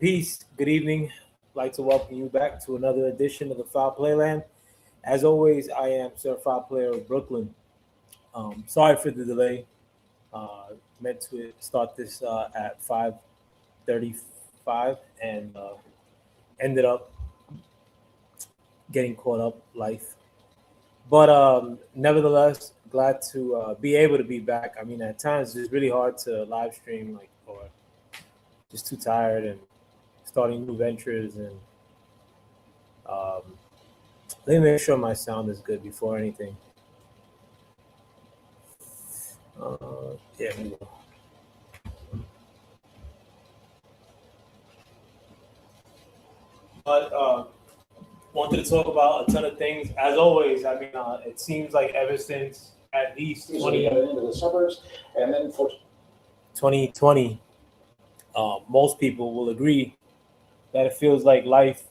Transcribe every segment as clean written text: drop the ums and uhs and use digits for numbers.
Peace. Good evening. I'd like to welcome you back to another edition of the Foul Playland. As always, I am Sir Foul Player of Brooklyn. Sorry for the delay. Meant to start this at 5:35 and ended up getting caught up life. But nevertheless, glad to be able to be back. I mean, at times it's really hard to live stream, like, or just too tired and starting new ventures and um, let me make sure my sound is good before anything. Yeah. But wanted to talk about a ton of things. As always, I mean, it seems like ever since at least 2020, most people will agree that it feels like life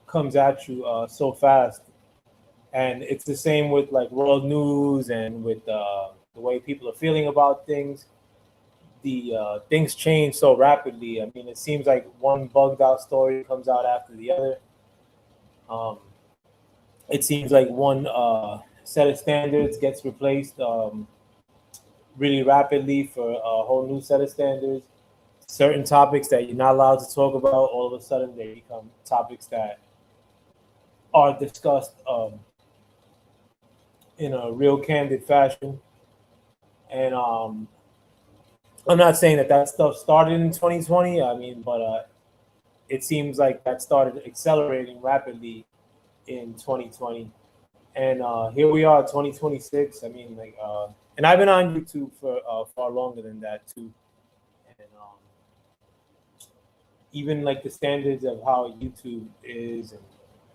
comes at you so fast. And it's the same with like world news and with the way people are feeling about things. The things change so rapidly. I mean, it seems like one bugged out story comes out after the other. Um, it seems like one set of standards gets replaced really rapidly for a whole new set of standards. Certain topics that you're not allowed to talk about, all of a sudden they become topics that are discussed in a real candid fashion. And I'm not saying that that stuff started in 2020. I mean, but it seems like that started accelerating rapidly in 2020. And here we are, 2026. I mean, like, and I've been on YouTube for far longer than that too. And even like the standards of how YouTube is, and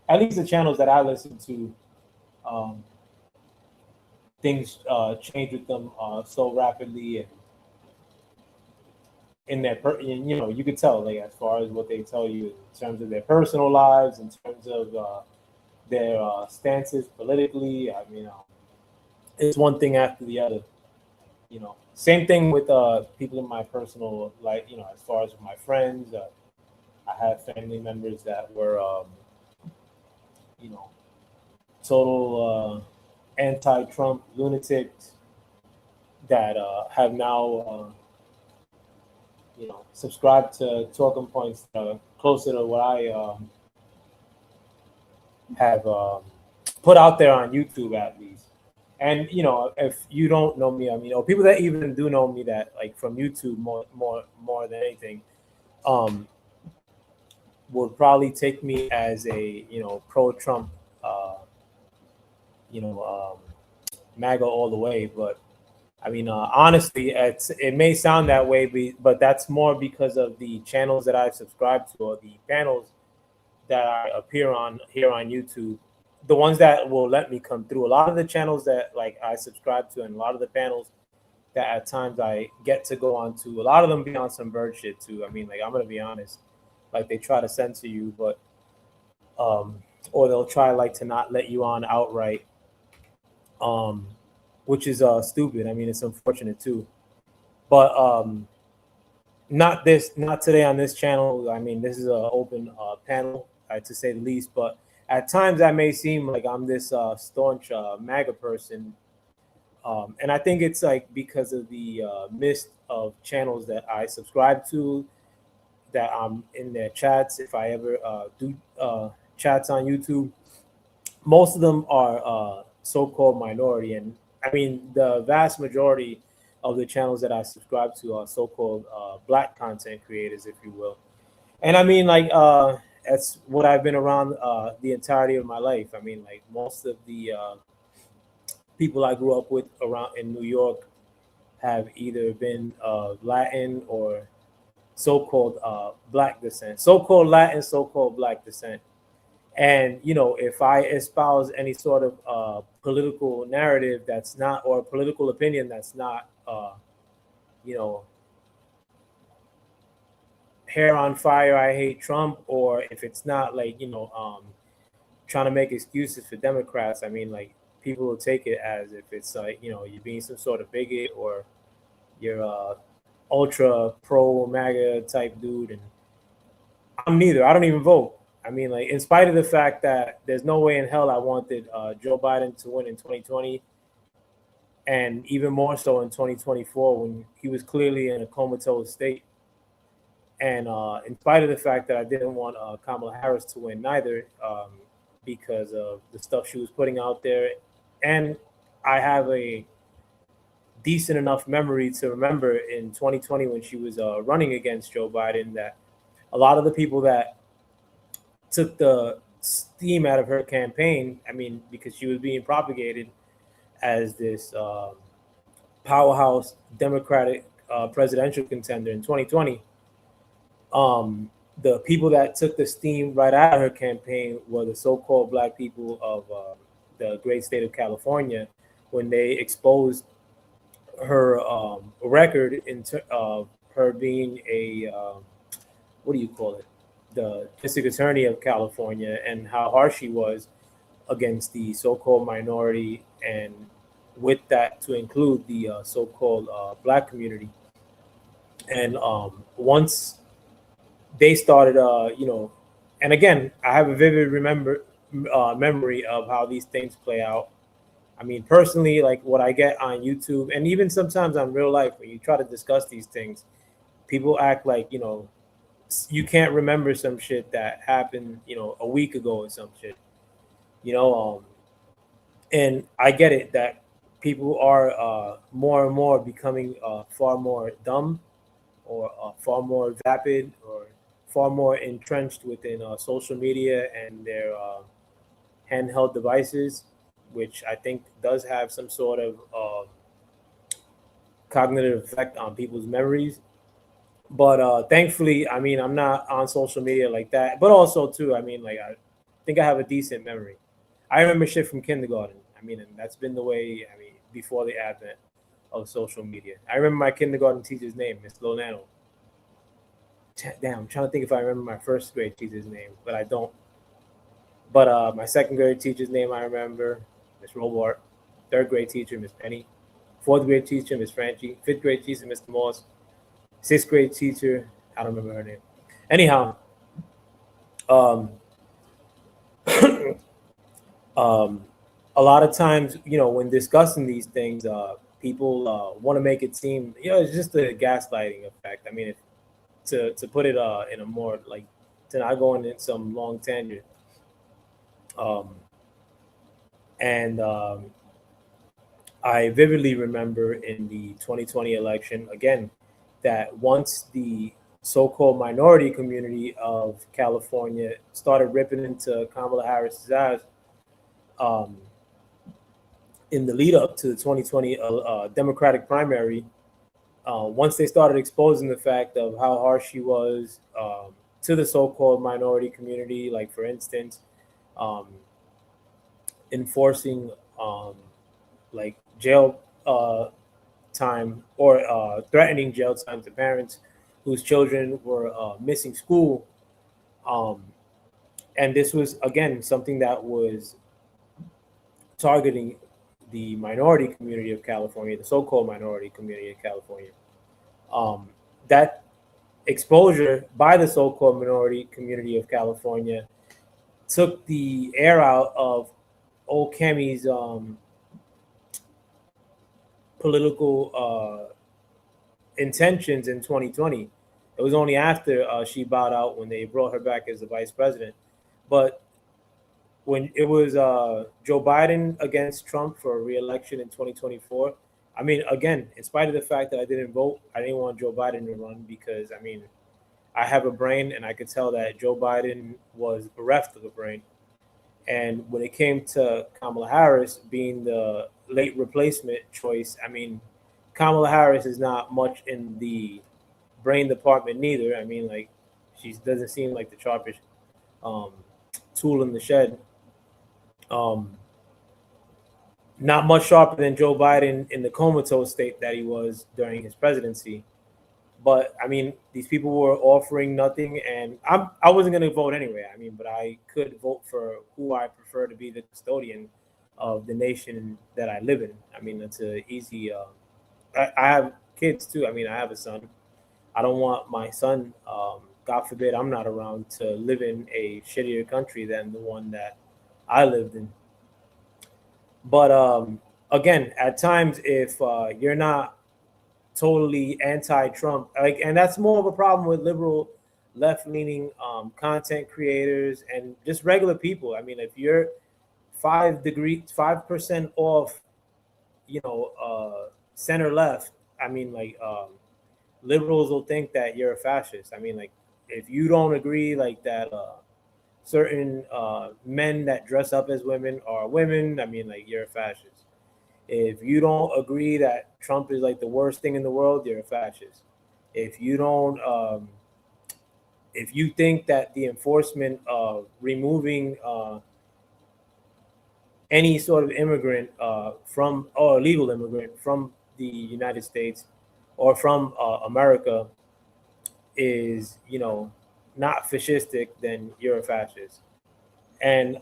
at least the channels that I listen to, um, things change with them so rapidly, and in their, you could tell, like, as far as what they tell you in terms of their personal lives, in terms of their stances politically. I mean, it's one thing after the other. Same thing with people in my personal life. As far as my friends, I have family members that were, you know, total anti-Trump lunatics that have now, subscribed to talking points that are closer to what I have put out there on YouTube at least. And if you don't know me, I mean, or people that even do know me that like from YouTube more than anything, um, would probably take me as a pro-Trump, uh, you know MAGA all the way. But I mean, honestly, it may sound that way, but that's more because of the channels that I've subscribed to, or the panels that I appear on here on YouTube, the ones that will let me come through. A lot of the channels that like I subscribe to, and a lot of the panels that at times I get to go on to, a lot of them be on some bird shit too. I mean, like, I'm gonna be honest, like they try to censor you, but um, or they'll try like to not let you on outright, um, which is stupid. I mean, it's unfortunate too, but not today on this channel. I mean, this is an open panel, to say the least. But at times, I may seem like I'm this staunch MAGA person, and I think it's like because of the mist of channels that I subscribe to, that I'm in their chats. If I ever do chats on YouTube, most of them are so-called minority, and I mean the vast majority of the channels that I subscribe to are so-called black content creators, if you will. And I mean, like, that's what I've been around the entirety of my life. I mean, like, most of the people I grew up with around in New York have either been Latin or so-called black descent, so-called Latin, so-called black descent. And if I espouse any sort of political narrative that's not, or political opinion that's not, you know, hair on fire, I hate Trump, or if it's not like, trying to make excuses for Democrats, I mean, like, people will take it as if it's like, you're being some sort of bigot, or you're ultra pro MAGA type dude. And I'm neither. I don't even vote. I mean, like, in spite of the fact that there's no way in hell I wanted Joe Biden to win in 2020, and even more so in 2024 when he was clearly in a comatose state. And in spite of the fact that I didn't want Kamala Harris to win neither, because of the stuff she was putting out there, and I have a decent enough memory to remember in 2020 when she was running against Joe Biden that a lot of the people that took the steam out of her campaign, I mean, because she was being propagated as this powerhouse Democratic presidential contender in 2020. The people that took the steam right out of her campaign were the so-called black people of the great state of California when they exposed her record of her being a what do you call it, the district attorney of California, and how harsh she was against the so-called minority, and with that to include the so-called black community. And once they started, and again, I have a vivid memory of how these things play out. I mean, personally, like what I get on YouTube, and even sometimes on real life, when you try to discuss these things, people act like, you can't remember some shit that happened, a week ago or some shit, you know. And I get it that people are more and more becoming far more dumb, or far more vapid, or far more entrenched within social media and their handheld devices, which I think does have some sort of cognitive effect on people's memories. But thankfully, I mean, I'm not on social media like that. But also, too, I mean, like, I think I have a decent memory. I remember shit from kindergarten. I mean, and that's been the way, I mean, before the advent of social media. I remember my kindergarten teacher's name, Miss Lonano. Damn, I'm trying to think if I remember my first grade teacher's name, but I don't. But my second grade teacher's name I remember, Miss Robart. Third grade teacher, Miss Penny. Fourth grade teacher, Miss Franchi. Fifth grade teacher, Mr. Morse. Sixth grade teacher, I don't remember her name. Anyhow, um, a lot of times, when discussing these things, people want to make it seem, it's just a gaslighting effect. I mean, to put it in a more, like, to not go into some long tangent. And I vividly remember in the 2020 election, again, that once the so-called minority community of California started ripping into Kamala Harris's ass, um, in the lead up to the 2020 Democratic primary, once they started exposing the fact of how harsh she was to the so-called minority community, like, for instance, um, enforcing like jail time, or threatening jail time to parents whose children were missing school. Um, and this was, again, something that was targeting the minority community of California, the so-called minority community of California. That exposure by the so-called minority community of California took the air out of old Kemi's political intentions in 2020. It was only after she bowed out when they brought her back as the vice president. But when it was Joe Biden against Trump for re-election in 2024, I mean, again, in spite of the fact that I didn't vote, I didn't want Joe Biden to run because, I mean, I have a brain, and I could tell that Joe Biden was bereft of a brain. And when it came to Kamala Harris being the late replacement choice, I mean, Kamala Harris is not much in the brain department neither. I mean, like, she doesn't seem like the sharpest um, tool in the shed. Um, Not much sharper than Joe Biden in the comatose state that he was during his presidency. But I mean, these people were offering nothing, and I wasn't going to vote anyway. I mean, but I could vote for who I prefer to be the custodian of the nation that I live in. I mean, it's a easy. I have kids too. I mean, I have a son. I don't want my son God forbid I'm not around to live in a shittier country than the one that I lived in. But again, at times, if you're not totally anti-Trump, like, and that's more of a problem with liberal, left-leaning content creators and just regular people. I mean, if you're 5% off, center left. I mean, like, liberals will think that you're a fascist. I mean, like, if you don't agree, like that, certain men that dress up as women are women, I mean, like, you're a fascist. If you don't agree that Trump is like the worst thing in the world, you're a fascist. If you don't, if you think that the enforcement of removing any sort of immigrant from or illegal immigrant from the United States or from America is, not fascistic, then you're a fascist. And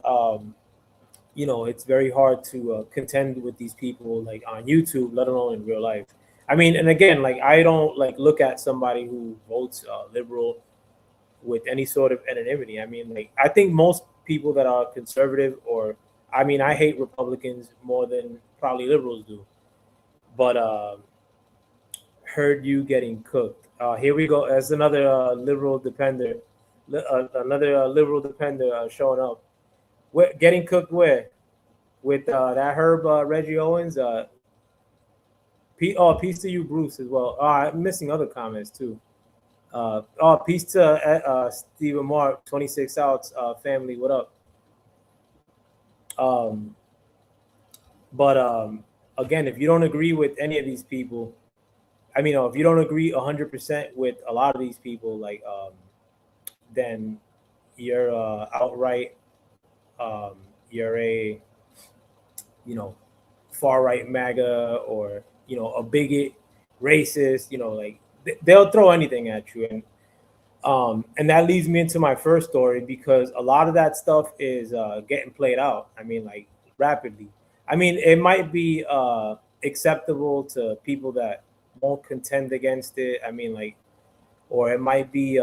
it's very hard to contend with these people like on YouTube, let alone in real life. I mean, and again, like, I don't like look at somebody who votes liberal with any sort of anonymity. I mean, like, I think most people that are conservative, or I mean, I hate Republicans more than probably liberals do. But heard you getting cooked. Here we go. As another liberal depender, another liberal depender showing up. Where, getting cooked where? With that Herb Reggie Owens. Peace to you, Bruce, as well. I'm missing other comments too. Peace to Stephen Mark, 26 outs family. What up? But again, if you don't agree with any of these people, I mean, if you don't agree 100% with a lot of these people, like, then you're outright, you're a, far right MAGA, or a bigot, racist. Like, they'll throw anything at you, and that leads me into my first story, because a lot of that stuff is getting played out. I mean, like, rapidly. I mean, it might be acceptable to people that won't contend against it. I mean, like, or it might be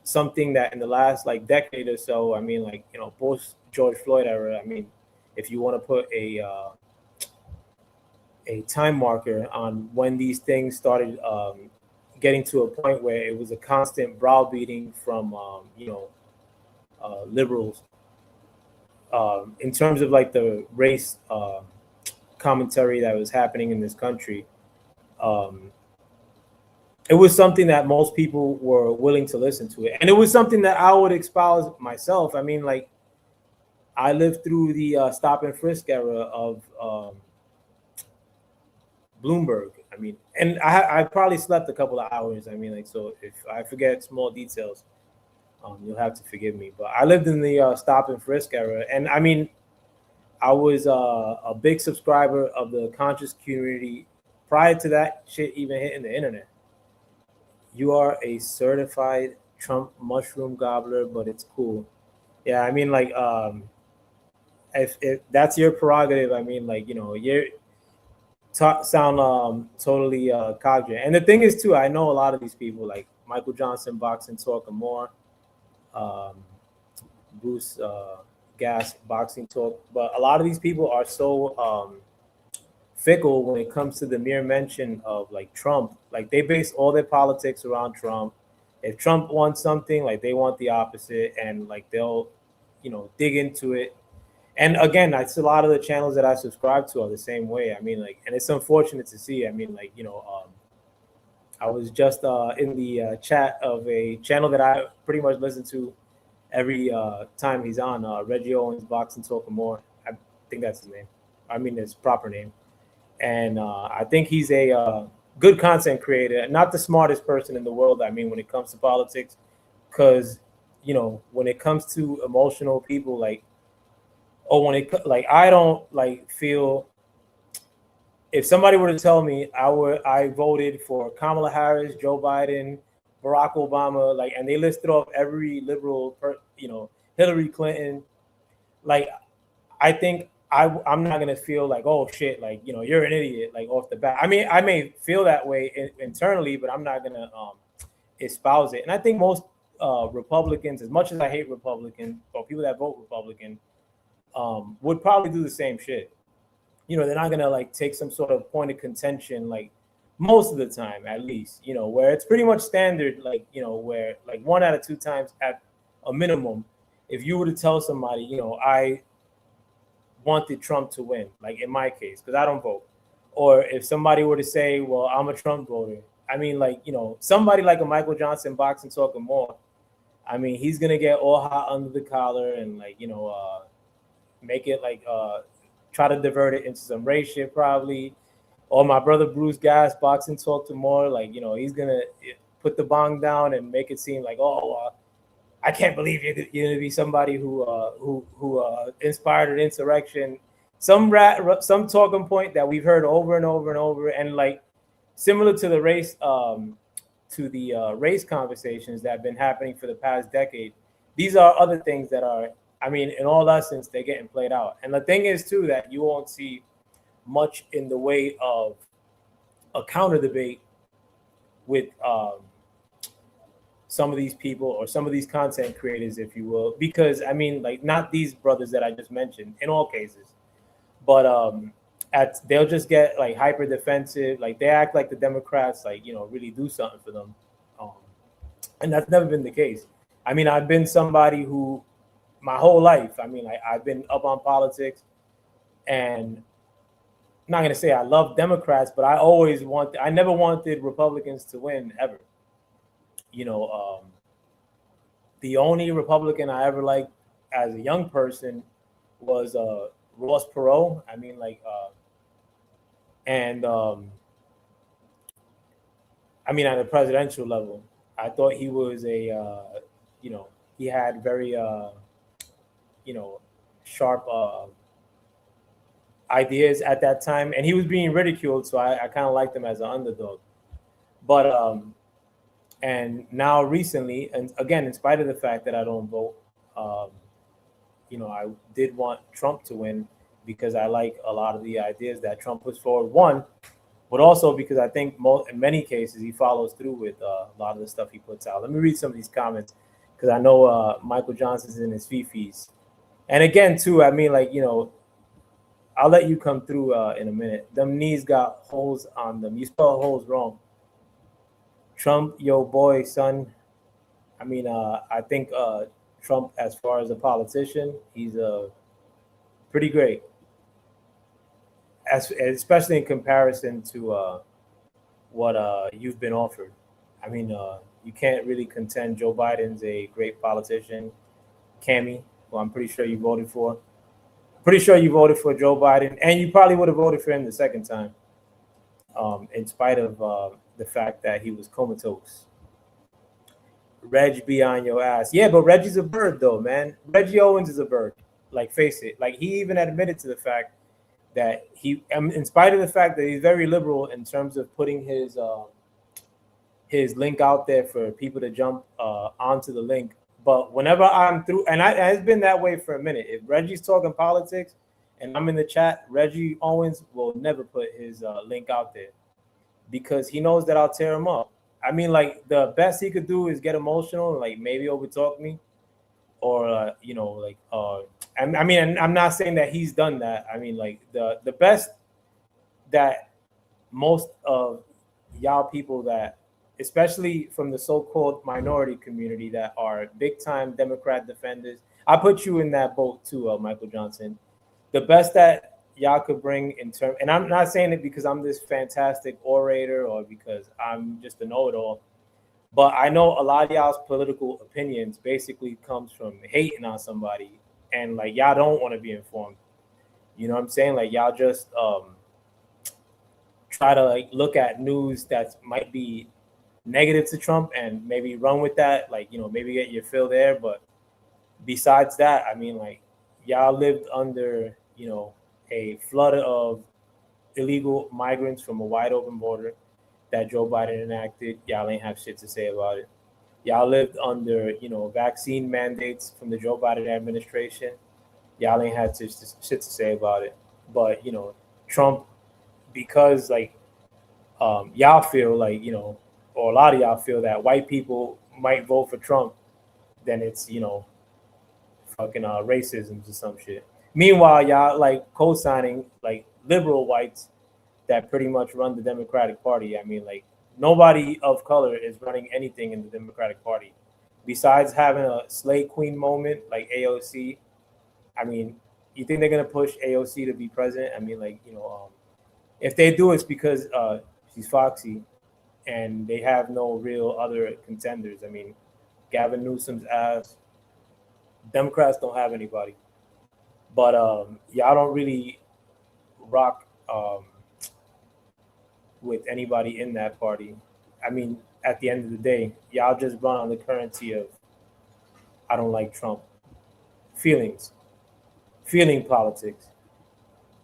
something that in the last like decade or so. I mean, like, post George Floyd era. I mean, if you want to put a time marker on when these things started getting to a point where it was a constant browbeating from liberals in terms of like the race commentary that was happening in this country. It was something that most people were willing to listen to it, and it was something that I would espouse myself. I mean, like, I lived through the stop and frisk era of Bloomberg. I mean, and I probably slept a couple of hours. I mean, like, so if I forget small details, you'll have to forgive me. But I lived in the stop and frisk era, and I mean, I was a big subscriber of the conscious community prior to that shit even hitting the internet. You are a certified Trump mushroom gobbler, but it's cool. Yeah, I mean, like, if that's your prerogative, I mean, like, you're sound totally cognate. And the thing is, too, I know a lot of these people, like Michael Johnson, Boxing Talk, and more, Bruce Gas, Boxing Talk, but a lot of these people are so fickle when it comes to the mere mention of like Trump. Like, they base all their politics around Trump. If Trump wants something, like, they want the opposite, and like they'll, dig into it. And again, it's a lot of the channels that I subscribe to are the same way. I mean, like, and it's unfortunate to see. I mean, like, I was just in the chat of a channel that I pretty much listen to every time he's on, Reggie Owens, Boxing Talk, and more. I think that's his name. I mean, his proper name. And I think he's a good content creator, not the smartest person in the world. I mean, when it comes to politics, because, when it comes to emotional people, like, like, I don't like feel, if somebody were to tell me I voted for Kamala Harris, Joe Biden, Barack Obama, like, and they listed off every liberal, Hillary Clinton, like, I think I'm not gonna feel like, oh shit, like, you're an idiot, like, off the bat. I mean, I may feel that way internally, but I'm not gonna espouse it. And I think most Republicans, as much as I hate Republicans or people that vote Republican, would probably do the same shit. They're not gonna like take some sort of point of contention, like most of the time, at least. Where it's pretty much standard, like where like 1 out of 2 times at a minimum, if you were to tell somebody, I wanted Trump to win, like in my case, because I don't vote, or if somebody were to say, well, I'm a Trump voter. I mean, like somebody like a Michael Johnson, boxing talking more. I mean, he's gonna get all hot under the collar and like make it like try to divert it into some race shit probably. Or my brother Bruce Gas, boxing talk to more, like he's gonna put the bong down and make it seem like, oh, I can't believe you're gonna be somebody who inspired an insurrection. Some talking point that we've heard over and over and over, and like similar to the race conversations that have been happening for the past decade. These are other things that are, I mean, in all essence, they're getting played out. And the thing is too that you won't see much in the way of a counter debate with some of these people or some of these content creators, if you will, because I mean, like not these brothers that I just mentioned in all cases, but they'll just get like hyper defensive, like they act like the Democrats like really do something for them, and that's never been the case. I mean, I've been somebody who my whole life, I mean, like I've been up on politics, and I'm not gonna say I love Democrats, but I never wanted Republicans to win ever. The only Republican I ever liked as a young person was Ross Perot. I mean, like, and I mean, at a presidential level, I thought he was he had very, sharp ideas at that time, and he was being ridiculed, so I kind of liked him as an underdog. But and now recently, and again, in spite of the fact that I don't vote, I did want Trump to win because I like a lot of the ideas that Trump puts forward. One, but also because I think in many cases he follows through with a lot of the stuff he puts out. Let me read some of these comments because I know Michael Johnson's in his fifis. And again, too, I mean, like, I'll let you come through in a minute. Them knees got holes on them. You spell holes wrong. Trump, yo boy, son. I mean, I think Trump, as far as a politician, he's pretty great, especially in comparison to what you've been offered. I mean, you can't really contend Joe Biden's a great politician. Cammy, who I'm pretty sure you voted for. Pretty sure you voted for Joe Biden, and you probably would have voted for him the second time, in spite of the fact that he was comatose. Reg be on your ass. Yeah, but Reggie's a bird, though, man. Reggie Owens is a bird. Like, face it. Like, he even admitted to the fact that in spite of the fact that he's very liberal in terms of putting his link out there for people to jump onto the link. But whenever I'm through, and it's been that way for a minute. If Reggie's talking politics and I'm in the chat, Reggie Owens will never put his link out there because he knows that I'll tear him up. I mean, like, the best he could do is get emotional and, like, maybe overtalk me or, I mean, and I'm not saying that he's done that. I mean, like, the best that most of y'all people that, especially from the so-called minority community that are big-time Democrat defenders, I put you in that boat too, Michael Johnson. The best that y'all could bring in terms, and I'm not saying it because I'm this fantastic orator or because I'm just a know-it-all, but I know a lot of y'all's political opinions basically comes from hating on somebody, and like y'all don't want to be informed. You know what I'm saying? Like y'all just try to like look at news that might be negative to Trump and maybe run with that, like maybe get your fill there. But besides that, I mean, like y'all lived under a flood of illegal migrants from a wide open border that Joe Biden enacted. Y'all ain't have shit to say about it. Y'all lived under, vaccine mandates from the Joe Biden administration. Y'all ain't had shit to say about it. But, Trump, because like y'all feel like, or a lot of y'all feel that white people might vote for Trump then it's fucking racism or some shit. Meanwhile, y'all like co-signing like liberal whites that pretty much run the Democratic Party. I mean, like nobody of color is running anything in the Democratic Party besides having a slave queen moment like AOC. I mean, you think they're gonna push AOC to be president? I mean, like if they do, it's because she's foxy, and they have no real other contenders. I mean, Gavin Newsom's ass. Democrats don't have anybody, but y'all don't really rock with anybody in that party. I mean, at the end of the day, y'all just run on the currency of I don't like Trump. Feelings, feeling politics.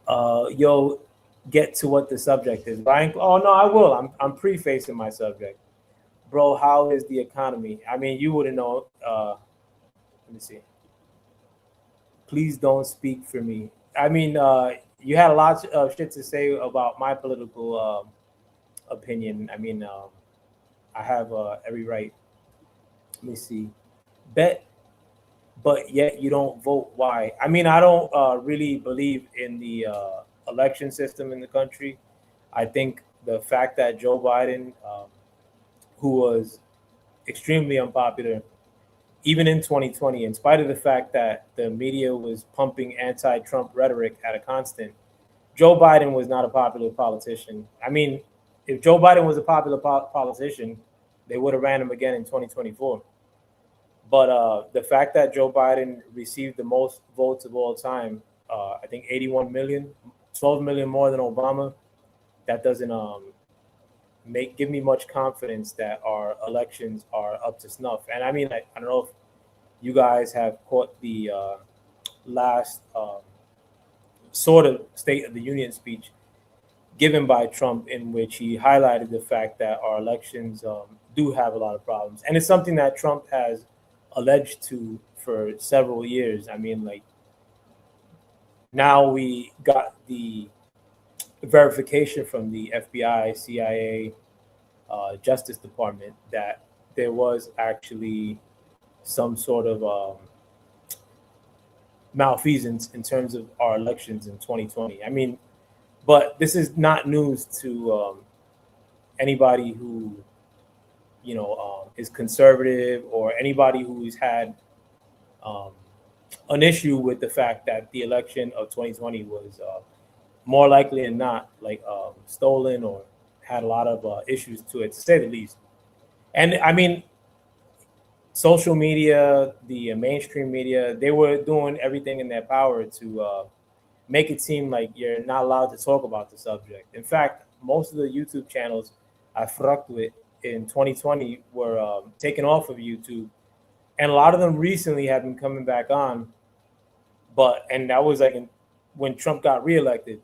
Yo, get to what the subject is. Ryan, oh no, I will. I'm prefacing my subject, bro. How is the economy? I mean, you wouldn't know. Let me see. Please don't speak for me. I mean, you had a lot of shit to say about my political opinion. I mean, I have every right. Let me see. Bet, but yet you don't vote. Why? I mean, I don't really believe in the election system in the country. I think the fact that Joe Biden, who was extremely unpopular, even in 2020, in spite of the fact that the media was pumping anti-Trump rhetoric at a constant, Joe Biden was not a popular politician. I mean, if Joe Biden was a popular politician, they would have ran him again in 2024. But the fact that Joe Biden received the most votes of all time, I think 81 million, 12 million more than Obama, that doesn't give me much confidence that our elections are up to snuff. And I mean, I don't know if you guys have caught the last sort of State of the Union speech given by Trump, in which he highlighted the fact that our elections do have a lot of problems. And it's something that Trump has alleged to for several years. I mean, like, now we got the verification from the FBI, CIA, Justice Department that there was actually some sort of malfeasance in terms of our elections in 2020. I mean, but this is not news to anybody who is conservative, or anybody who's had an issue with the fact that the election of 2020 was more likely than not like stolen, or had a lot of issues to it, to say the least. And I mean, social media, the mainstream media, they were doing everything in their power to make it seem like you're not allowed to talk about the subject. In fact, most of the YouTube channels I fucked with in 2020 were taken off of YouTube, and a lot of them recently have been coming back on. And that was like when Trump got reelected.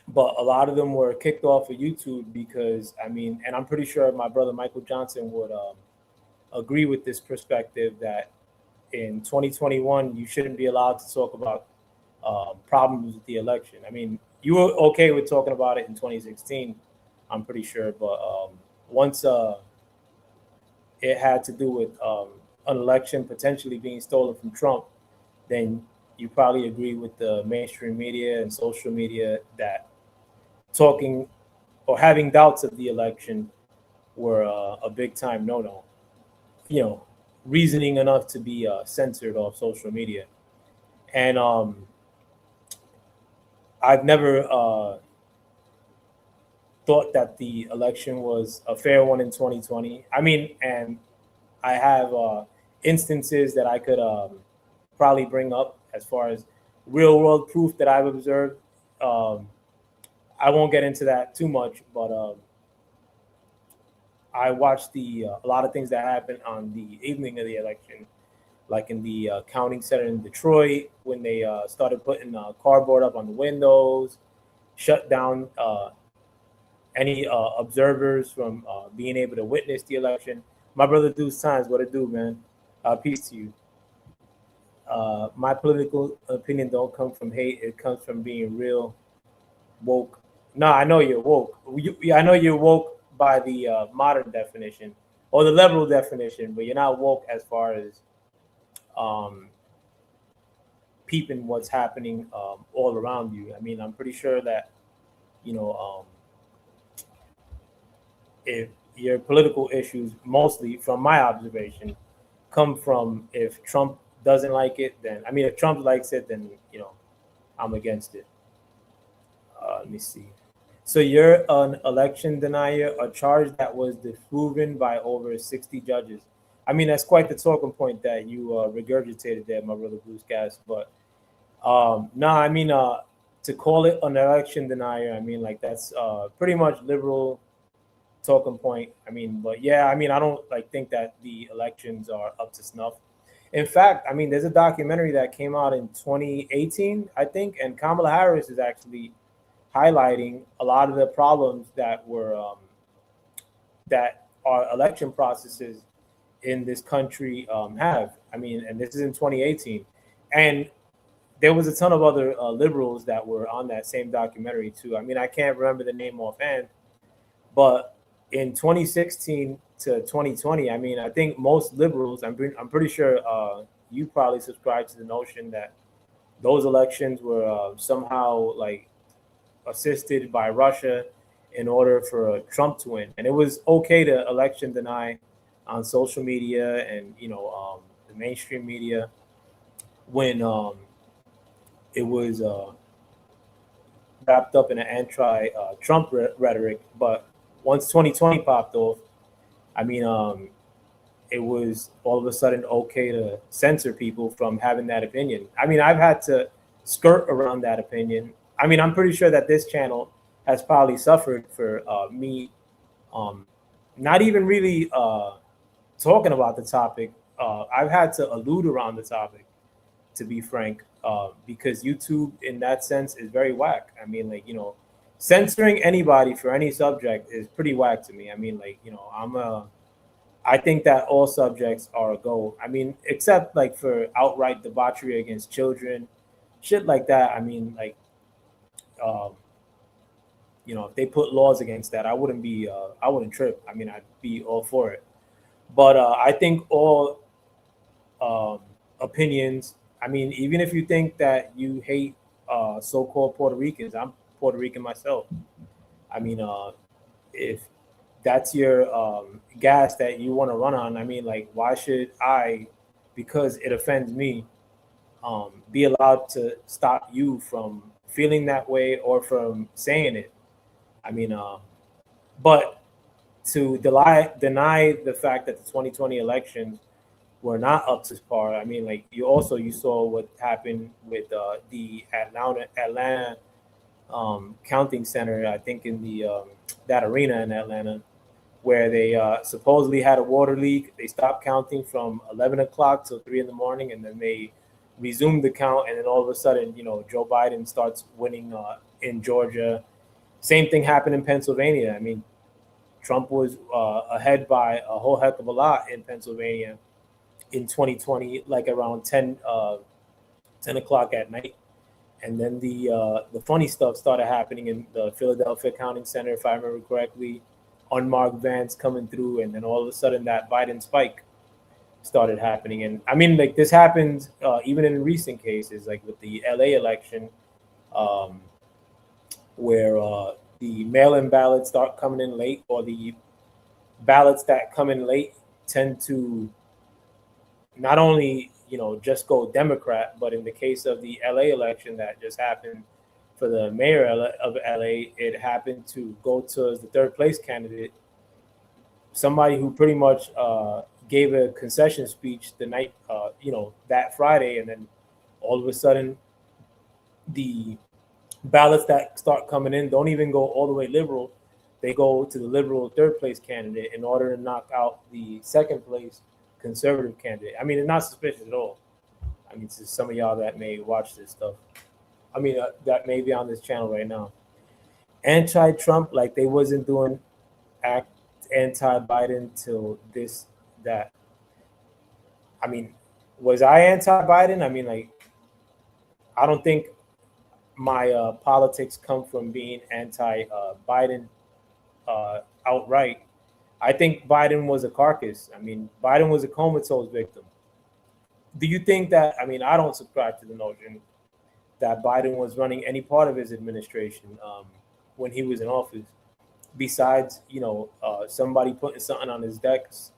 But a lot of them were kicked off of YouTube because, I mean, and I'm pretty sure my brother Michael Johnson would agree with this perspective, that in 2021 you shouldn't be allowed to talk about problems with the election. I mean, you were okay with talking about it in 2016, I'm pretty sure, but once it had to do with an election potentially being stolen from Trump, then you probably agree with the mainstream media and social media that talking or having doubts of the election were a big time no-no. Reasoning enough to be censored off social media. And I've never thought that the election was a fair one in 2020. I mean, and I have instances that I could probably bring up as far as real world proof that I've observed. I won't get into that too much, but I watched a lot of things that happened on the evening of the election, like in the counting center in Detroit, when they started putting cardboard up on the windows, shut down any observers from being able to witness the election. My brother Deuce Times, what it do, man? Peace to you. My political opinion don't come from hate. It comes from being real woke. No, I know you're woke. I know you're woke by the modern definition or the liberal definition, but you're not woke as far as um, peeping what's happening all around you. I mean, I'm pretty sure that you know if your political issues, mostly from my observation, come from if Trump doesn't like it, then I mean, if Trump likes it, then I'm against it. Let me see. So you're an election denier, a charge that was disproven by over 60 judges. I mean, that's quite the talking point that you regurgitated there, my brother Blues Cast. But no, I mean, to call it an election denier, I mean, like that's pretty much liberal talking point. I mean, but yeah, I mean, I don't like think that the elections are up to snuff. In fact, I mean, there's a documentary that came out in 2018, I think, and Kamala Harris is actually highlighting a lot of the problems that were that our election processes in this country have. I mean, and this is in 2018, and there was a ton of other liberals that were on that same documentary too. I mean, I can't remember the name offhand, but in 2016 to 2020, I mean, I think most liberals, I'm pretty sure you probably subscribe to the notion that those elections were somehow like assisted by Russia in order for Trump to win. And it was okay to election deny on social media and the mainstream media when it was wrapped up in an anti-Trump rhetoric. But once 2020 popped off, I mean, it was all of a sudden okay to censor people from having that opinion. I mean, I've had to skirt around that opinion. I mean, I'm pretty sure that this channel has probably suffered for me not even really talking about the topic. I've had to allude around the topic, to be frank, because YouTube, in that sense, is very whack. I mean, like, censoring anybody for any subject is pretty whack to me. I mean, like, I think that all subjects are a go. I mean, except like for outright debauchery against children, shit like that. I mean, like, um, if they put laws against that, I wouldn't trip. I mean, I'd be all for it. But I think all um, opinions. I mean, even if you think that you hate so-called Puerto Ricans, I'm Puerto Rican myself. I mean, if that's your gas that you want to run on, I mean, like, why should I, because it offends me, be allowed to stop you from feeling that way or from saying it? I mean, but to deny the fact that the 2020 elections were not up to par. I mean, like, you saw what happened with the Atlanta counting center. I think in the that arena in Atlanta, where they supposedly had a water leak. They stopped counting from 11 o'clock till 3 in the morning, and then they resumed the count. And then all of a sudden, Joe Biden starts winning in Georgia. Same thing happened in Pennsylvania. I mean, Trump was ahead by a whole heck of a lot in Pennsylvania in 2020, like around 10 o'clock at night. And then the funny stuff started happening in the Philadelphia Counting Center, if I remember correctly, unmarked vans coming through. And then all of a sudden that Biden spike started happening. And I mean, like, this happened even in recent cases, like with the LA election, um, where the mail-in ballots start coming in late, or the ballots that come in late tend to not only just go Democrat, but in the case of the LA election that just happened for the mayor of LA, it happened to go to the third place candidate, somebody who pretty much gave a concession speech the night, that Friday, and then all of a sudden the ballots that start coming in don't even go all the way liberal. They go to the liberal third place candidate in order to knock out the second place conservative candidate. I mean, it's not suspicious at all. I mean, to some of y'all that may watch this stuff, I mean, that may be on this channel right now. Anti-Trump, like they wasn't doing act anti-Biden till this, that. I mean, was I anti-Biden? I mean, like, I don't think my politics come from being anti-Biden outright. I think Biden was a carcass. I mean, Biden was a comatose victim. do you think that? I mean, I don't subscribe to the notion that Biden was running any part of his administration when he was in office, besides somebody putting something on his decks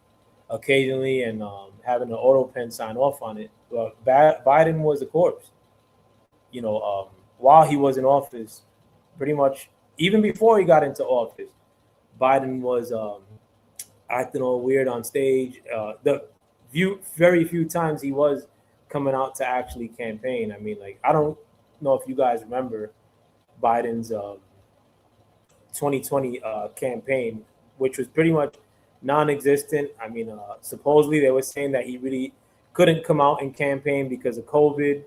occasionally and having an auto pen sign off on it. But Biden was a corpse. While he was in office, pretty much even before he got into office, Biden was acting all weird on stage. Very few times he was coming out to actually campaign. I mean, like, I don't know if you guys remember Biden's 2020 campaign, which was pretty much non-existent. I mean, supposedly they were saying that he really couldn't come out and campaign because of COVID.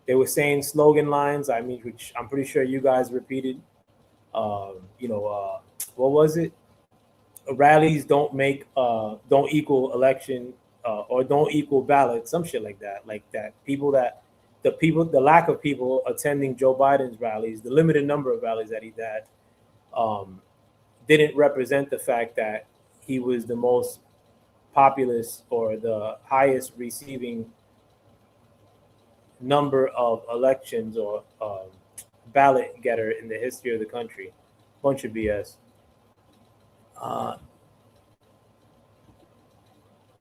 They were saying slogan lines, I mean, which I'm pretty sure you guys repeated. What was it? Rallies don't equal election, or don't equal ballots, some shit like that. Like that, the lack of people attending Joe Biden's rallies, the limited number of rallies that he had, didn't represent the fact that he was the most populous or the highest receiving number of elections or ballot getter in the history of the country. Bunch of BS.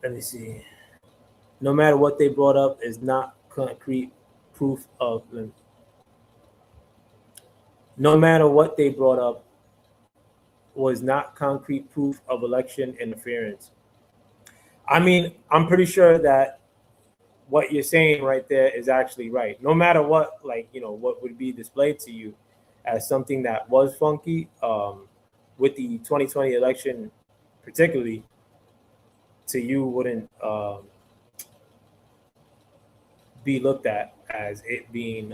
Let me see. No matter what they brought up is not concrete proof of. No matter what they brought up was not concrete proof of election interference. I mean, I'm pretty sure that what you're saying right there is actually right. No matter what, what would be displayed to you as something that was funky, with the 2020 election particularly, to you wouldn't be looked at as it being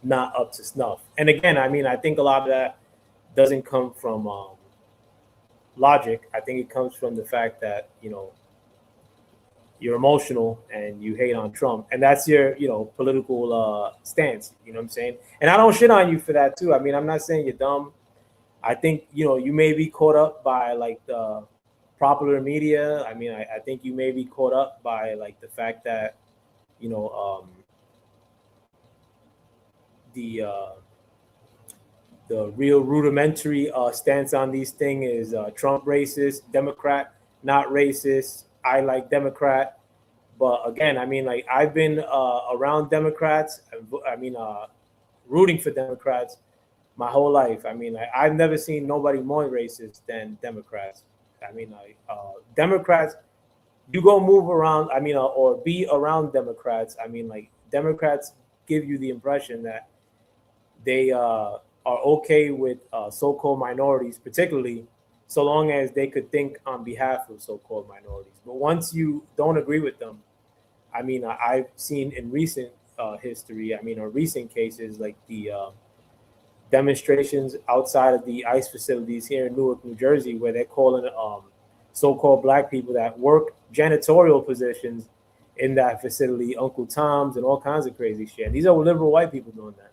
not up to snuff. And again, I mean, I think a lot of that doesn't come from logic. I think it comes from the fact that, you're emotional and you hate on Trump, and that's your, political stance. You know what I'm saying? And I don't shit on you for that too. I mean, I'm not saying you're dumb. I think, you may be caught up by like the popular media. I mean, I think you may be caught up by like the fact that, the real rudimentary stance on these things is Trump racist, Democrat not racist. I like Democrat. But again, I mean, like, I've been around Democrats. I mean, rooting for Democrats my whole life. I mean, I've never seen nobody more racist than Democrats. I mean, Democrats, you go move around, I mean, or be around Democrats. I mean, like, Democrats give you the impression that they are okay with so-called minorities, particularly so long as they could think on behalf of so-called minorities. But once you don't agree with them, I mean, I've seen in recent history, I mean, or recent cases, like the demonstrations outside of the ICE facilities here in Newark, New Jersey, where they're calling so-called black people that work janitorial positions in that facility Uncle Toms and all kinds of crazy shit. And these are liberal white people doing that.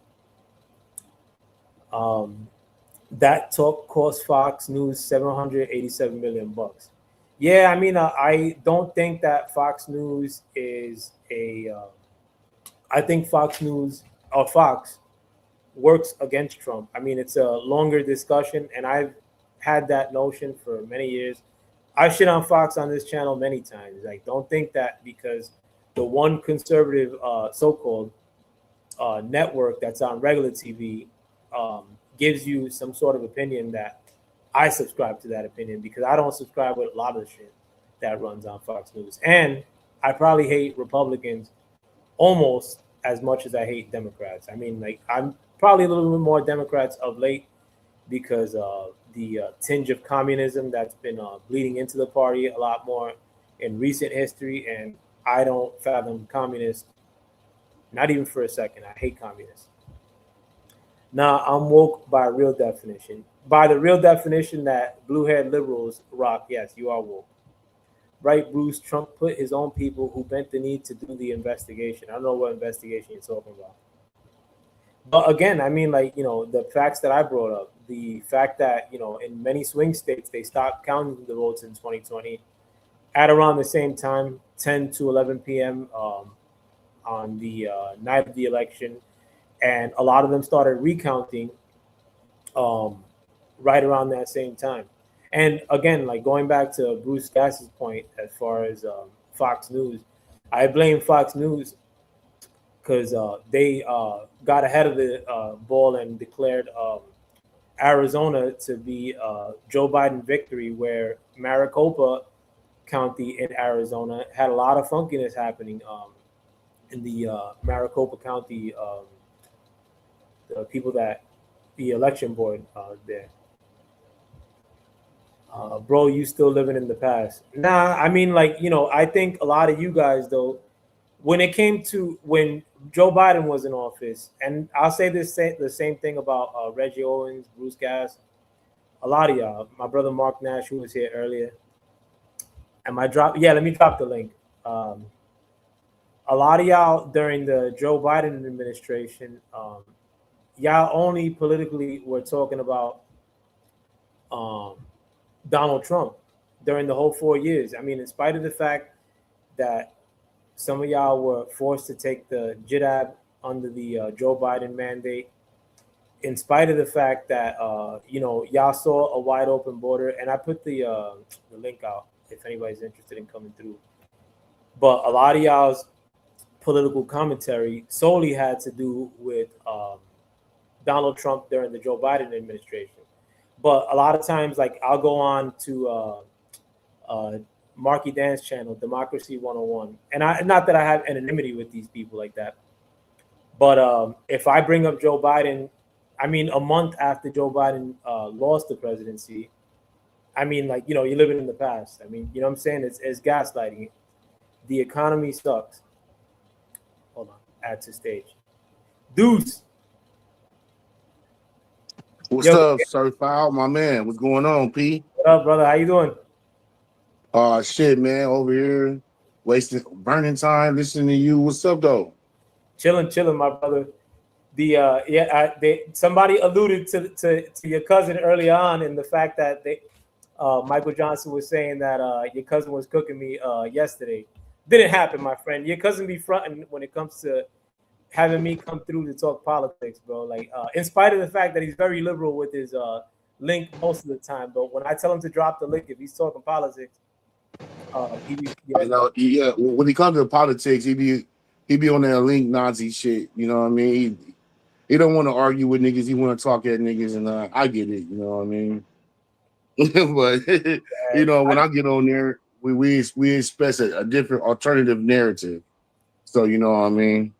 That talk cost Fox News $787 million. Yeah, I mean, I don't think that Fox News is I think Fox News or Fox works against Trump. I mean, it's a longer discussion, and I've had that notion for many years. I shit on Fox on this channel many times. Like, don't think that because the one conservative so-called network that's on regular TV gives you some sort of opinion that I subscribe to that opinion, because I don't subscribe with a lot of the shit that runs on Fox News. And I probably hate Republicans almost as much as I hate Democrats. I mean, like, I'm probably a little bit more Democrats of late because of the tinge of communism that's been bleeding into the party a lot more in recent history. And I don't fathom communists, not even for a second. I hate communists. Now, I'm woke by real definition. By the real definition that blue-haired liberals rock, yes, you are woke. Right, Bruce? Trump put his own people who bent the knee to do the investigation. I don't know what investigation you're talking about. But again, I mean, like, the facts that I brought up, the fact that, in many swing states, they stopped counting the votes in 2020 at around the same time, 10 to 11 p.m. On the night of the election, and a lot of them started recounting um, right around that same time. And again, like going back to Bruce Gass's point as far as Fox News, I blame Fox News because they got ahead of the ball and declared Arizona to be Joe Biden victory, where Maricopa County in Arizona had a lot of funkiness happening in the Maricopa County, the people that the election board there. Bro, you still living in the past. Nah, I mean, like, I think a lot of you guys, though, when it came to when Joe Biden was in office, and I'll say the same thing about Reggie Owens, Bruce Gass, a lot of y'all, my brother Mark Nash, who was here earlier, and let me drop the link. Um, a lot of y'all during the Joe Biden administration, y'all only politically were talking about um, Donald Trump during the whole 4 years. I mean, in spite of the fact that some of y'all were forced to take the JIDAB under the Joe Biden mandate, in spite of the fact that y'all saw a wide open border, and I put the link out if anybody's interested in coming through. But a lot of y'all's political commentary solely had to do with Donald Trump during the Joe Biden administration. But a lot of times, like I'll go on to Marky Dan's channel, Democracy 101, and not that I have anonymity with these people like that, but if I bring up Joe Biden, I mean, a month after Joe Biden lost the presidency, I mean, like, you're living in the past. I mean, you know what I'm saying? It's gaslighting. The economy sucks. Hold on, add to stage. Deuce. What's up, Certified, my man? What's going on, P? What up, brother? How you doing? Shit, man, over here wasting burning time listening to you. What's up, though? Chilling, my brother. Somebody alluded to your cousin early on in the fact that Michael Johnson was saying that your cousin was cooking me yesterday. Didn't happen, my friend. Your cousin be fronting when it comes to having me come through to talk politics, bro. Like, in spite of the fact that he's very liberal with his link most of the time, but when I tell him to drop the link, if he's talking politics, I know. Yeah, when he comes to politics, he be on that link Nazi shit. You know what I mean? He don't want to argue with niggas. He want to talk at niggas, and I get it. You know what I mean? But when I get on there, we expect a different alternative narrative. So you know what I mean?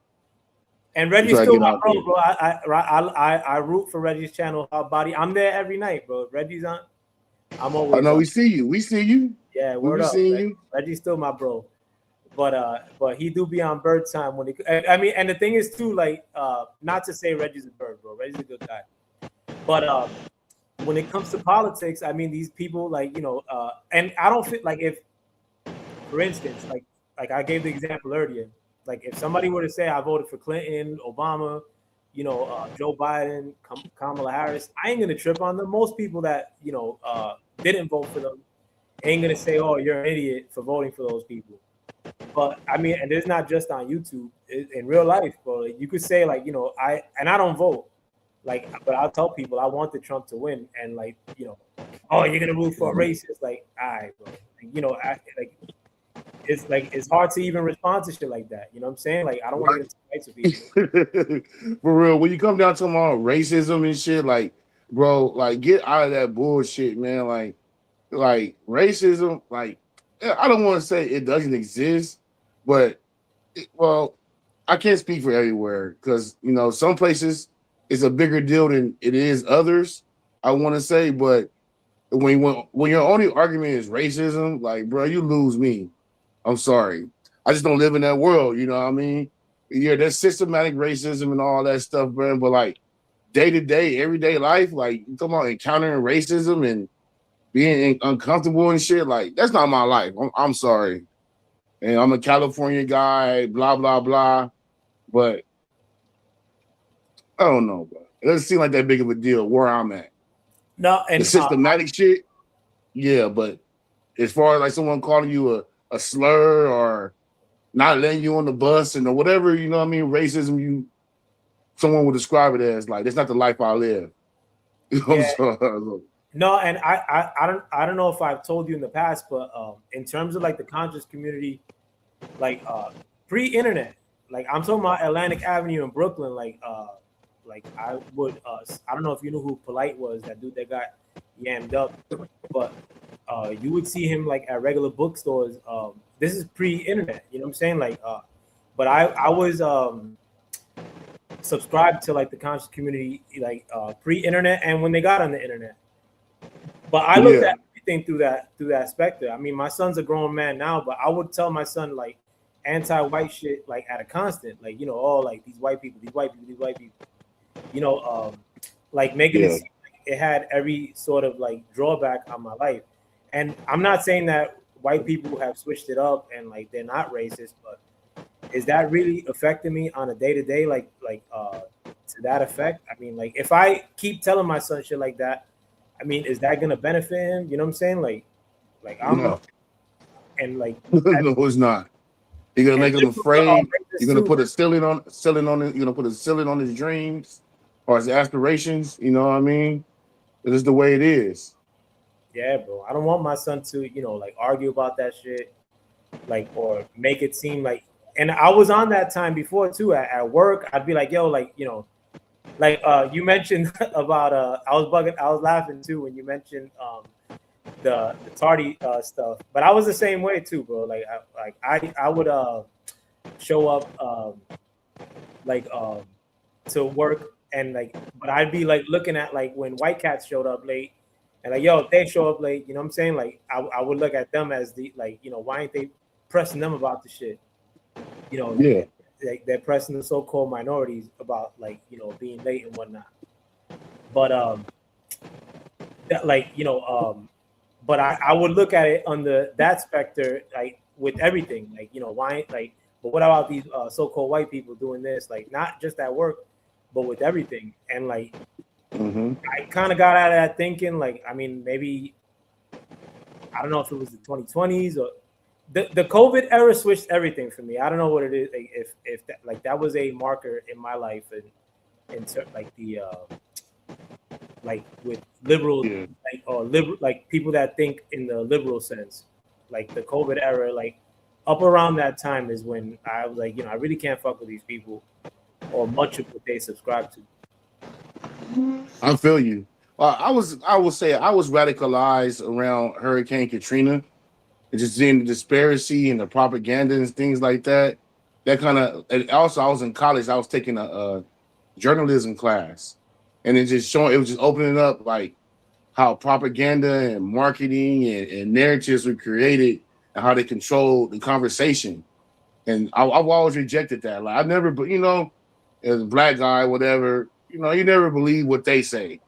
And Reggie's still my bro, bro. I root for Reggie's channel, Hard Body. I'm there every night, bro. Reggie's on. I'm always. I know we see you. We see you. Yeah, word up. Reggie's still my bro, but he do be on bird time when he. I mean, and the thing is too, like, not to say Reggie's a bird, bro. Reggie's a good guy, but when it comes to politics, I mean, these people, like, and I don't fit like if, for instance, like I gave the example earlier. Like, if somebody were to say I voted for Clinton, Obama, Joe Biden, Kamala Harris, I ain't gonna trip on them. Most people that didn't vote for them ain't gonna say, "Oh, you're an idiot for voting for those people." But I mean, and it's not just on YouTube. In real life, bro, like, you could say, like, I don't vote, like, but I'll tell people I wanted Trump to win, and like, oh, you're gonna root for a racist, like, all right, bro, it's hard to even respond to shit like that. You know what I'm saying? Like, I don't want to get into fights with people. For real, when you come down to racism and shit, like, bro, like, get out of that bullshit, man. Like racism, like, I don't want to say it doesn't exist, but I can't speak for everywhere because some places it's a bigger deal than it is others. I want to say, but when your only argument is racism, like, bro, you lose me. I'm sorry. I just don't live in that world, you know what I mean? Yeah, there's systematic racism and all that stuff, bro. But like day-to-day, everyday life, like, you talking about encountering racism and being uncomfortable and shit, like, that's not my life. I'm sorry. And I'm a California guy, blah, blah, blah. But I don't know, bro. It doesn't seem like that big of a deal where I'm at. No, and the systematic shit, yeah, but as far as like someone calling you a slur or not letting you on the bus and or whatever, you know what I mean, racism, someone would describe it as like, that's not the life I live. You know Yeah. what I'm saying? No, and I don't know if I've told you in the past, but in terms of like the conscious community, like pre-internet, like I'm talking about Atlantic Avenue in Brooklyn, like I would I don't know if you know who Polite was, that dude that got yammed up, but you would see him like at regular bookstores. This is pre-internet, you know what I'm saying? Like but I was subscribed to like the conscious community like pre-internet and when they got on the internet. But I looked Yeah. at everything through that spectrum. I mean, my son's a grown man now, but I would tell my son like anti-white shit like at a constant, like oh, like these white people, these white people, these white people, like making it Yeah. seem like it had every sort of like drawback on my life. And I'm not saying that white people have switched it up and like they're not racist, but is that really affecting me on a day-to-day to that effect? I mean, like if I keep telling my son shit like that, I mean, is that gonna benefit him? You know what I'm saying? Like I'm No. and like No, it's not. You're gonna make him afraid. You're gonna put a ceiling on it. You're gonna put a ceiling on his dreams or his aspirations. You know what I mean? It is the way it is. Yeah, bro. I don't want my son to, like argue about that shit, like or make it seem like. And I was on that time before too. At work, I'd be like, yo, like like you mentioned about I was laughing too when you mentioned the tardy stuff, but I was the same way too, bro. I would show up like to work and like, but I'd be like looking at like when white cats showed up late and like, yo, if they show up late, you know what I'm saying? Like I would look at them as the like, why ain't they pressing them about the shit? Yeah. Like they're pressing the so-called minorities about like being late and whatnot. But like but I would look at it under that specter, like with everything, like why like. But what about these so-called white people doing this? Like not just at work, but with everything. And like I kind of got out of that thinking. Like I mean, maybe I don't know if it was the 2020s or the COVID era switched everything for me. I don't know what it is. Like, if that, like that was a marker in my life and in like the like with liberal like or liberal like people that think in the liberal sense, like the COVID era, like up around that time is when I was like, I really can't fuck with these people or much of what they subscribe to. I feel you. I will say I was radicalized around Hurricane Katrina. It's just seeing the disparity and the propaganda and things like that. That kind of, and also I was in college. I was taking a journalism class, and it was just opening up like how propaganda and marketing and narratives were created and how they control the conversation. And I've always rejected that. Like I never, as a black guy, whatever, you never believe what they say.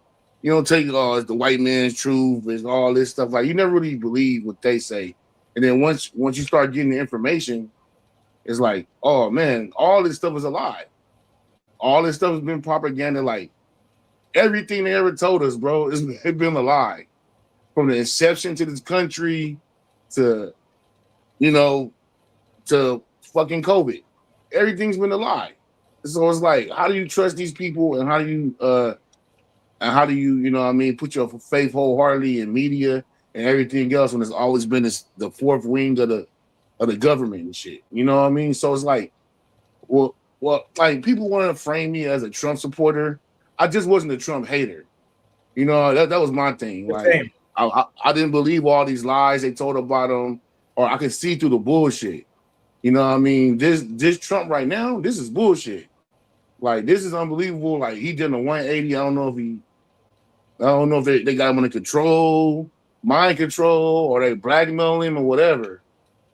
You don't take it's the white man's truth, it's all this stuff. Like you never really believe what they say. And then once you start getting the information, it's like, oh man, all this stuff is a lie. All this stuff has been propaganda. Like everything they ever told us, bro, it's been a lie. From the inception to this country to, to fucking COVID. Everything's been a lie. So it's like, how do you trust these people and how do you, put your faith wholeheartedly in media and everything else when it's always been the fourth wing of the government and shit. You know what I mean? So it's like, well, like people want to frame me as a Trump supporter. I just wasn't a Trump hater. That was my thing. Like I didn't believe all these lies they told about him, or I could see through the bullshit. You know what I mean? This Trump right now, this is bullshit. Like this is unbelievable. Like he did a 180. I don't know if they got him under control, mind control, or they blackmail him or whatever.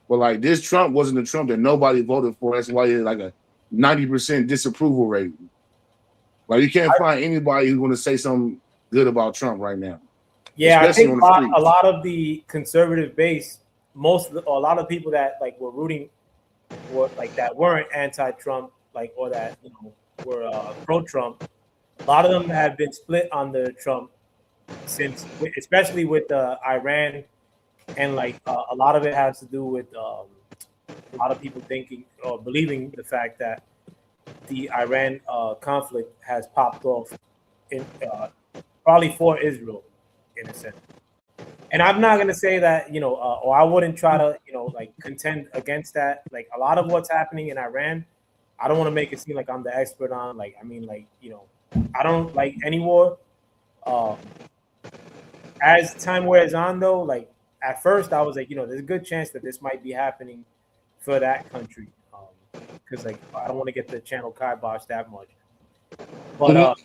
But like this Trump wasn't the Trump that nobody voted for. That's why it's like a 90% disapproval rate. Like you can't find anybody who's going to say something good about Trump right now. Yeah, I think a lot of the conservative base, a lot of people that like were rooting, that weren't anti-Trump, like or that were pro-Trump. A lot of them have been split on the Trump since, especially with the Iran and like a lot of it has to do with a lot of people thinking or believing the fact that the Iran conflict has popped off in probably for Israel in a sense. And I'm not gonna say that or I wouldn't try to like contend against that. Like a lot of what's happening in Iran, I don't want to make it seem like I'm the expert on. Like I mean, like I don't like any war. Um, as time wears on, though, like at first I was like, there's a good chance that this might be happening for that country, because like I don't want to get the channel kibosh that much. But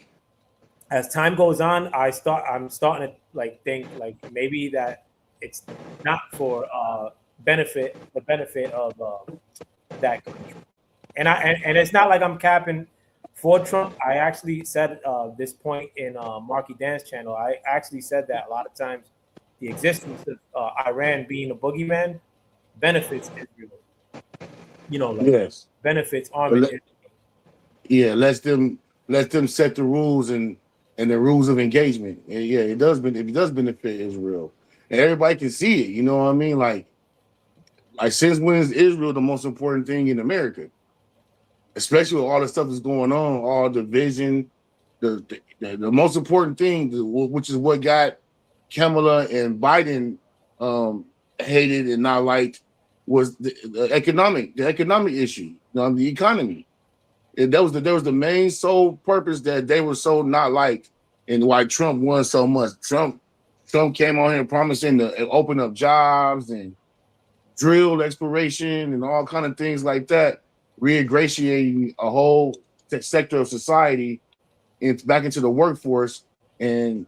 as time goes on, I'm starting to like think like maybe that it's not for the benefit of that country. And it's not like I'm capping for Trump. I actually said this point in Marky Dan's channel. I actually said that a lot of times the existence of Iran being a boogeyman benefits Israel. Like Yes. benefits army. Yeah, let them set the rules and the rules of engagement. And yeah, it does benefit Israel. And everybody can see it, you know what I mean? Like since when is Israel the most important thing in America? Especially with all the stuff that's going on, all division, the most important thing, which is what got Kamala and Biden hated and not liked, was the economic issue, the economy. And that was the main sole purpose that they were so not liked, and why Trump won so much. Trump came on here promising to open up jobs and drill exploration and all kind of things like that, reingratiating a whole sector of society back into the workforce, and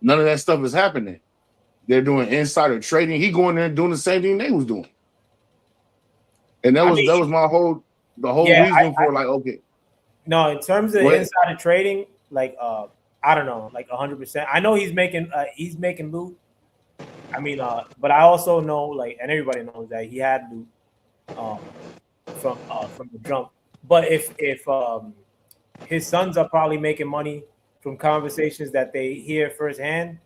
none of that stuff is happening. They're doing insider trading. He going there and doing the same thing they was doing, and that was the whole reason for like, okay. No, in terms of insider trading, like I don't know, like 100%. I know he's making loot. I mean, but I also know, like, and everybody knows that he had loot from the jump. But if his sons are probably making money from conversations that they hear firsthand,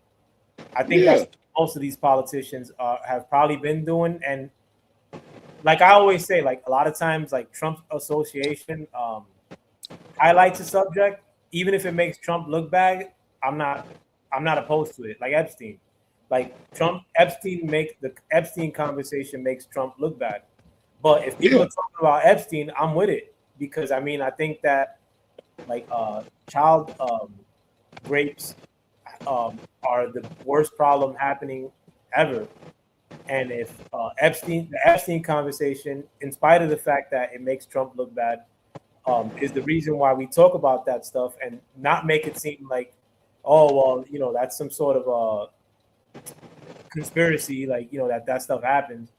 I think that's what most of these politicians have probably been doing. And like I always say, like a lot of times, like Trump's association highlights a subject, even if it makes Trump look bad. I'm not opposed to it. Like Epstein, make the Epstein conversation makes Trump look bad. But if people are talking about Epstein, I'm with it, because I mean I think that like child rapes are the worst problem happening ever. And if the Epstein conversation, in spite of the fact that it makes Trump look bad, is the reason why we talk about that stuff and not make it seem like, oh well, that's some sort of conspiracy, like that stuff happens,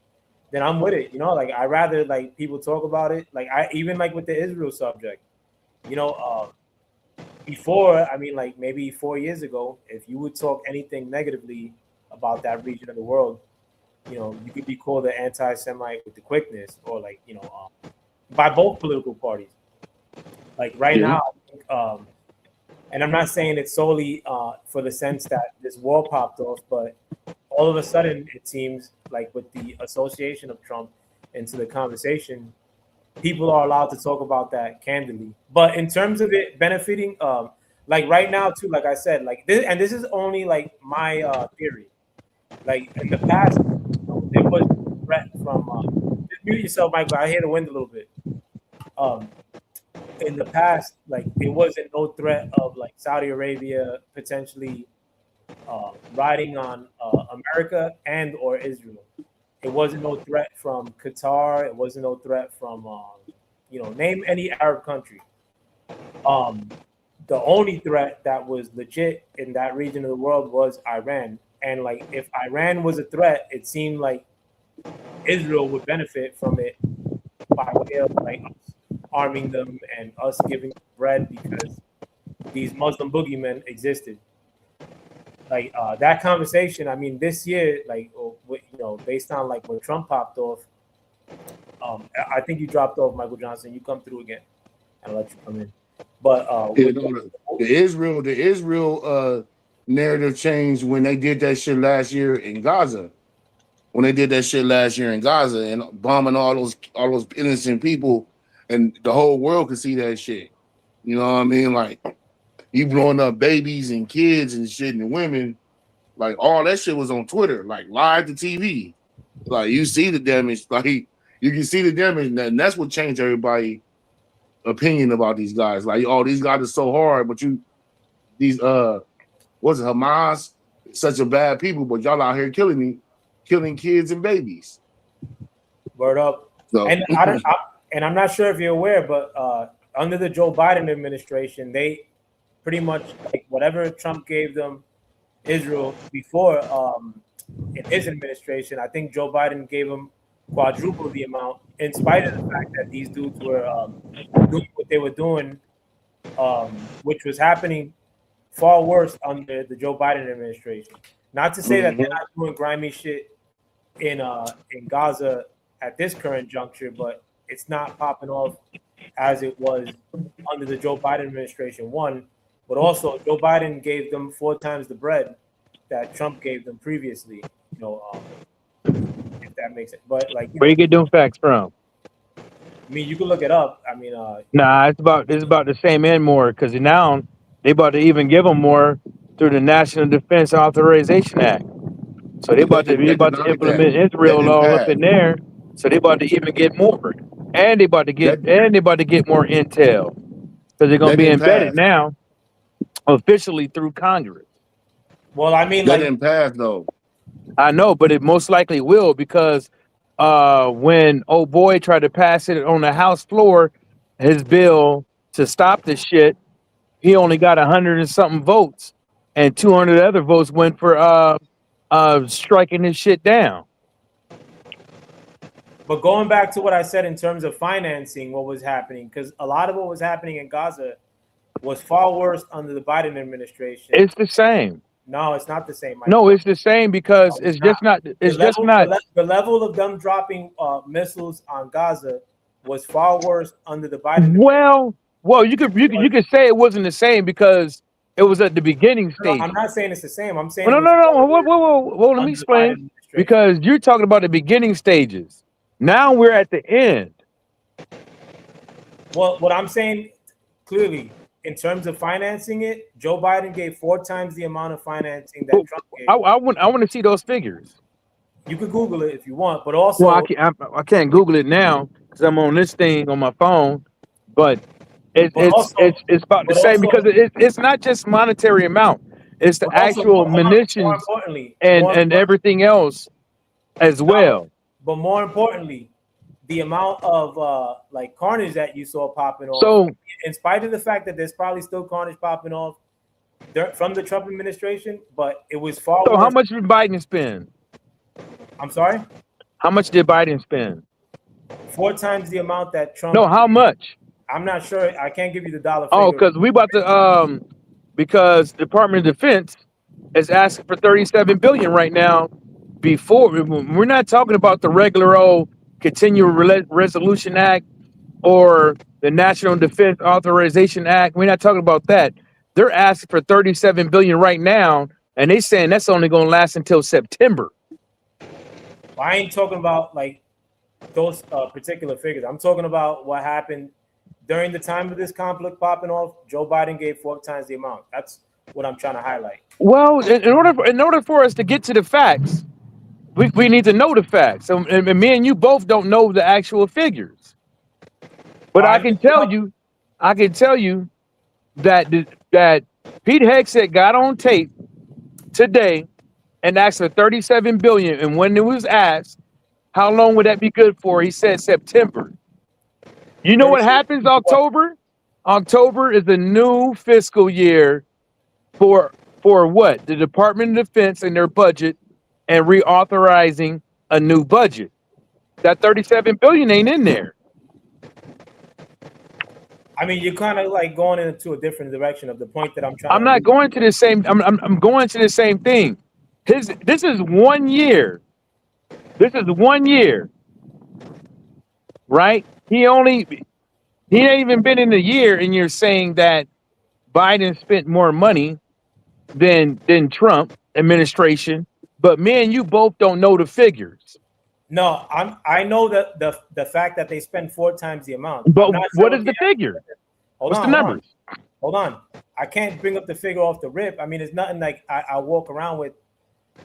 then I'm with it. Like I rather like people talk about it. Like I even like with the Israel subject, before, I mean, like maybe 4 years ago, if you would talk anything negatively about that region of the world, you could be called an anti-Semite with the quickness, or like, by both political parties. Like right now, and I'm not saying it's solely for the sense that this war popped off, but all of a sudden it seems like with the association of Trump into the conversation, people are allowed to talk about that candidly. But in terms of it benefiting, like right now too, like I said, like this, and this is only like my theory. Like in the past, there was a threat from. Just mute yourself, Michael. I hear the wind a little bit. In the past, like there wasn't no threat of like Saudi Arabia potentially riding on America and or Israel. It wasn't no threat from Qatar. It wasn't no threat from name any Arab country. The only threat that was legit in that region of the world was Iran. And like if Iran was a threat, it seemed like Israel would benefit from it by way of like us arming them and us giving them bread, because these Muslim boogeymen existed. Like that conversation, I mean, this year, like based on like when Trump popped off, I think you dropped off, Michael Johnson. You come through again, and I'll let you come in. But the Israel narrative changed when they did that shit last year in Gaza. when they did that shit last year in Gaza and bombing all those innocent people, and the whole world could see that shit. You know what I mean? Like you blowing up babies and kids and shit and women, like all that shit was on Twitter, like live to TV. Like you see the damage, like you can see the damage, and that's what changed everybody's opinion about these guys. Like, oh, these guys are so hard, but these what's it, Hamas, such a bad people, but y'all out here killing kids and babies. Word up. So. And I'm not sure if you're aware, but under the Joe Biden administration, they pretty much like whatever Trump gave them, Israel before in his administration, I think Joe Biden gave them quadruple the amount, in spite of the fact that these dudes were doing what they were doing, which was happening far worse under the Joe Biden administration. Not to say that they're not doing grimy shit in Gaza at this current juncture, but it's not popping off as it was under the Joe Biden administration. One, but also Joe Biden gave them 4 times the bread that Trump gave them previously. You know, if that makes it. But like, where you get them facts from? I mean, you can look it up. I mean, nah, it's about the same and more, because now they about to even give them more through the National Defense Authorization Act. So they about to implement Israel all up in there. So they about to even get more, and they about to get more intel, because they're gonna be embedded now officially through Congress. Well, I mean, that didn't pass though. I know, but it most likely will, because when old boy tried to pass it on the House floor, his bill to stop the shit, he only got 100 and something votes, and 200 other votes went for striking his shit down. But going back to what I said in terms of financing, what was happening, because a lot of what was happening in Gaza was far worse under the Biden administration. It's the same. No, it's not the same. No, it's the same, because it's just not. It's just not. The level of them dropping missiles on Gaza was far worse under the Biden. Well, you could say it wasn't the same because it was at the beginning stage. No, I'm not saying it's the same. I'm saying no. Whoa, let me explain. Because you're talking about the beginning stages. Now we're at the end. Well, what I'm saying clearly, in terms of financing it, Joe Biden gave 4 times the amount of financing that Trump gave. I want to see those figures. You could Google it if you want, but also, well, I can't Google it now because I'm on this thing on my phone. But it's about the same, because it's not just monetary amount; it's the actual munitions and everything else as well. But more importantly, the amount of like carnage that you saw popping off. So, in spite of the fact that there's probably still carnage popping off from the Trump administration, but it was far. So, how much did Biden spend? I'm sorry? How much did Biden spend? 4 times the amount that Trump. No, how much? I'm not sure. I can't give you the dollar figure. Oh, because we about to because Department of Defense is asking for $37 billion right now. Before, we're not talking about the regular old Continual Resolution Act or the National Defense Authorization Act. We're not talking about that. They're asking for $37 billion right now, and they saying that's only going to last until September. I ain't talking about like those particular figures. I'm talking about what happened during the time of this conflict popping off. Joe Biden gave 4 times the amount. That's what I'm trying to highlight. Well, in order for us to get to the facts, we need to know the facts. So, and me and you both don't know the actual figures. But I can tell you that Pete Hegseth got on tape today and asked for $37 billion. And when it was asked, how long would that be good for? He said September. You know what happens October? October is the new fiscal year for what? The Department of Defense and their budget and reauthorizing a new budget. That $37 billion ain't in there. I mean, you're kind of like going into a different direction of the point that I'm trying. I'm not going to the same. I'm going to the same thing. This is 1 year. This is 1 year, right? He ain't even been in a year, and you're saying that Biden spent more money than Trump administration but me and you both don't know the figures. No, I know that the fact that they spend 4 times the amount. I'm But not what sure is the figure? What's the numbers? Hold on. I can't bring up the figure off the rip. I mean, it's nothing like I walk around with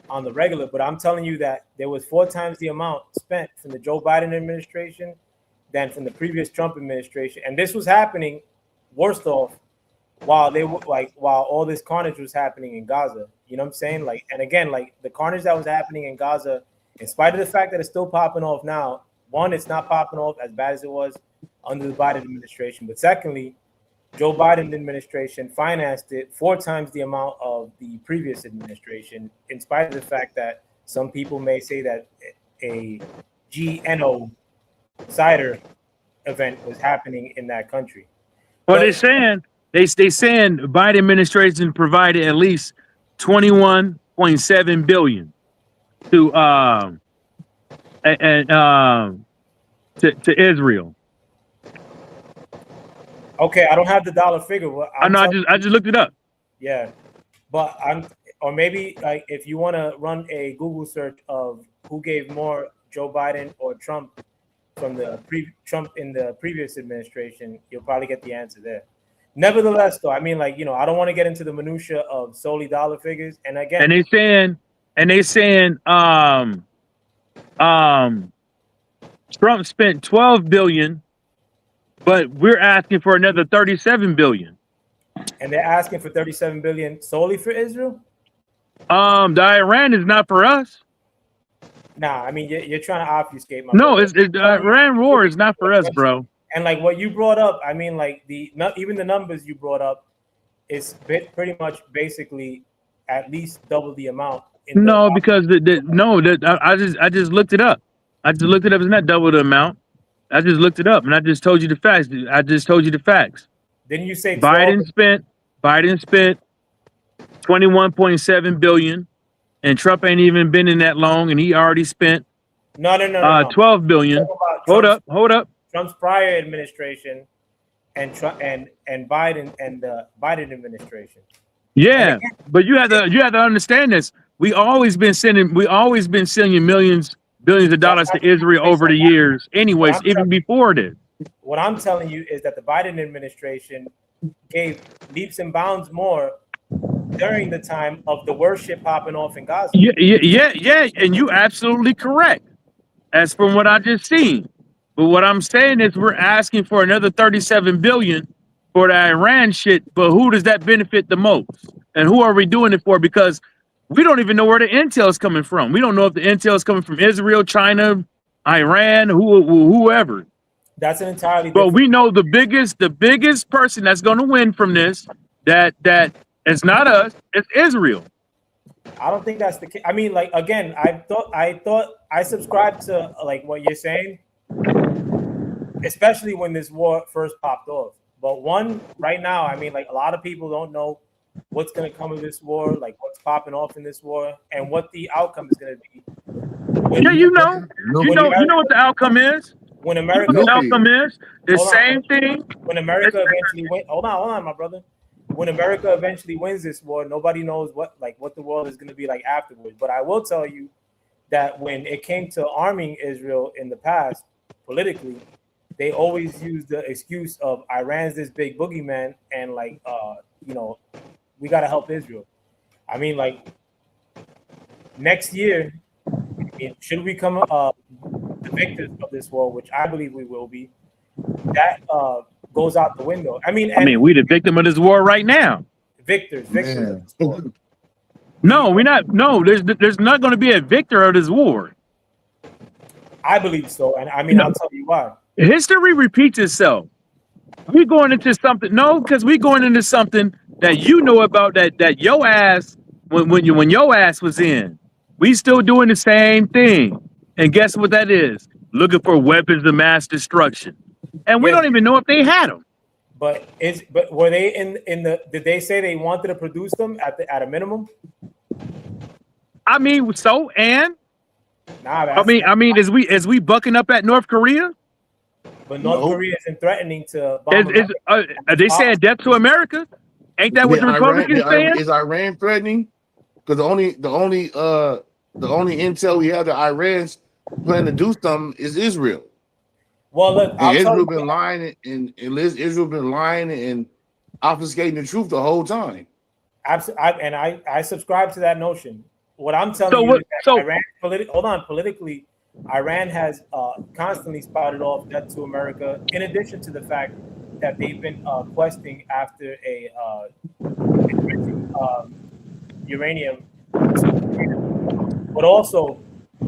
on the regular, but I'm telling you that there was 4 times the amount spent from the Joe Biden administration than from the previous Trump administration. And this was happening, worst off, while they were while all this carnage was happening in Gaza. You know what I'm saying? Like, and again, like the carnage that was happening in Gaza, in spite of the fact that it's still popping off now, one, it's not popping off as bad as it was under the Biden administration. But secondly, Joe Biden administration financed it 4 times the amount of the previous administration, in spite of the fact that some people may say that a GNO cider event was happening in that country. Well, they're saying they saying the Biden administration provided at least 21.7 billion to to Israel. Okay, I don't have the dollar figure. I know. I just looked it up. Yeah, but or maybe like if you want to run a Google search of who gave more, Joe Biden or Trump, from the Trump in the previous administration, you'll probably get the answer there. Nevertheless, though, I mean, like, you know, I don't want to get into the minutia of solely dollar figures. And again, and they saying Trump spent 12 billion, but we're asking for another 37 billion. And they're asking for 37 billion solely for Israel? The Iran is not for us. Nah, I mean, you're trying to obfuscate my. No, it's the Iran war is not for us, bro. And like what you brought up, I mean, like even the numbers you brought up is pretty much basically at least double the amount. No, because I just looked it up. I just looked it up. It's not double the amount. I just looked it up and I just told you the facts. I just told you the facts. Didn't you say Biden spent 21.7 billion, and Trump ain't even been in that long, and he already spent no. 12 billion. Hold up. Trump's prior administration and Biden and the Biden administration. Yeah, but you have to understand this. We always been sending billions of dollars to Israel over the years. Anyways, even before this. What I'm telling you is that the Biden administration gave leaps and bounds more during the time of the worst shit popping off in Gaza. Yeah, and you absolutely correct. As from what I just seen. But what I'm saying is we're asking for another 37 billion for the Iran shit, but who does that benefit the most? And who are we doing it for? Because we don't even know where the intel is coming from. We don't know if the intel is coming from Israel, China, Iran, whoever. That's an entirely different. But we know the biggest person that's going to win from this, that it's not us, it's Israel. I don't think that's the case. I mean, like, again, I thought I subscribed to like what you're saying, especially when this war first popped off. But right now, I mean, like, a lot of people don't know what's going to come of this war, like what's popping off in this war, and what the outcome is going to be. You know what the outcome is. When America, the outcome is the same thing. When America eventually wins, hold on, my brother. When America eventually wins this war, nobody knows what the world is going to be like afterwards. But I will tell you that when it came to arming Israel in the past, politically, they always used the excuse of Iran's this big boogeyman, and like, we got to help Israel. I mean, like, next year, should we come the victors of this war, which I believe we will be, that goes out the window. I mean, we the victim of this war right now. Victors of this war. No, we're not. No, there's not going to be a victor of this war. I believe so, and I mean, I'll tell you why. History repeats itself. We're going into something. No, because we're going into something that you know about that your ass when your ass was in. We still doing the same thing, and guess what that is? Looking for weapons of mass destruction, and we don't even know if they had them. But were they in the? Did they say they wanted to produce them at a minimum? I mean, so and. Nah, I mean, is we bucking up at North Korea? But North Korea isn't threatening to bomb. They saying death to America? Ain't that what the Republicans saying? Is Iran threatening? Because the only The only intel we have that Iran's planning to do something is Israel. Well, look, And Israel been lying and Israel been lying and obfuscating the truth the whole time. I subscribe to that notion. What I'm telling you is that Iran, politically, Iran has constantly spouted off debt to America, in addition to the fact that they've been questing after a uranium. But also,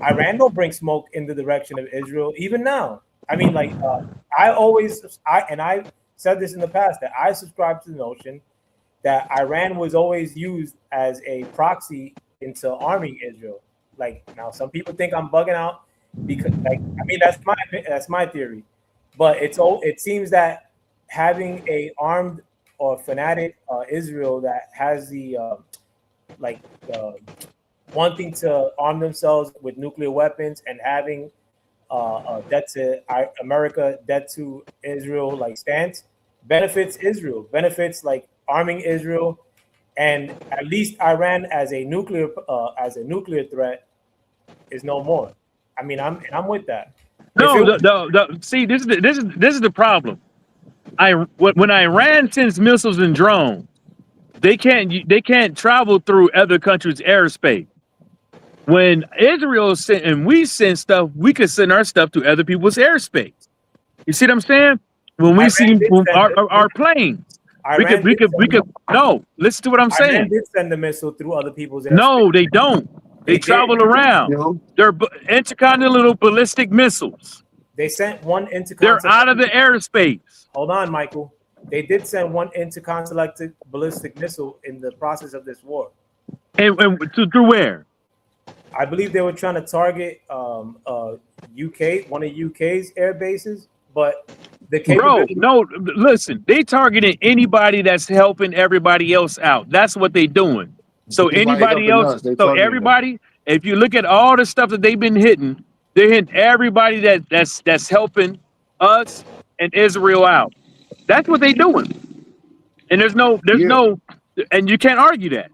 Iran don't bring smoke in the direction of Israel, even now. I mean, like, I said this in the past, that I subscribe to the notion that Iran was always used as a proxy into arming Israel. Like, now some people think I'm bugging out because, like, I mean, that's my theory. But it seems that having a armed or fanatic Israel that has the wanting to arm themselves with nuclear weapons and having debt to America, debt to Israel, like stance, benefits Israel, benefits like arming Israel, and at least Iran as a nuclear threat is no more. I mean, I'm with that. See, this is the problem. When Iran sends missiles and drones, they can't travel through other countries' airspace. When Israel sent and we send stuff, we could send our stuff to other people's airspace. You see what I'm saying? When we see our planes, we could. No, listen to what I'm saying. Iran did send the missile through other people's airspace. No, they don't. They travel around. They're intercontinental ballistic missiles. They sent one intercontinental. They're out of the airspace. Hold on, Michael. They did send one intercontinental ballistic missile in the process of this war. And through where? I believe they were trying to target UK, one of UK's air bases, but the capability. Bro, no, listen, they targeting anybody that's helping everybody else out. That's what they doing. So anybody else, so everybody, if you look at all the stuff that they've been hitting, they're hitting everybody that's helping us and Israel out. That's what they doing. And there's no, and you can't argue that,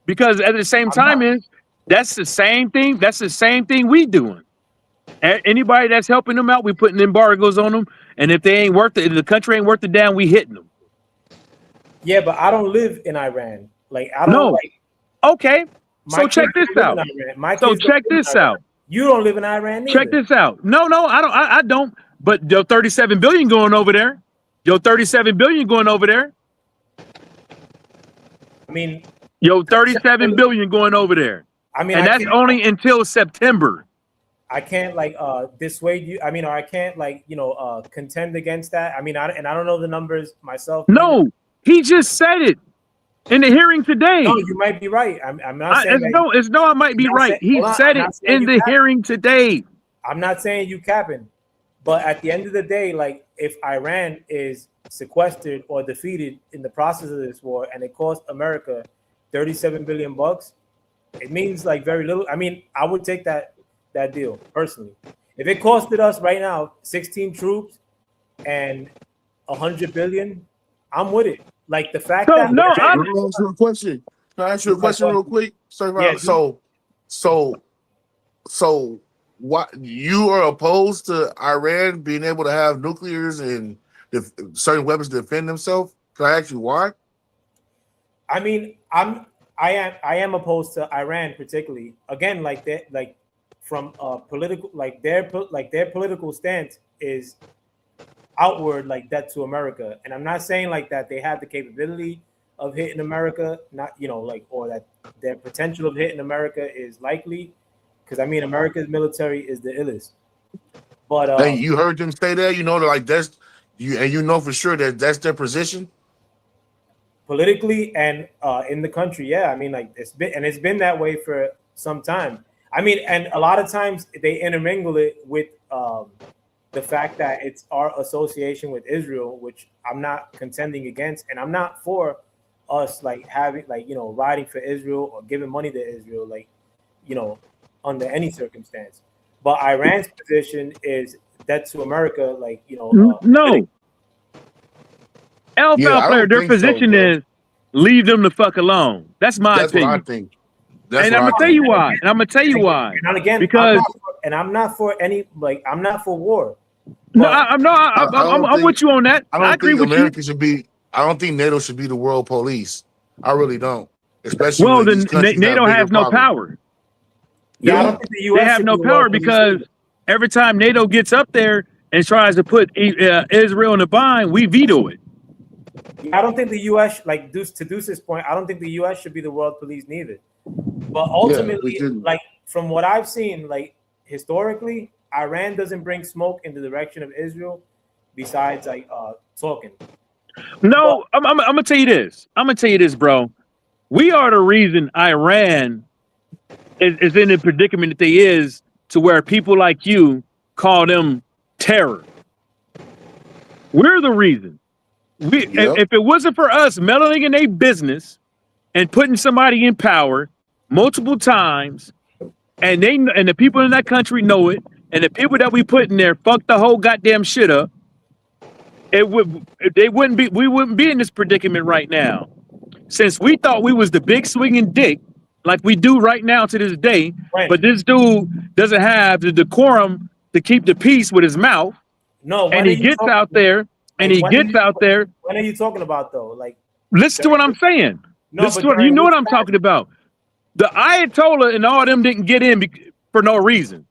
because at the same time that's the same thing. That's the same thing we doing. Anybody that's helping them out, we putting embargoes on them. And if they ain't worth it, if the country ain't worth it down, we hitting them. Yeah, but I don't live in Iran. Like, I don't know. Like, okay. So check this out. So check this out. You don't live in Iran either. Check this out. No, I don't. But your 37 billion going over there. Your 37 billion going over there. I mean, yo, 37 billion going over there. I mean, and that's only until September. I can't like dissuade you. I mean, or I can't like, contend against that. I mean, I don't know the numbers myself. No, he just said it in the hearing today. No, you might be right. I'm not saying I might be right. He said it in the hearing today. I'm not saying you capping, but at the end of the day, like, if Iran is sequestered or defeated in the process of this war and it cost America $37 billion, it means like very little. I mean, I would take that deal personally. If it costed us right now 16 troops and 100 billion, I'm with it. Like the fact that Can I ask you a question? Can I ask you a question real quick? So what, you are opposed to Iran being able to have nuclears and certain weapons to defend themselves? Can I ask you why? I mean, I am opposed to Iran particularly. Again, like that, like from political, like their political stance is outward, like that to America. And I'm not saying like that they have the capability of hitting America, not or that their potential of hitting America is likely, because I mean America's military is the illest. But hey, you heard them say that, like that's you, and for sure that that's their position politically and in the country. Yeah, I mean, like it's been that way for some time. I mean, and a lot of times they intermingle it with the fact that it's our association with Israel, which I'm not contending against, and I'm not for us like having like riding for Israel or giving money to Israel, like under any circumstance. But Iran's position is debt to America, like no. NFL player, their position is leave them the fuck alone. That's my opinion. What I think. That's And what I'm I gonna tell think. you why. And I'm gonna tell you why. And again, Because I'm not for any I'm not for war. no, But I'm not. I don't I'm with think you on that. I I don't agree think with you. America should be. I don't think NATO should be the world police. I really don't. Especially Well, when these then countries have NATO bigger has no problems. power. yeah, I Yeah. don't think the They U.S. have should no be the world power police because either. every time NATO gets up there and tries to put Israel in a bind, we veto it. Yeah, I don't think the U.S. like to Deuce's point. I don't think the U.S. should be the world police neither. But Yeah, we ultimately, shouldn't. like from what I've seen, like historically, Iran doesn't bring smoke in the direction of Israel, besides like talking. No, I'm gonna tell you this. I'm gonna tell you this, bro. We are the reason Iran is in the predicament that they is to where people like you call them terror. We're the reason. Yep. If it wasn't for us meddling in a business and putting somebody in power multiple times, and the people in that country know it, and the people that we put in there fuck the whole goddamn shit up, we wouldn't be in this predicament right now. Since we thought we was the big swinging dick, like we do right now to this day, When? but this dude doesn't have the decorum to keep the peace with his mouth, No, when and are he you gets talking- out there, and like, he when are gets you- out there. When are you talking about though? Like, Listen to what I'm saying. no, Listen but to what, you during know what which I'm time? talking about. The Ayatollah and all them didn't get in for no reason.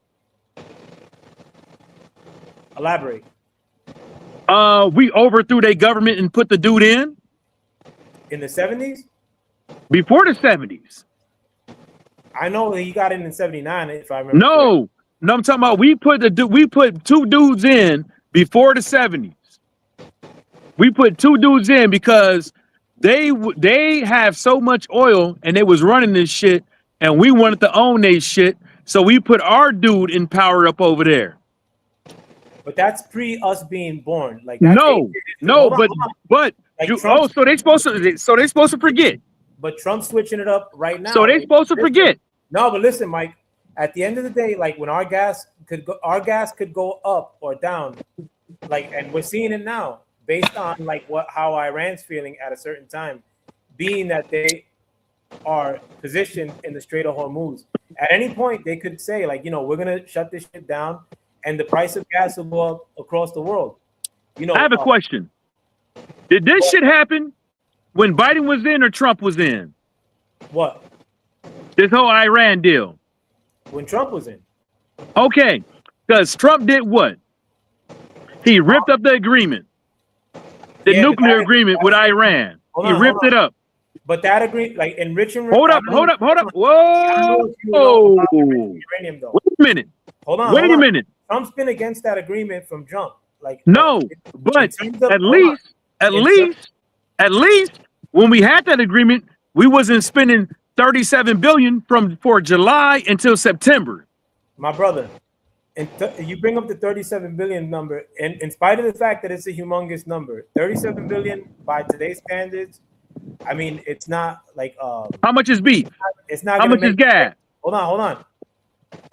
Elaborate. We overthrew their government and put the dude in In the 70s? before the 70s. I know he got in '79, if I remember. No, I'm talking about we put two dudes in before the 70s. We put two dudes in because they have so much oil and they was running this shit, and we wanted to own their shit, so we put our dude in power up over there. But that's pre us being born. Like No, that's hold on, but hold on. but Like you, Trump's- so they supposed to forget. But Trump's switching it up right now. So they supposed to forget. No, but listen, Mike. At the end of the day, like when our gas could go up or down, like, and we're seeing it now based on like how Iran's feeling at a certain time, being that they are positioned in the Strait of Hormuz. At any point, they could say like, we're gonna shut this shit down, and the price of gas will go up across the world. I have a question. Did this shit happen when Biden was in or Trump was in? What? This whole Iran deal. When Trump was in. Okay, because Trump did what? He ripped up the agreement, the nuclear agreement with Iran. He ripped it up. But that agreement, like enriching. Hold up. Whoa! Uranium, though. Wait a minute. Hold on. Wait a minute. Trump's been against that agreement from jump. Like no, but at least when we had that agreement, we wasn't spending $37 billion for July until September. My brother, and you bring up the 37 billion number, and in spite of the fact that it's a humongous number, 37 billion by today's standards, I mean, it's not like how much is beef? It's not. How much is gas? Hold on.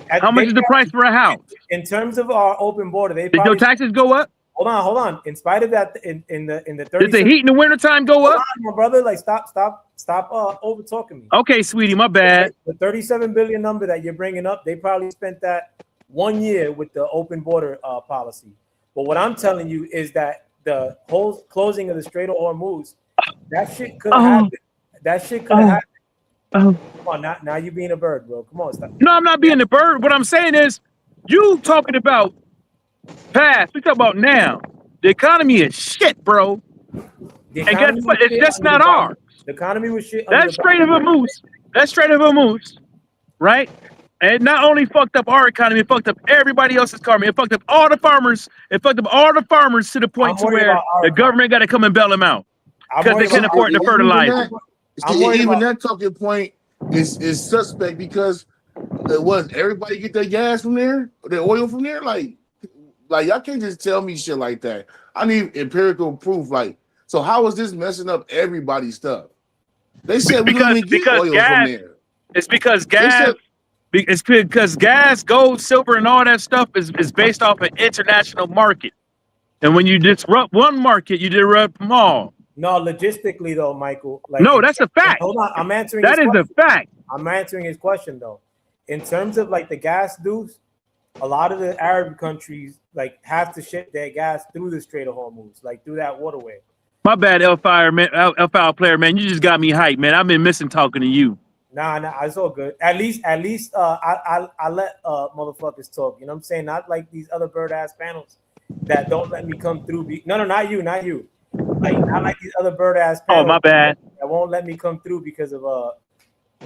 How much is the price for a house? In terms of our open border, did your taxes go up? Hold on. In spite of that, in the 30, did the heat in the wintertime go up? My brother, like stop over talking me. Okay, sweetie, my bad. The 37 billion number that you're bringing up, they probably spent that 1 year with the open border policy. But what I'm telling you is that the whole closing of the Strait of Hormuz, that shit could have happened. That shit could have happened. Come on, now you being a bird, bro. Come on, stop. No, I'm not being a bird. What I'm saying is, you talking about past. We talk about now. The economy is shit, bro. And guess what? It's just not ours. The economy was shit. That's Strait of Hormuz, right? And not only fucked up our economy, it fucked up everybody else's economy. It fucked up all the farmers. It fucked up all the farmers to the point to where the government got to come and bail them out because they can't afford the fertilizer. Even that talking point is suspect because everybody get their gas from there, their oil from there. Like y'all can't just tell me shit like that. I need empirical proof. Like, so how is this messing up everybody's stuff? They said we don't get oil from there. It's because gas. It's because gas, gold, silver, and all that stuff is based off an international market. And when you disrupt one market, you disrupt them all. No, logistically though, Michael. Like, no, that's a fact. Hold on, I'm answering. That is a fact. I'm answering his question though. In terms of like the gas dues, a lot of the Arab countries like have to ship their gas through the Strait of Hormuz, like through that waterway. My bad, L-Fire, man. L-Fire player, man. You just got me hyped, man. I've been missing talking to you. Nah, it's all good. At least, I let motherfuckers talk. You know what I'm saying? Not like these other bird ass panels that don't let me come through. No, not you. Like not like these other bird ass panels. Oh, my bad. That won't let me come through because of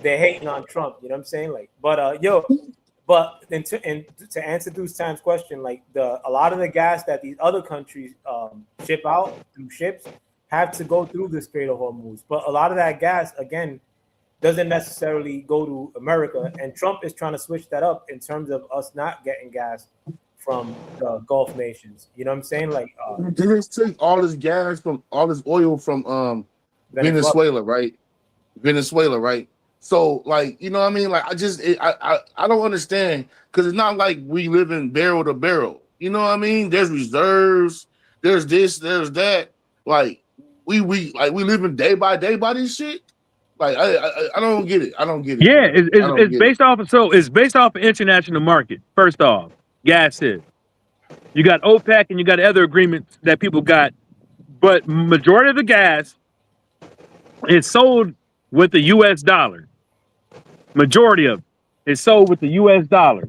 they're hating on Trump. You know what I'm saying? Like, but to answer Deuce Time's question, like a lot of the gas that these other countries ship out through ships have to go through the Strait of Hormuz. But a lot of that gas, again, doesn't necessarily go to America. And Trump is trying to switch that up in terms of us not getting gas from the Gulf nations. You know what I'm saying? Like, they just took all this gas from all this oil from Venezuela, right? Venezuela, right? So, like, you know what I mean? Like, I don't understand, because it's not like we live in barrel to barrel. You know what I mean? There's reserves, there's this, there's that. Like, we live in day by this shit. Like, I don't get it. I don't get it. Yeah, it's based off of, so it's based off of international market. First off, gas is. You got OPEC and you got other agreements that people got, but majority of the gas is sold with the US dollar. Majority of it is sold with the US dollar.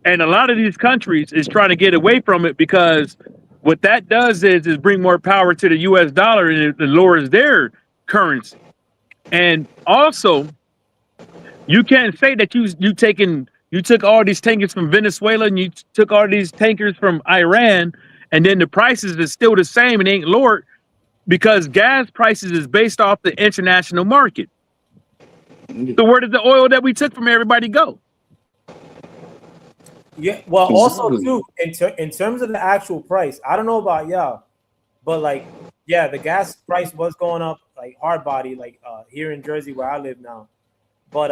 And a lot of these countries is trying to get away from it, because what that does is bring more power to the US dollar, and it lowers their currency. And also, you can't say that you took all these tankers from Venezuela and you took all these tankers from Iran, and then the prices is still the same and ain't lowered, because gas prices is based off the international market. So where did the oil that we took from everybody go? Yeah, well, also too, in terms of the actual price, I don't know about y'all, but like, yeah, the gas price was going up like hard body, like here in Jersey where I live now. But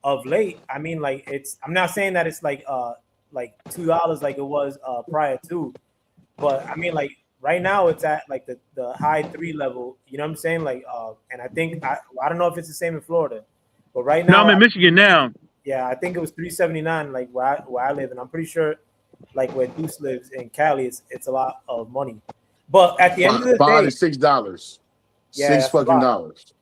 of late, I mean, like, I'm not saying that it's like $2 like it was prior to, but I mean, like, right now it's at like the high 3 level. You know what I'm saying? Like, and I think I don't know if it's the same in Florida, but right now I'm in Michigan now. Yeah, I think it was 379, like where I live, and I'm pretty sure, like where Deuce lives in Cali, it's a lot of money. But at the end of the $5 day, to $6, yeah, $6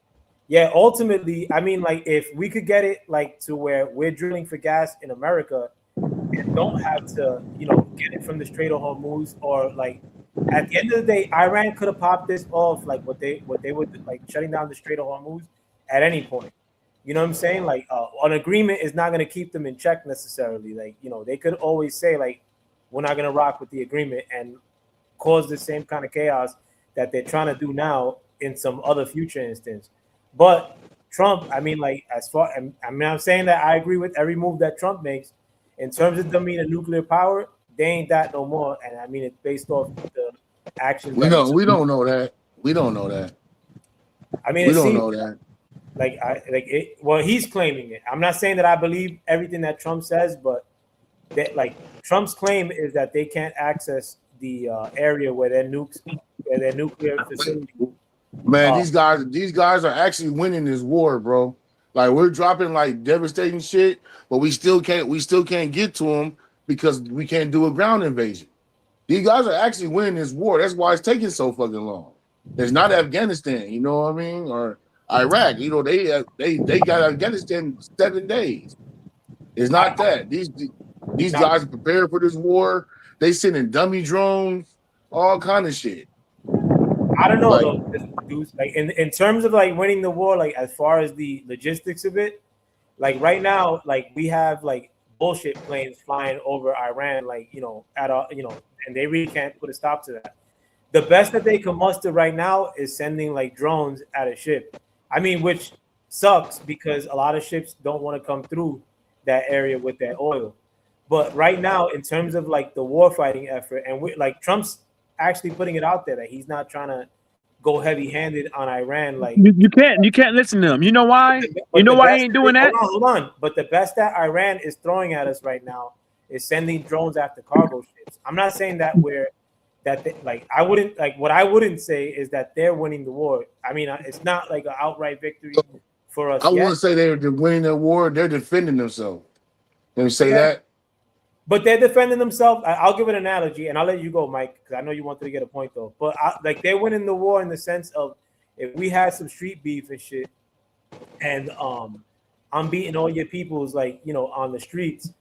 Yeah, ultimately, I mean, like, if we could get it like to where we're drilling for gas in America and don't have to, get it from the Strait of Hormuz, or like at the end of the day, Iran could have popped this off, like what they would like shutting down the Strait of Hormuz at any point. You know what I'm saying? Like, an agreement is not going to keep them in check necessarily. Like, they could always say, like, we're not going to rock with the agreement and cause the same kind of chaos that they're trying to do now in some other future instance. But Trump, I mean, like, I'm saying that I agree with every move that Trump makes. In terms of them being a nuclear power, they ain't that no more. And I mean, it's based off the actions. We don't know that. We don't know that. I mean, we don't know that. Well, he's claiming it. I'm not saying that I believe everything that Trump says, but that, like, Trump's claim is that they can't access the area where their nuclear facility. Man, these guys are actually winning this war, bro. Like, we're dropping like devastating shit, but we still can't get to them because we can't do a ground invasion. These guys are actually winning this war. That's why it's taking so fucking long. It's not Afghanistan, you know what I mean, or Iraq. They got Afghanistan 7 days. It's not that. These guys are prepared for this war. They sending dummy drones, all kind of shit. I don't know, though, like, in terms of like winning the war, like as far as the logistics of it, like right now, like we have like bullshit planes flying over Iran, like, and they really can't put a stop to that. The best that they can muster right now is sending like drones at a ship. I mean, which sucks because a lot of ships don't want to come through that area with their oil. But right now, in terms of like the war fighting effort, and like Trump's actually putting it out there that he's not trying to go heavy-handed on Iran. Like, you can't listen to him. You know why? You know why he ain't doing that? Hold on. But the best that Iran is throwing at us right now is sending drones after cargo ships. I'm not saying that I wouldn't say is that they're winning the war. I mean, it's not like an outright victory for us I yet. wouldn't say they're winning the war. They're defending themselves. Can we say that? But they're defending themselves. I'll give an analogy, and I'll let you go, Mike, because I know you wanted to get a point though. But like they're winning the war in the sense of if we had some street beef and shit, and I'm beating all your peoples like on the streets,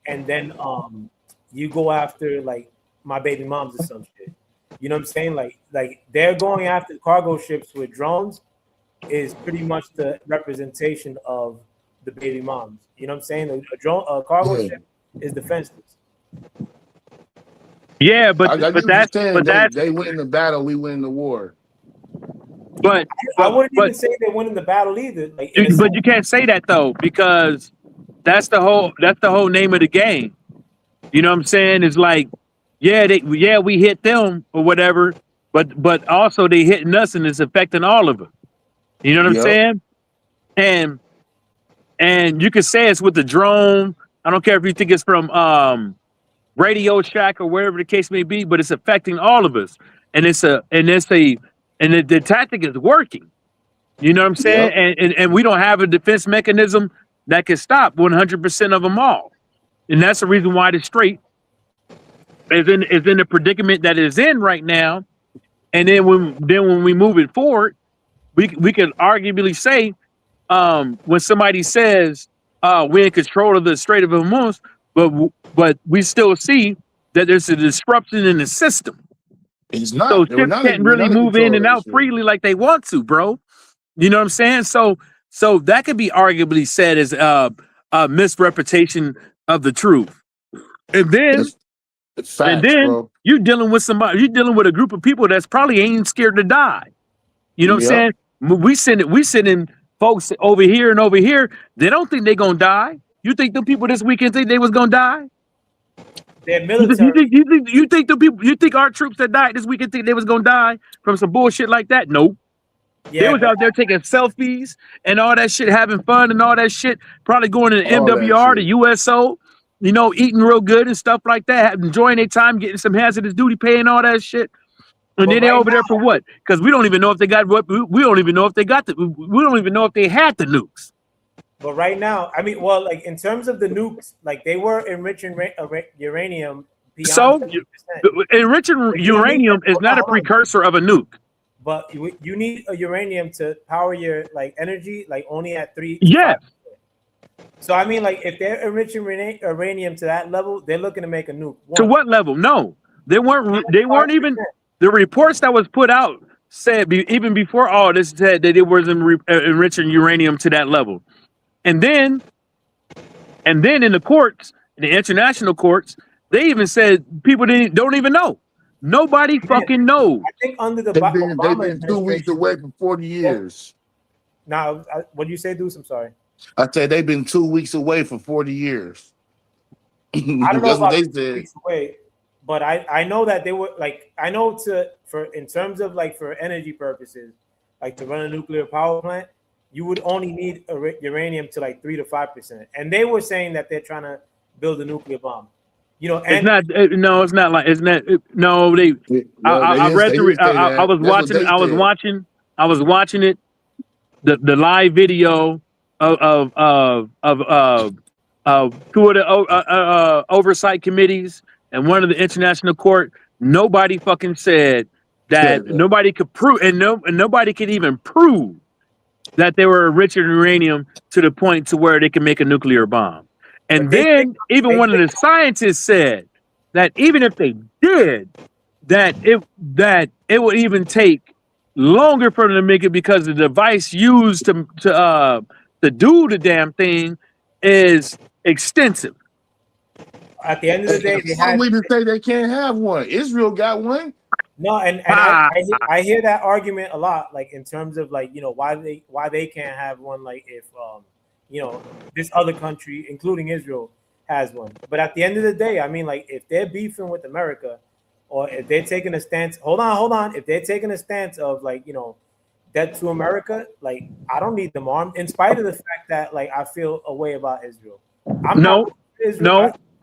and then you go after like my baby moms or some shit. You know what I'm saying? Like they're going after cargo ships with drones is pretty much the representation of the baby moms. You know what I'm saying? A cargo ship is defenseless. Yeah, I get what you're saying. They win the battle, we win the war. But I wouldn't even say they're winning the battle either. Like, but you can't say that though, because that's the whole name of the game. You know what I'm saying? It's like, we hit them or whatever, but also they hitting us and it's affecting all of us. You know what I'm saying? And you could say it's with the drone. I don't care if you think it's from Radio Shack or wherever the case may be, but it's affecting all of us. And the tactic is working. You know what I'm saying? And we don't have a defense mechanism that can stop 100% of them all. And that's the reason why the Strait is in the predicament that it's in right now. And then when we move it forward, we can arguably say, when somebody says we're in control of the Strait of Hormuz, but we still see that there's a disruption in the system. It's not. So ships can't really move in and out freely like they want to, bro. You know what I'm saying? So that could be arguably said as a misrepresentation of the truth. And then, bro. you're dealing with a group of people that's probably ain't scared to die. You know what I'm saying? We sending folks over here and over here. They don't think they're gonna die. You think the people this weekend think they was gonna die? They're military. You think the people? You think our troops that died this weekend think they was gonna die from some bullshit like that? Nope. Yeah, they was out there taking selfies and all that shit, having fun and all that shit. Probably going to the MWR, the USO, eating real good and stuff like that, enjoying their time, getting some hazardous duty pay and all that shit. And then they're over there for what? Because we don't even know if they got what. We don't even know if they got the. We don't even know if they had the nukes. But right now, I mean, well, like in terms of the nukes, like they were enriching uranium. So enriching uranium is not a precursor of a nuke. But you need a uranium to power your energy, only at 3. Yeah. So I mean, if they're enriching uranium to that level, they're looking to make a nuke. To what level? No, they weren't. They weren't even. The reports that was put out said even before all this said that it wasn't enriching uranium to that level. And then in the courts, in the international courts, they even said people don't even know. Nobody fucking knows. I think under the they've been 2 weeks away for 40 years. Now, what do you say, Deuce? I'm sorry. I said they've been 2 weeks away for 40 years. I don't know about 2 weeks away, but I know that they were in terms of for energy purposes, to run a nuclear power plant, you would only need uranium to 3 to 5%. And they were saying that they're trying to build a nuclear bomb. And it's not. No, it's not like. It's not. No, they. I read the. I was watching. I was watching it. The live video of two of the oversight committees and one of the international court. Nobody fucking said that. Nobody could prove, and nobody could even prove that they were enriching uranium to the point to where they can make a nuclear bomb. And then even one of the scientists said that even if they did, that it would even take longer for them to make it because the device used to do the damn thing is extensive. At the end of the day, we even say they can't have one. Israel got one. No, and I hear that argument a lot, in terms of why they can't have one, if this other country, including Israel, has one. But at the end of the day, I mean, if they're beefing with America, or if they're taking a stance, hold on, if they're taking a stance of debt to America, I don't need them armed, in spite of the fact that I feel a way about Israel.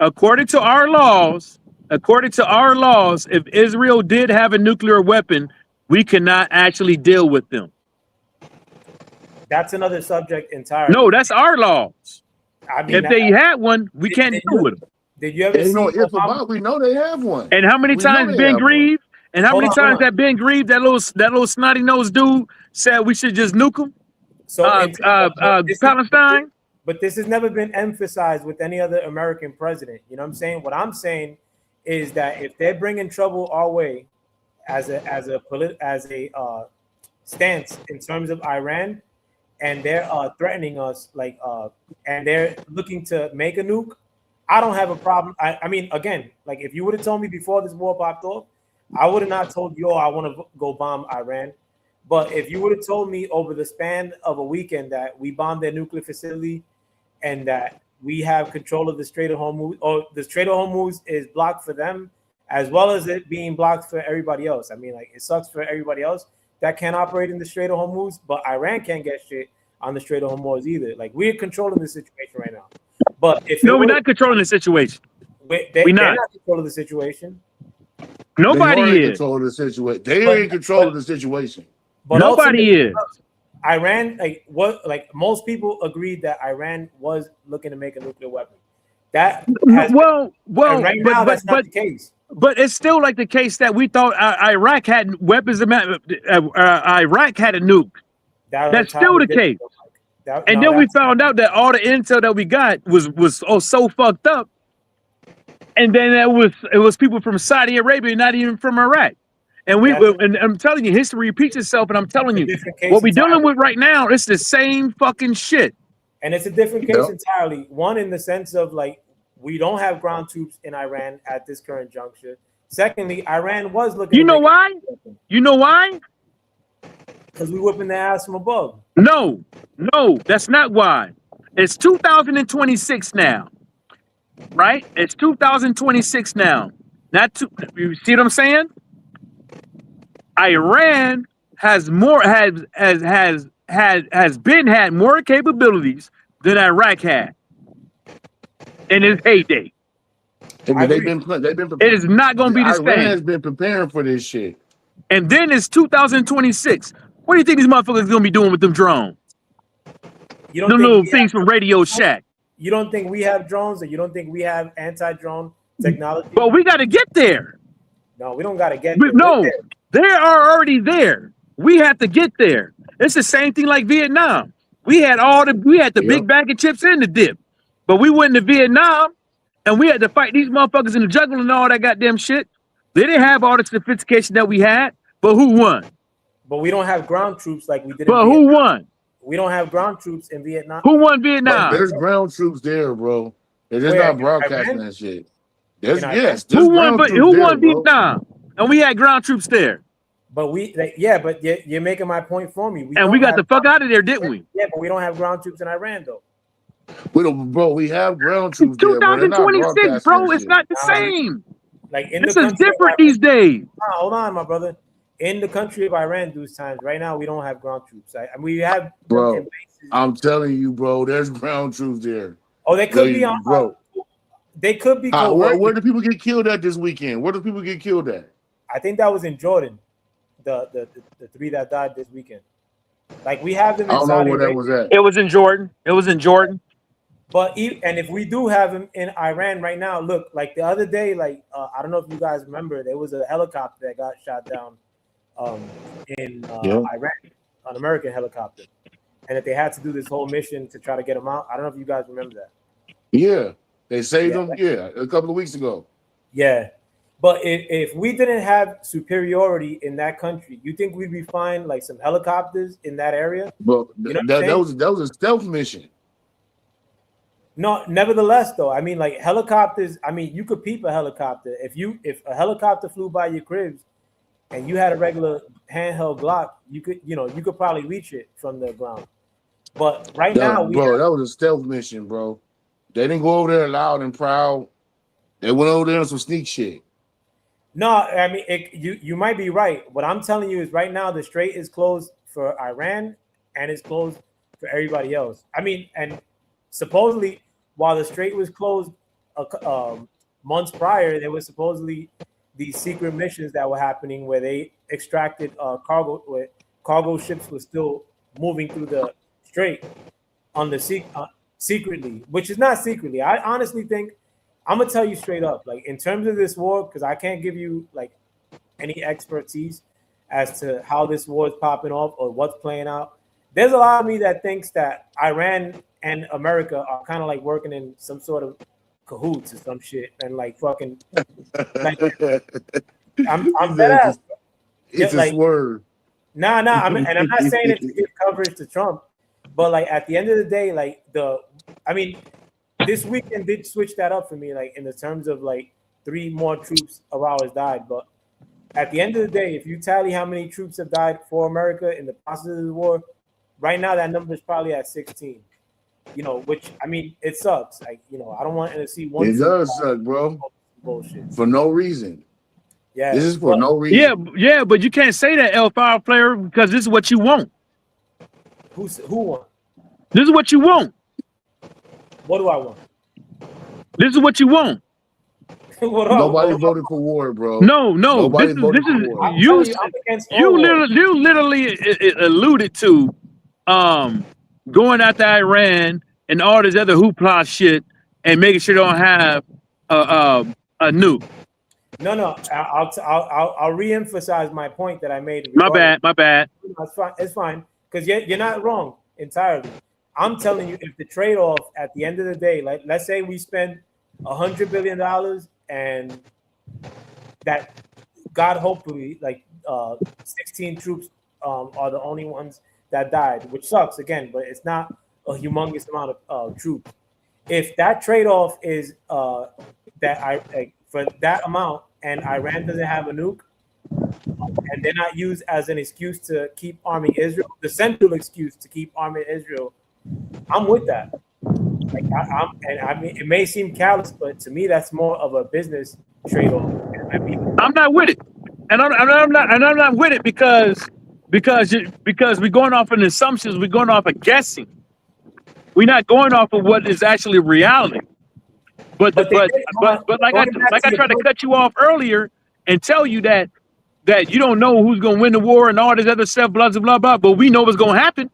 According to our laws, if Israel did have a nuclear weapon, we cannot actually deal with them. that's another subject entirely. No, that's our laws. I mean, If they had one, we can't deal with them. Did you ever Ain't no see if Obama? about. We know they have one. And how many We know times they Ben have one. Grieve? And how Hold many on, times hold on. that Ben Grieve, that little snotty nosed dude, said we should just nuke them? So Palestine. But this has never been emphasized with any other American president. You know what I'm saying? What I'm saying is that if they're bringing trouble our way as a stance in terms of Iran, and they're threatening us, and they're looking to make a nuke, I don't have a problem. I mean, again, like if you would have told me before this war popped off, I would have not told you, I want to go bomb Iran. But if you would have told me over the span of a weekend that we bombed their nuclear facility and that we have control of the Strait of Hormuz, or the Strait of Hormuz is blocked for them, as well as it being blocked for everybody else. I mean, like, it sucks for everybody else that can't operate in the Strait of Hormuz, but Iran can't get shit on the Strait of Hormuz either. Like, we're controlling the situation right now. But if we're not controlling the situation. they're not controlling the situation. Nobody they are is in control of the situation. They are in control of the situation. But nobody is. Iran, most people agreed that Iran was looking to make a nuclear weapon. That's not the case. But it's still like the case that we thought Iraq had weapons. Iraq had a nuke. That's still the case. Then we found out that all the intel that we got was so fucked up. And then it was people from Saudi Arabia, not even from Iraq. And I'm telling you, history repeats itself. And I'm telling you, what we're dealing with right now, it's the same fucking shit. And it's a different case entirely. One, in the sense of, like, we don't have ground troops in Iran at this current juncture. Secondly, Iran was looking. You know why? You know why? Because we whipping their ass from above. No, that's not why. It's 2026 now, right? It's 2026 now. You see what I'm saying? Iran has more had more capabilities than Iraq had in its heyday. They've been preparing. It is not going to be the same. Iran has been preparing for this shit. And then it's 2026. What do you think these motherfuckers are going to be doing with them drones? You don't the little things from Radio Shack. You don't think we have drones, or you don't think we have anti-drone technology? But we got to get there. No, we don't got to get there. No, they are already there. We have to get there. It's the same thing like Vietnam. We had the big bag of chips in the dip, but we went to Vietnam and we had to fight these motherfuckers in the jungle and all that goddamn shit. They didn't have all the sophistication that we had, but who won? But we don't have ground troops like we did. But who won? We don't have ground troops in Vietnam. Who won Vietnam? But there's ground troops there, bro. They're just not broadcasting that shit. Who won Vietnam? And we had ground troops there. But you're making my point for me. We got the fuck out of there, didn't we? Yeah, but we don't have ground troops in Iran, though. We have ground troops. 2026, bro. It's not the same. Like, this is different these days. Hold on, my brother. In the country of Iran, those times right now, we don't have ground troops. We have, bro. I'm telling you, bro. There's ground troops there. Oh, they could be on, bro. They could be. Where do people get killed at this weekend? Where do people get killed at? I think that was in Jordan. The three that died this weekend. Like, we have them in Saudi Arabia. I don't know where that was at. It was in Jordan. But if we do have them in Iran right now, look, like the other day, like I don't know if you guys remember, there was a helicopter that got shot down in Iran, an American helicopter, and that they had to do this whole mission to try to get them out. I don't know if you guys remember that. Yeah, they saved them. A couple of weeks ago. Yeah, but if we didn't have superiority in that country, you think we'd be fine, like some helicopters in that area? But that was a stealth mission. No, nevertheless, though, I mean, like, helicopters. I mean, you could peep a helicopter if a helicopter flew by your cribs, and you had a regular handheld Glock, you could probably reach it from the ground. But now, that was a stealth mission, bro. They didn't go over there loud and proud. They went over there on some sneak shit. No, I mean, you might be right. What I'm telling you is right now the strait is closed for Iran and it's closed for everybody else. I mean, and supposedly while the strait was closed months prior, there was supposedly these secret missions that were happening where they extracted cargo, where cargo ships were still moving through the straight on the secretly, which is not secretly. I honestly think I'm gonna tell you straight up, like in terms of this war, because I can't give you like any expertise as to how this war is popping off or what's playing out. There's a lot of me that thinks that Iran and America are kind of like working in some sort of cahoots or some shit, and like fucking, like I'm dead ass. It's like, a swerve. Nah. I'm not saying it to give coverage to Trump, but like at the end of the day, like this weekend did switch that up for me, like in the terms of like 3 more troops of ours died. But at the end of the day, if you tally how many troops have died for America in the process of the war, right now that number is probably at 16. You know, which I mean, it sucks. Like, you know, I don't want to see one. It does suck, bro. Bullshit. For no reason. Yeah. This is for no reason. Yeah, but you can't say that, L5 player, because this is what you want. Who won? This is what you want. What do I want? This is what you want. Nobody voted for war, bro. No. Nobody This is war. you literally alluded to going after Iran and all this other hoopla shit and making sure they don't have a nuke. No. I'll re-emphasize my point that I made. My bad. It's fine because you're not wrong entirely. I'm telling you, if the trade-off at the end of the day, like let's say we spend $100 billion and that, God, hopefully, like 16 troops are the only ones that died, which sucks again, but it's not a humongous amount of troops. If that trade-off is for that amount and Iran doesn't have a nuke and they're not used as an excuse to keep arming Israel, the central excuse to keep arming Israel, I'm with that. Like I mean, it may seem callous, but to me, that's more of a business trade-off. I'm not with it, and I'm not with it because we're going off of assumptions. We're going off of guessing. We're not going off of what is actually reality. But like I tried to cut you off earlier and tell you that you don't know who's going to win the war and all this other stuff, blah blah blah. But we know what's going to happen.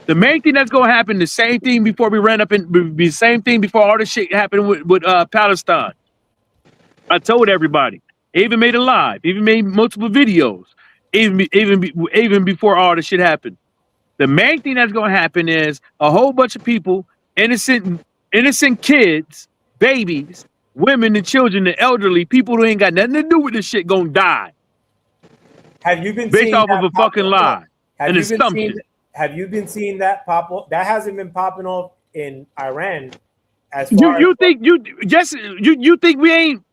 The main thing that's going to happen, the same thing before we ran up and the same thing before all this shit happened with Palestine. I told everybody. I even made a live, even made multiple videos, even before all this shit happened. The main thing that's going to happen is a whole bunch of people, innocent kids, babies, women and children, and elderly, people who ain't got nothing to do with this shit going to die. Have you been based off of a fucking lie and assumption? Have you been seeing that pop up? That hasn't been popping off in Iran. As far you think we ain't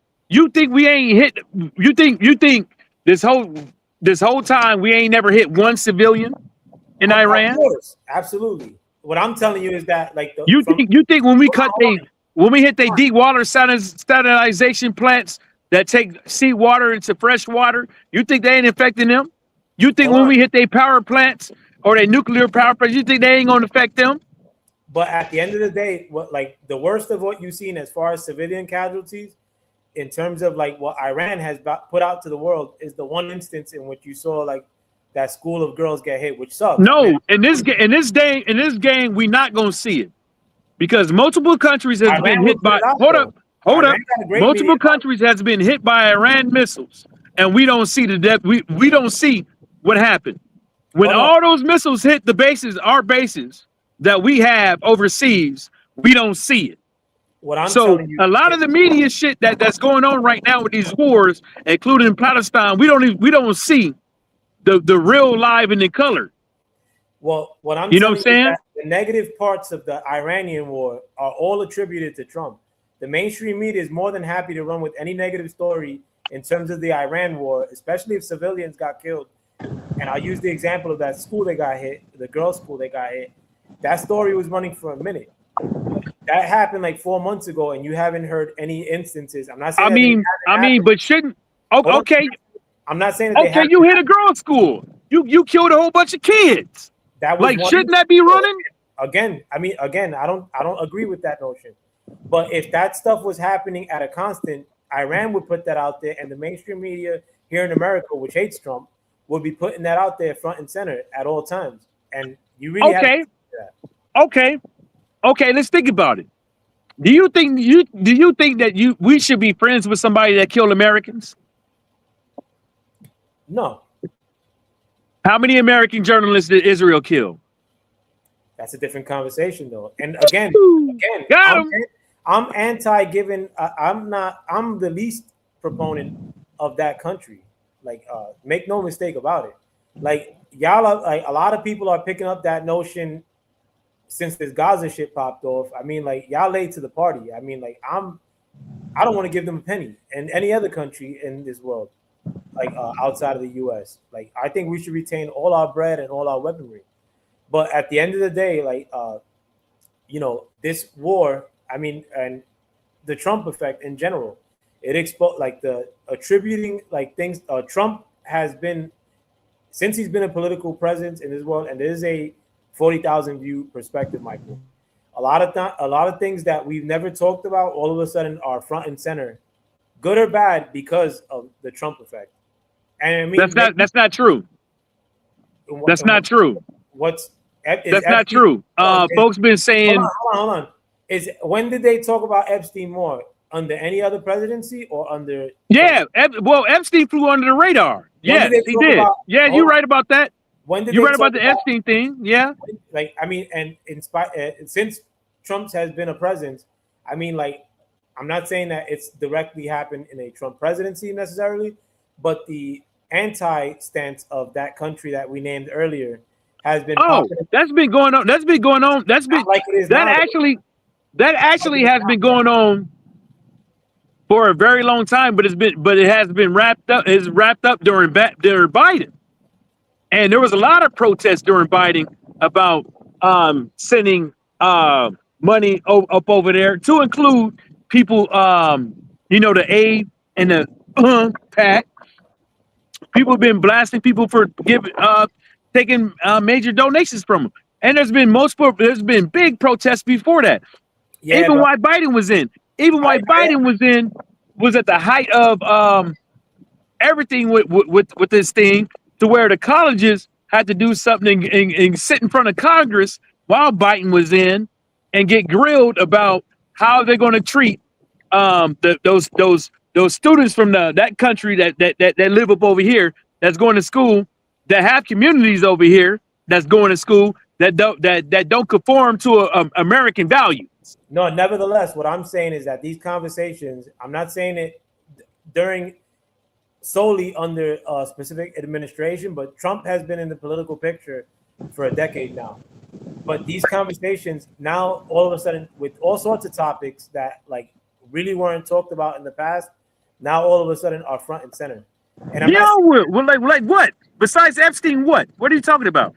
hit? You think this whole time we ain't never hit one civilian in Iran? Of course, absolutely. What I'm telling you is that like you think when we hit they deep water sanitization plants that take seawater into fresh water, you think they ain't affecting them? You think when we hit their power plants or their nuclear power plants, you think they ain't gonna affect them? But at the end of the day, what like the worst of what you've seen as far as civilian casualties, in terms of like what Iran has put out to the world, is the one instance in which you saw like that school of girls get hit, which sucks. No, man. in this game, we not gonna see it because multiple countries has been hit by. Hold up. Multiple countries has been hit by Iran missiles, and we don't see the depth. We don't see what happened when all those missiles hit the bases, our bases that we have overseas. We don't see it. A lot of the media shit that's going on right now with these wars, including Palestine, we don't see the real live and the color. Well, what I'm you know what I'm saying? The negative parts of the Iranian war are all attributed to Trump. The mainstream media is more than happy to run with any negative story in terms of the Iran war, especially if civilians got killed. And I'll use the example of that school that got hit, the girls' school that got hit. That story was running for a minute. That happened like 4 months ago, and you haven't heard any instances. I'm not saying. But shouldn't? Okay. I'm not saying that. Okay, you hit a girls' school. You killed a whole bunch of kids. That was shouldn't that be running? Again, I don't agree with that notion. But if that stuff was happening at a constant, Iran would put that out there, and the mainstream media here in America, which hates Trump, would be putting that out there front and center at all times. And you really Okay, let's think about it. Do you think that we should be friends with somebody that killed Americans? No, How many American journalists did Israel kill? that's a different conversation though. And again, Got him. I'm anti-giving. I'm the least proponent of that country. Like, make no mistake about it. Like, y'all are, like, a lot of people are picking up that notion since this Gaza shit popped off. I mean, like, y'all late to the party. I mean, like, I don't want to give them a penny in any other country in this world, like, outside of the U.S. Like, I think we should retain all our bread and all our weaponry. But at the end of the day, like, this war, I mean, and the Trump effect in general, it exposed, like, the attributing, like, things. Trump has been, since he's been a political presence in this world, and there's a 40,000 view perspective, Michael. A lot of things that we've never talked about all of a sudden are front and center, good or bad, because of the Trump effect. And I mean, that's not true. That's not true. That's not true. Folks been saying. Hold on. When did they talk about Epstein more? Under any other presidency or under? Yeah, Epstein flew under the radar. Yes, he did. You're right about that. When did you're right about the Epstein thing? Yeah. Like, I mean, and since Trump has been a president, I mean, like, I'm not saying that it's directly happened in a Trump presidency necessarily, but the anti-stance of that country that we named earlier has been. That's been going on. That's been going on. That's been like it is that now. That actually has been going on for a very long time, but it has been wrapped up. It's wrapped up during Biden, and there was a lot of protests during Biden about sending money up over there, to include people, the aid and the PAC. People have been blasting people for taking major donations from them, and there's been big protests before that. Yeah, even while Biden was in. Even while Biden was at the height of everything with this thing, to where the colleges had to do something and sit in front of Congress while Biden was in and get grilled about how they're going to treat those students from that country that live up over here, that's going to school, that have communities over here that's going to school that don't conform to American values. No, nevertheless, what I'm saying is that these conversations, I'm not saying it during solely under a specific administration, but Trump has been in the political picture for a decade now. But these conversations now, all of a sudden, with all sorts of topics that, like, really weren't talked about in the past, now all of a sudden are front and center. And I'm like what? Besides Epstein, what? What are you talking about?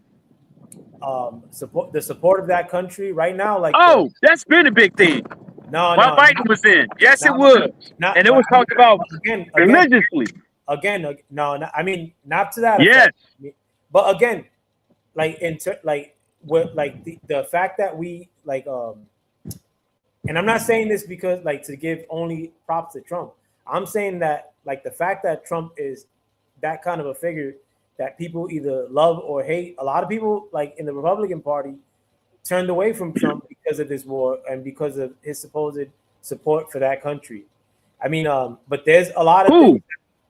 The support of that country right now, like, that's been a big thing. While Biden was in, yes, it was, and it was talked about religiously. I mean, not to that. Yes, effect. But again, like, the fact that we, like, and I'm not saying this because, like, to give only props to Trump. I'm saying that, like, the fact that Trump is that kind of a figure that people either love or hate. A lot of people, like, in the Republican Party, turned away from Trump because of this war and because of his supposed support for that country. I mean, but there's a lot of things.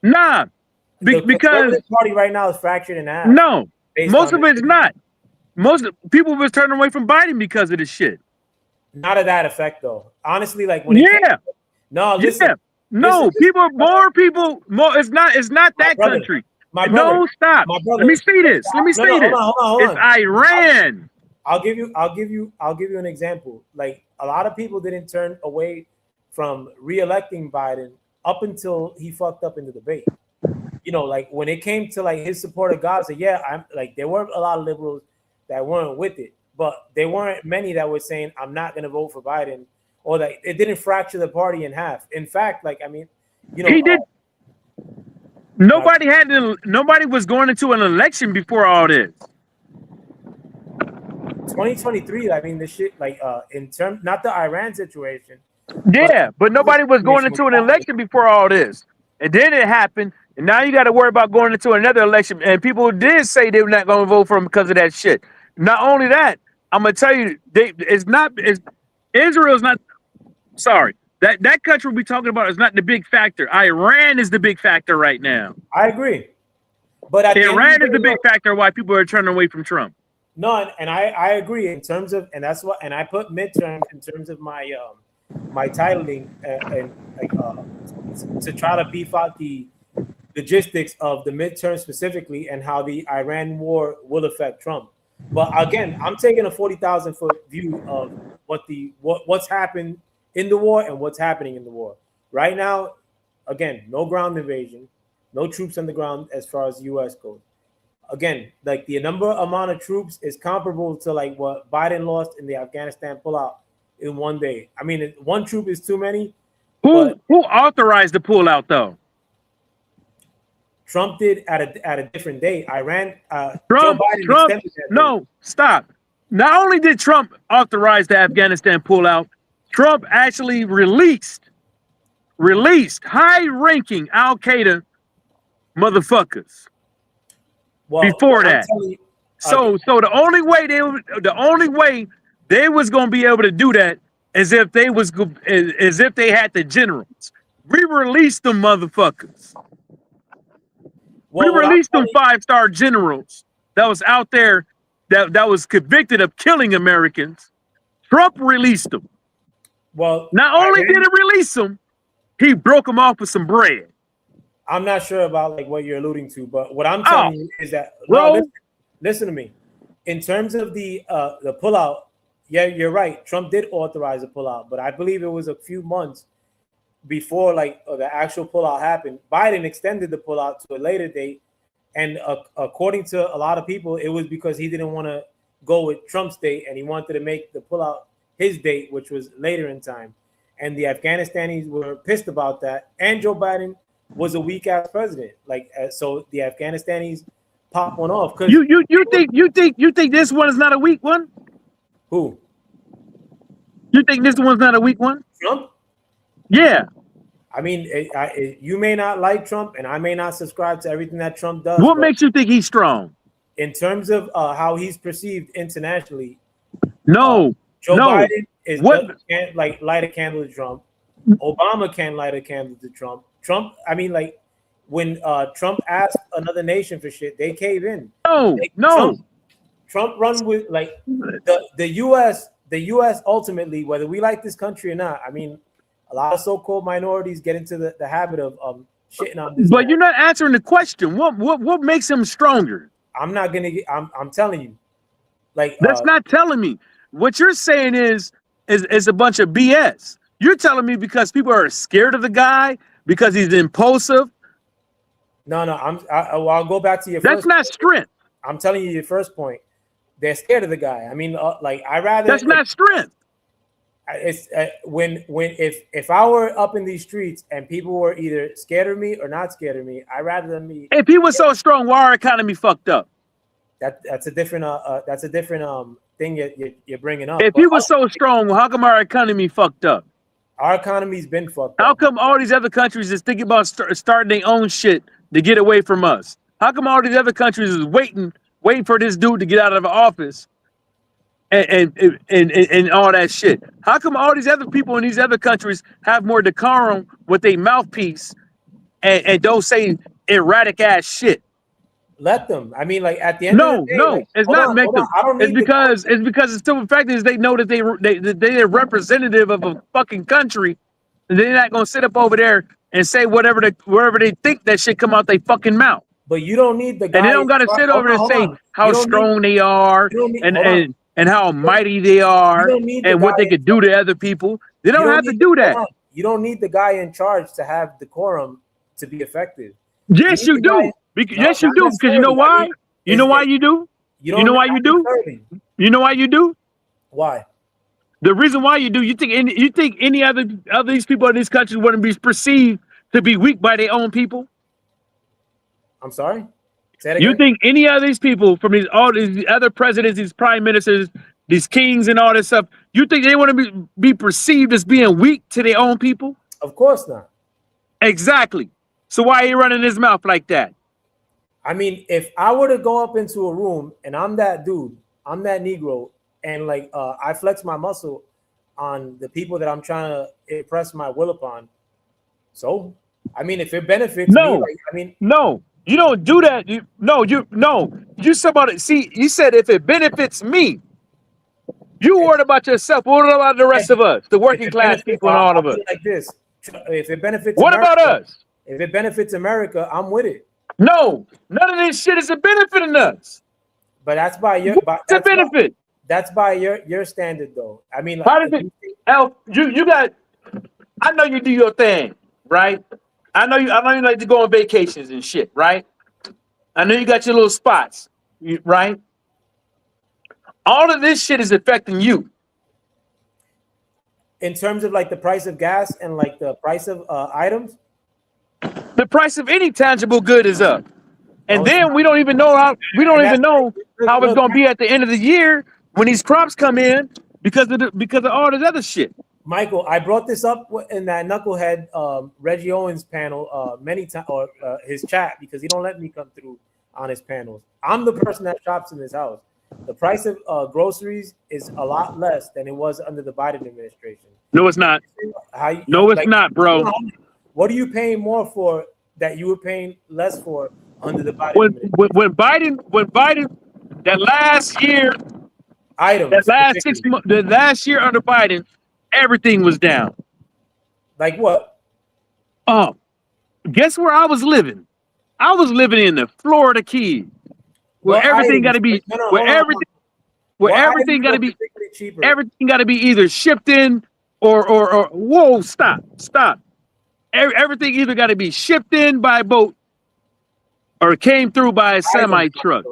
Because the party right now is fractured in half. No, most of it's not. Most people was turning away from Biden because of this shit. Not of that effect, though. Honestly, like, people are more. It's not that country. Stop. Let me see this. Hold on. It's Iran. I'll give you an example. Like, a lot of people didn't turn away from re-electing Biden up until he fucked up in the debate. Like, when it came to, like, his support of Gaza, I'm like, there were a lot of liberals that weren't with it, but there weren't many that were saying, I'm not going to vote for Biden, or that it didn't fracture the party in half. In fact, like, I mean, he did. Nobody was going into an election before all this. 2023, I mean, this shit, like, in terms, not the Iran situation. Yeah, but nobody was going into an election before all this. And then it happened, and now you got to worry about going into another election. And people did say they were not going to vote for him because of that shit. Not only that, I'm gonna tell you, Israel's not. Sorry, that country we're talking about is not the big factor. Iran is the big factor right now. I agree, but at Iran is the big factor why people are turning away from Trump. No, and I agree in terms of, and that's what, and I put midterms in terms of my my titling and to try to beef out the logistics of the midterm specifically and how the Iran war will affect Trump. But again, I'm taking a 40,000 foot view of what's happened in the war and what's happening in the war right now. Again, no ground invasion, no troops on the ground as far as the U.S. goes. Again, like the amount of troops is comparable to like what Biden lost in the Afghanistan pullout in one day. I mean, one troop is too many. Who authorized the pullout though? Trump did at a different day. Iran. Trump. No, stop. Not only did Trump authorize the Afghanistan pullout, Trump actually released high-ranking Al Qaeda motherfuckers. Well, before that. So the only way they was gonna be able to do that is if they had the generals. We released them motherfuckers. Well, we released them 5-star generals that was out there that was convicted of killing Americans. Trump released them. Well, not only did he release them, he broke them off with some bread. I'm not sure about like what you're alluding to, but what I'm telling you is that listen to me. In terms of the pullout, yeah, you're right. Trump did authorize the pullout, but I believe it was a few months before like the actual pullout happened. Biden extended the pullout to a later date, and according to a lot of people, it was because he didn't want to go with Trump's date and he wanted to make the pullout his date, which was later in time. And the Afghanistanis were pissed about that, and Joe Biden was a weak ass president. Like so, the Afghanistanis pop one off. Because you think this one is not a weak one? Who? You think this one's not a weak one? Trump? Yeah. I mean, you may not like Trump, and I may not subscribe to everything that Trump does. What makes you think he's strong? In terms of how he's perceived internationally, Joe Biden is can't like light a candle to Trump. Obama can't light a candle to Trump. Trump, I mean, like when Trump asked another nation for shit, they cave in. Trump run with like the U.S. The U.S. ultimately, whether we like this country or not, I mean, a lot of so-called minorities get into the habit of shitting on this. But you're not answering the question. What makes him stronger? I'm not gonna get. I'm telling you, like that's not telling me. What you're saying is a bunch of BS. You're telling me because people are scared of the guy because he's impulsive. No, I'll go back to your. That's not strength. I'm telling you your first point. They're scared of the guy. I mean, like I rather. That's not strength. It's if I were up in these streets and people were either scared of me or not scared of me, I'd rather than me. If he was so strong, why our economy fucked up? That's a different thing you're bringing up. If he was so strong, how come our economy fucked up? Our economy's been fucked up. How come all these other countries is thinking about starting their own shit to get away from us? How come all these other countries is waiting for this dude to get out of office and all that shit? How come all these other people in these other countries have more decorum with their mouthpiece and don't say erratic ass shit? Let them. I mean, like at the end of the day, like, it's not make them. It's because the simple fact is they know that they're representative of a fucking country, and they're not gonna sit up over there and say wherever they think that shit come out they fucking mouth. But you don't need the guy. And they don't gotta sit over and say how strong they are and how mighty they are and what they could do to other people. They don't have to do that. You don't need the guy in charge to have decorum to be effective. Yes, you do. Yes, you do. Because you know why? You know why you do? You know why you do? You know why you do? Why? The reason why you do, you think any other these people in these countries wouldn't be perceived to be weak by their own people? I'm sorry? Say that again? You think any of these people from all these other presidents, these prime ministers, these kings and all this stuff, you think they want to be perceived as being weak to their own people? Of course not. Exactly. So why are you running his mouth like that? I mean, if I were to go up into a room and I'm that dude, I'm that Negro, and like I flex my muscle on the people that I'm trying to impress my will upon. So, I mean, if it benefits me, like, I mean, no, you don't do that. You said about it. See, you said if it benefits me, you worried about yourself. What about the rest of us, the working class people, and all of us? Like this, if it benefits, What America, about us? If it benefits America, I'm with it. No, none of this shit is benefiting us. But that's by your. What's a benefit? That's by your standard, though. I mean, like, how does it? Elf, you got. I know you do your thing, right? I know you like to go on vacations and shit, right? I know you got your little spots, right? All of this shit is affecting you. In terms of like the price of gas and like the price of items, the price of any tangible good is up, and then we don't even know how it's going to be at the end of the year when these crops come in because of all this other shit. Michael, I brought this up in that knucklehead Reggie Owens panel many times, or his chat, because he don't let me come through on his panels. I'm the person that shops in his house. The price of groceries is a lot less than it was under the Biden administration. No, it's not. It's not, bro. What are you paying more for that you were paying less for under the Biden administration? When Biden, that last year, the last year under Biden, everything was down. Like what? Guess where I was living? I was living in the Florida Keys, where everything got to be, everything got to be, everything got to be either shipped in or whoa, stop. Everything either got to be shipped in by boat or came through by a semi truck,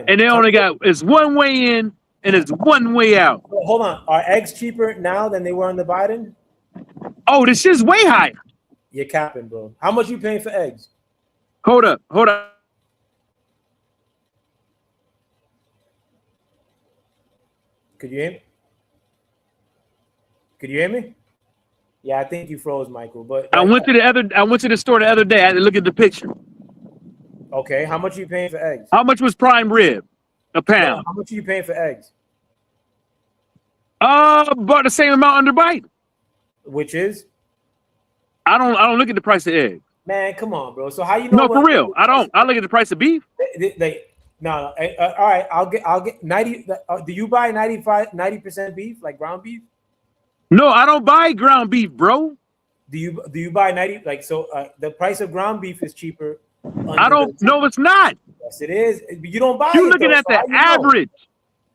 and they only got it's one way in and it's one way out. Well, hold on, are eggs cheaper now than they were under Biden? Oh, this shit's way higher. You're capping, bro. How much you paying for eggs? Hold up. Could you hear me? Yeah, I think you froze, Michael. But I went to the store the other day. I had to look at the picture. Okay, how much are you paying for eggs? How much was prime rib? A pound. How much are you paying for eggs? About the same amount under Biden. Which is? I don't look at the price of eggs. Man, come on, bro. So how you know? No, for real. I don't. I look at the price of beef. No. All right. I'll get 90. Do you buy 90% beef, like ground beef? No, I don't buy ground beef, bro. Do you buy 90? Like, so the price of ground beef is cheaper. I don't. No, it's not. Yes, it is. You don't buy. You're looking at the average.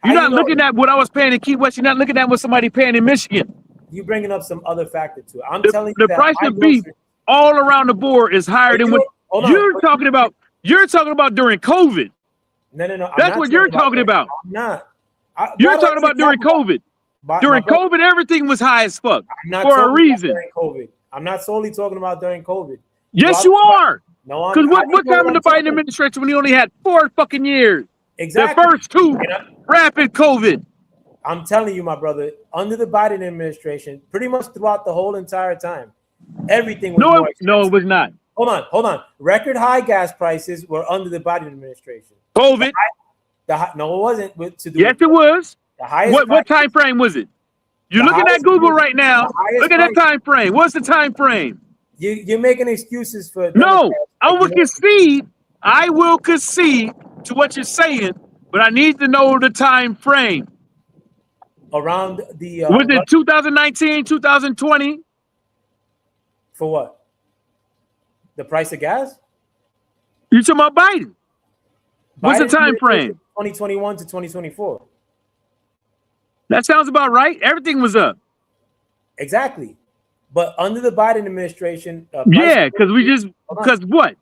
You're not looking at what I was paying in Key West. You're not looking at what somebody paying in Michigan. You bringing up some other factor too. I'm telling you the price of beef all around the board is higher than what you're talking about. You're talking about during COVID. No. That's what you're talking about. I'm not. You're talking about during COVID. During COVID, everything was high as fuck for a reason. I'm not solely talking about during COVID. Yes, you are. No, because what happened to the Biden administration when he only had 4 fucking years? Exactly. The first 2 rapid COVID. I'm telling you, my brother, under the Biden administration, pretty much throughout the whole entire time, everything was no, it was not. Hold on. Record high gas prices were under the Biden administration. COVID. No, it wasn't. Yes, it was. The highest. What time frame was it? You're looking at Google right now. Look at that time frame. What's the time frame? You're making excuses for. No, I will concede. I will concede to what you're saying, but I need to know the time frame. Around the was it 2019, 2020? For what? The price of gas? You talking about Biden? What's the time frame? 2021 to 2024. That sounds about right. Everything was up. Exactly. But under the Biden administration, because what?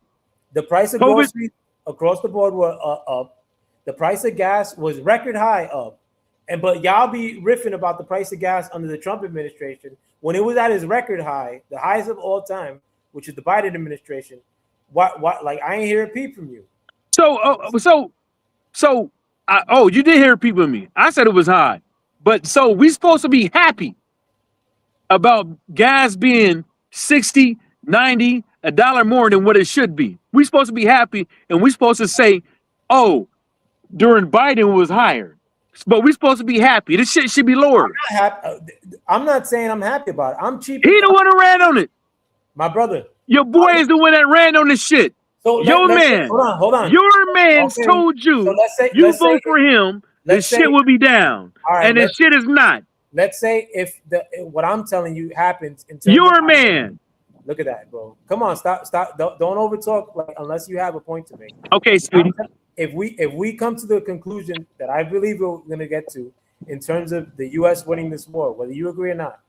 The price of groceries across the board were up. The price of gas was record high up. But y'all be riffing about the price of gas under the Trump administration when it was at its record high, the highest of all time, which is the Biden administration. What? Like, I ain't hear a peep from you. You did hear a peep from me. I said it was high, but so we supposed to be happy about gas being 60, 90, $1 more than what it should be. We supposed to be happy, and we supposed to say, oh, during Biden it was higher. but we're supposed to be happy. This shit should be lower. I'm not saying I'm happy about it. I'm cheap. He the one who ran on it. My brother. Your boy is the one that ran on this shit. So your man. Hold on. Your man told you you vote for him. The shit will be down, and the shit is not. Let's say if what I'm telling you happens in terms your man. Look at that, bro. Come on, stop. Don't overtalk unless you have a point to make. Okay, sweetie. If we come to the conclusion that I believe we're going to get to in terms of the U.S. winning this war, whether you agree or not,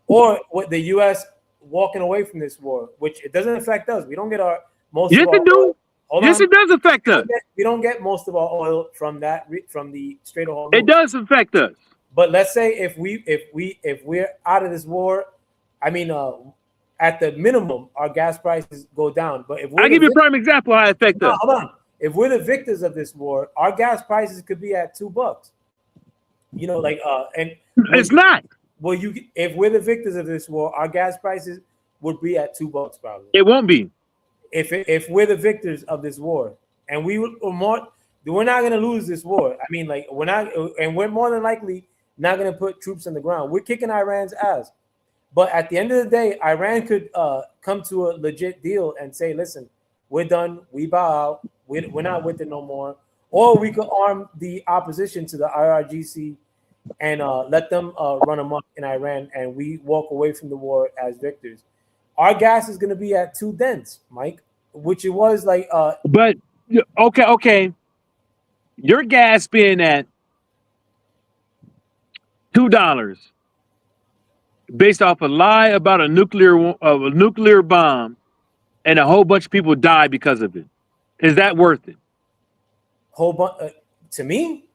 or what the U.S. walking away from this war, which it doesn't affect us. We don't get our most. Yes, it do. Yes, it does affect us. We don't get most of our oil from the Strait of Hormuz. It does affect us. But let's say if we're out of this war, I mean, at the minimum, our gas prices go down. But if I'll give you a prime example how it affects us. Hold on. If we're the victors of this war, our gas prices could be at $2. You know, and it's not. Well, if we're the victors of this war, our gas prices would be at $2 probably. It won't be. If we're the victors of this war, and we're not going to lose this war. I mean, we're more than likely not going to put troops on the ground. We're kicking Iran's ass. But at the end of the day, Iran could come to a legit deal and say, listen, we're done. We bow out. We're not with it no more. Or we could arm the opposition to the IRGC and let them run amok in Iran, and we walk away from the war as victors. Our gas is going to be at $2, Mike, which it was like. But okay. Your gas being at $2 based off a lie about a nuclear bomb, and a whole bunch of people die because of it. Is that worth it? To me,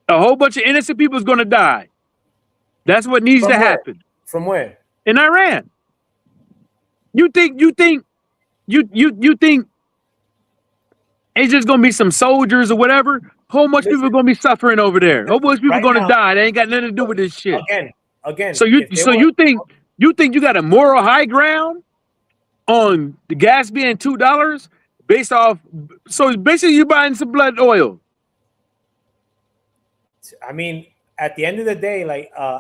a whole bunch of innocent people is going to die. That's what needs to happen. From where? In Iran. You think it's just going to be some soldiers or whatever? Whole bunch of people are going to be suffering over there. Whole bunch of people are going to die. They ain't got nothing to do with this shit. Again. So you think you got a moral high ground on the gas being $2 based off? So basically, you buying some blood oil. I mean, at the end of the day,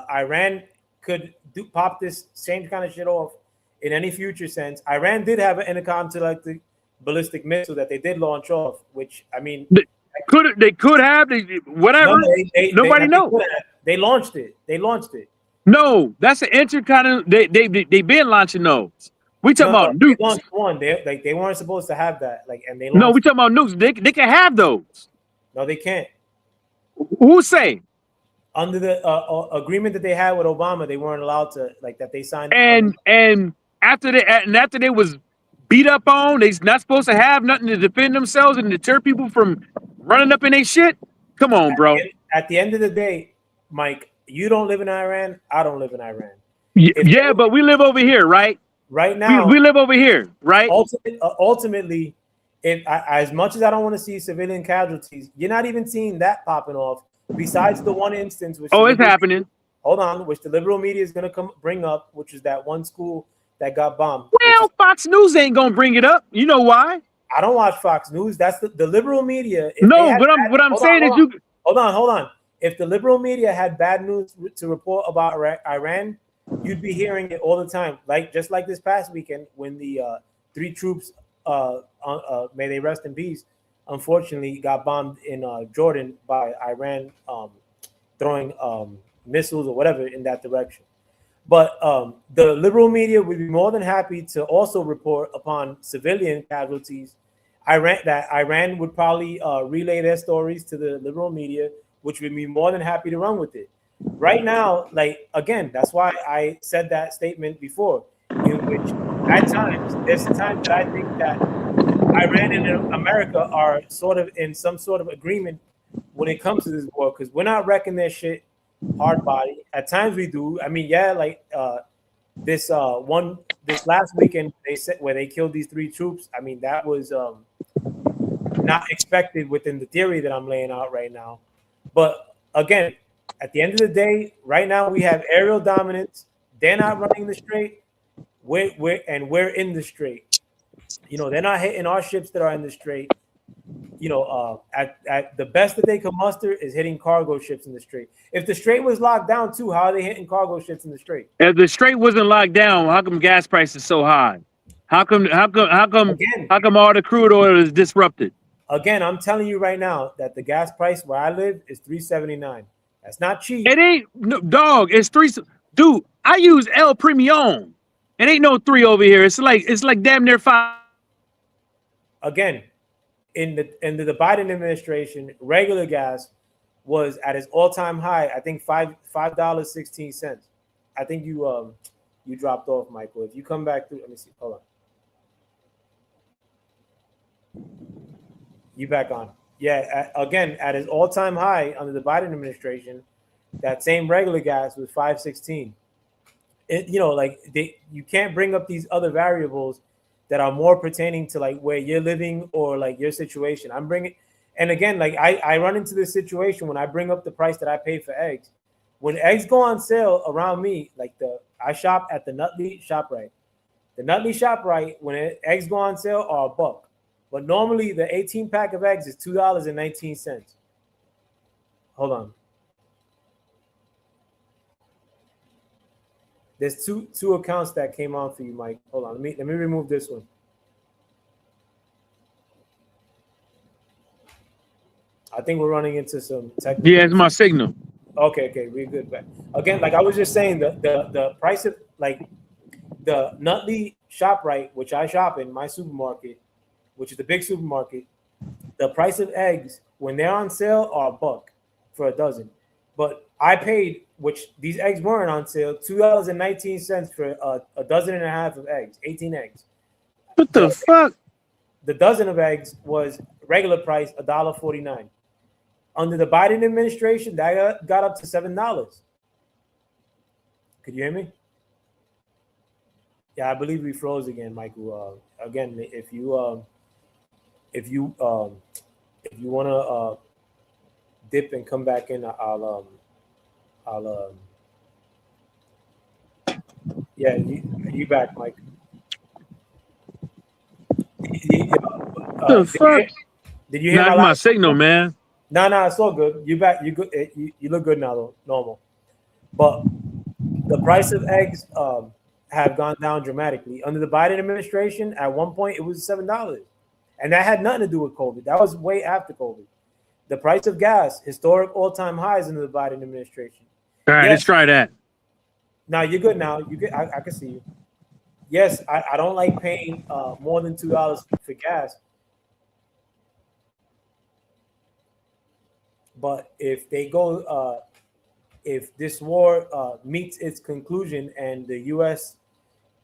Iran could pop this same kind of shit off in any future sense. Iran did have an intercontinental ballistic missile that they did launch off, which I mean, they could have whatever. No, nobody knows. They launched it. No, that's an intercontinental. They been launching those. We talking about nukes. They launched one. They weren't supposed to have that. And they no, we talking about nukes. They can have those. No, they can't. Who say? Under the agreement that they had with Obama, they weren't allowed to that. They signed. And after they was beat up on, they's not supposed to have nothing to defend themselves and deter people from running up in their shit. Come on, bro. At the end of the day, Mike, you don't live in Iran. I don't live in Iran. Yeah, but we live over here, right? Right now, we live over here, right? Ultimately, as much as I don't want to see civilian casualties, you're not even seeing that popping off. Besides the one instance, which it's happening. Hold on, which the liberal media is going to bring up, which is that one school that got bombed. Well, Fox News ain't going to bring it up. You know why? I don't watch Fox News. That's the liberal media. No, but what I'm saying is you. Hold on. If the liberal media had bad news to report about Iran, you'd be hearing it all the time. Just like this past weekend when the 3 troops, may they rest in peace, unfortunately got bombed in Jordan by Iran throwing missiles or whatever in that direction. But the liberal media would be more than happy to also report upon civilian casualties. Iran would probably relay their stories to the liberal media, which would be more than happy to run with it. Right now, again, that's why I said that statement before, in which at times, there's times that I think that Iran and America are sort of in some sort of agreement when it comes to this war, because we're not wrecking their shit hard body. At times we do. I mean, this last weekend they said where they killed these 3 troops. I mean, that was not expected within the theory that I'm laying out right now. But again, at the end of the day, right now we have aerial dominance. They're not running the strait. We're in the strait. They're not hitting our ships that are in the strait. at the best that they can muster is hitting cargo ships in the Strait. If the Strait was locked down too, how are they hitting cargo ships in the Strait? If the Strait wasn't locked down, how come gas prices so high? How come Again, all the crude oil is disrupted? Again, I'm telling you right now that the gas price where I live is $3.79. That's not cheap. It ain't no dog. It's three. Dude, I use El Premium. It ain't no 3 over here. It's like damn near 5. Again, in the Biden administration, regular gas was at its all-time high. I think $5.16. I think you dropped off, Michael. If you come back through, let me see. Hold on. You back on? Yeah. Again, at its all-time high under the Biden administration, that same regular gas was $5.16. You can't bring up these other variables that are more pertaining to like where you're living or like your situation. I'm bringing, and again, like I run into this situation when I bring up the price that I pay for eggs. When eggs go on sale around me, I shop at the Nutley ShopRite. The Nutley ShopRite, when eggs go on sale, are $1. But normally the 18 pack of eggs is $2.19. Hold on. There's two accounts that came on for you, Mike. Hold on. Let me remove this one. I think we're running into some technical. Yeah, it's my signal. Okay, we're good. Back again. Like I was just saying, the price of like the Nutley ShopRite, which I shop in my supermarket, which is the big supermarket, the price of eggs when they're on sale are $1 for a dozen. But I paid, which these eggs weren't on sale, $2.19 for a dozen and a half of eggs, 18 eggs. What the fuck? The dozen of eggs was regular price, $1.49. Under the Biden administration, that got up to $7. Could you hear me? Yeah, I believe we froze again, Michael. Again, if you want to dip and come back in, yeah, you back, Mike. The fuck? Did you hear my signal, man? No, it's all good. You back? You good? You look good now, though. Normal. But the price of eggs have gone down dramatically under the Biden administration. At one point, it was $7, and that had nothing to do with COVID. That was way after COVID. The price of gas, historic all-time highs under the Biden administration. All right, let's try that. Now you're good. Now you get. I can see you. Yes, I don't like paying more than $2 for gas. But if they go, if this war meets its conclusion and the U.S.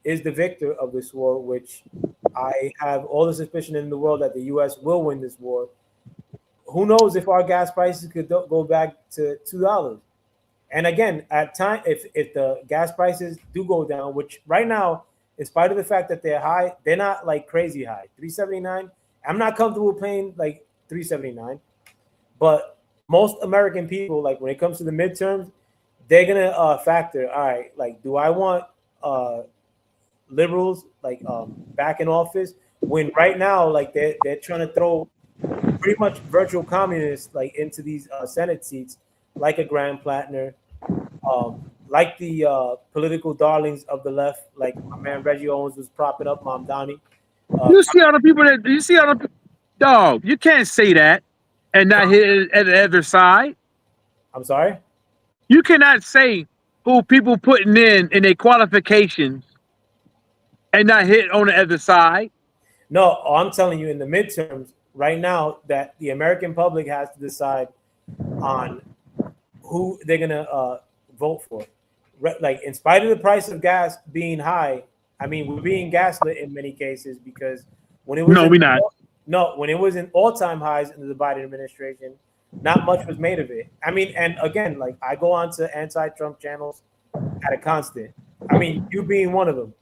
is the victor of this war, which I have all the suspicion in the world that the U.S. will win this war, who knows if our gas prices could go back to $2? And again, at time, if the gas prices do go down, which right now, in spite of the fact that they're high, they're not like crazy high. $3.79. I'm not comfortable paying like $3.79, but most American people, like when it comes to the midterms, they're gonna factor. All right, like, do I want liberals like back in office when right now, like they're trying to throw pretty much virtual communists like into these Senate seats, like a Graham Plattner, like the political darlings of the left, like my man Reggie Owens was propping up Mamdani. You see all the people that you see all the dog. You can't say that and not hit it at the other side. I'm sorry. You cannot say who people putting in their qualifications and not hit on the other side. No, I'm telling you, in the midterms right now, that the American public has to decide on who they're gonna vote for. Like, in spite of the price of gas being high, I mean, we're being gaslit in many cases because when it was we're not. No, when it was in all-time highs under the Biden administration, not much was made of it. I mean, and again, like I go on to anti-Trump channels at a constant. I mean, you being one of them.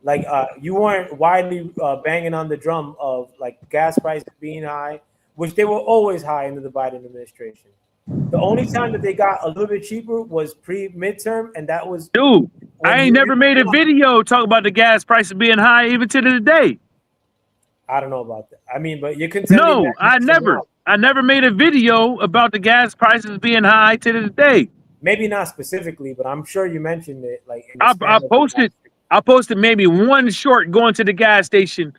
Like you weren't widely banging on the drum of like gas prices being high, which they were always high under the Biden administration. The only time that they got a little bit cheaper was pre-midterm, and that was dude. I ain't never made a video talk about the gas prices being high even to this day. I don't know about that. I mean, but you can tell me No, that I never made a video about the gas prices being high to this day. maybe not specifically, but I'm sure you mentioned it like in the I span of the last. posted maybe one short going to the gas station,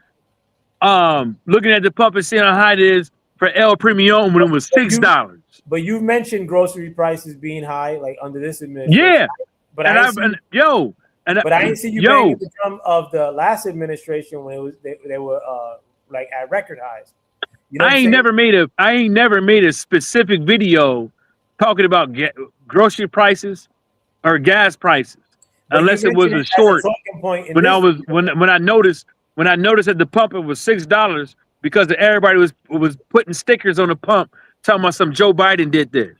looking at the pump and seeing how high it is for El Premium when it was $6. But you mentioned grocery prices being high, like under this administration. Yeah, but and I I didn't see, and I didn't see you banging the drum of the last administration when it was they were like at record highs. You know what I I'm ain't saying? never made a specific video talking about grocery prices or gas prices, But you unless it was mentioned a it as a short. talking point in When I this was video. when I noticed at the pump it was $6 because everybody was putting stickers on the pump talking about some Joe Biden did this.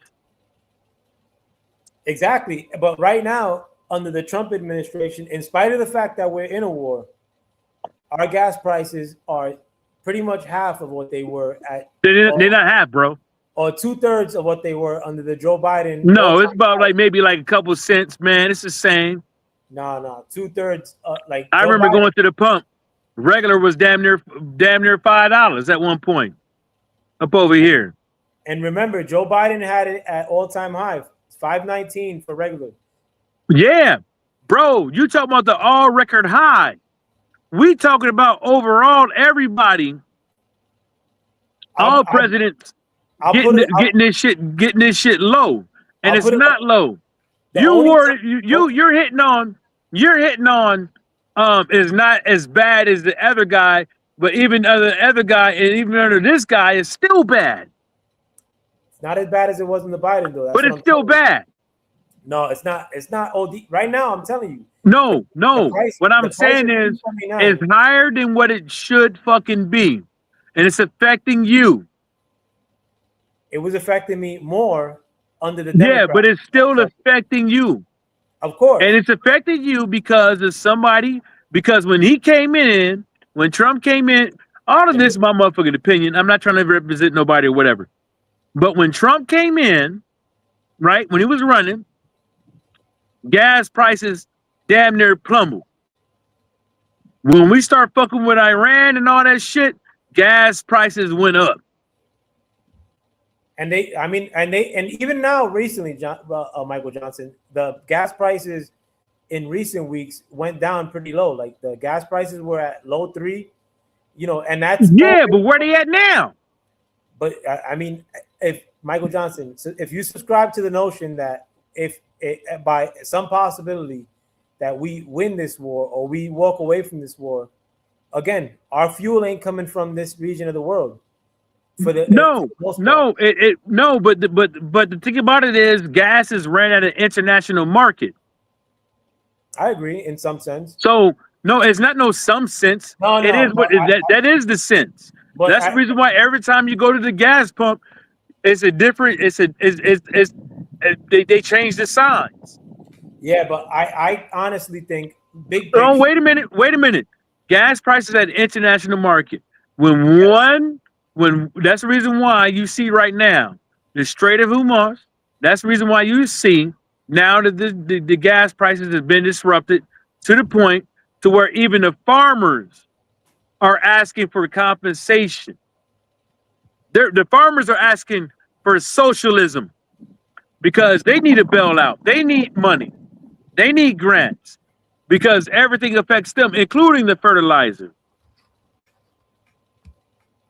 Exactly. But right now, under the Trump administration, in spite of the fact that we're in a war, our gas prices are pretty much half of what they were at, They're not half, bro. or 2/3 of what they were under the Joe Biden. No, it's about like maybe like a couple cents, man. It's the same. No, 2/3. Like I Joe remember Biden, going to the pump. Regular was damn near $5 at one point up over here. and remember, Joe Biden had it at all-time high, $5.19 for regular. Yeah, bro, you talking about the all record high. We talking about overall everybody, all presidents getting this shit low. And it's not low. You're hitting on is not as bad as the other guy, but even other guy, and even under this guy is still bad. It's not as bad as it was in the Biden though. But it's still bad. No, it's not. It's not OD. Right now, I'm telling you. No. What I'm saying is, it's higher than what it should fucking be, and it's affecting you. It was affecting me more under the Democrats. Yeah, but it's still affecting you. Of course. And it's affecting you because of somebody. Because when Trump came in, all of this is my motherfucking opinion. I'm not trying to represent nobody or whatever. But when Trump came in, right when he was running, gas prices damn near plummeted. When we start fucking with Iran and all that shit, gas prices went up. And even now, recently, Michael Johnson, the gas prices in recent weeks went down pretty low. Like the gas prices were at low 3, and that's but where they at now? But I mean, if Michael Johnson, if you subscribe to the notion that if by some possibility that we win this war or we walk away from this war, again, our fuel ain't coming from this region of the world. But the thing about it is gas is ran at an international market. I agree in some sense. So no, it's not some sense. No, it is what that is the sense. That's the reason why every time you go to the gas pump, it's a different. They change the signs. Yeah, but I honestly think big. Oh, wait a minute. Gas prices at the international market. When that's the reason why you see right now the Strait of Hormuz. That's the reason why you see now that the gas prices have been disrupted to the point to where even the farmers are asking for compensation. The farmers are asking for socialism because they need a bailout. They need money. They need grants because everything affects them, including the fertilizer.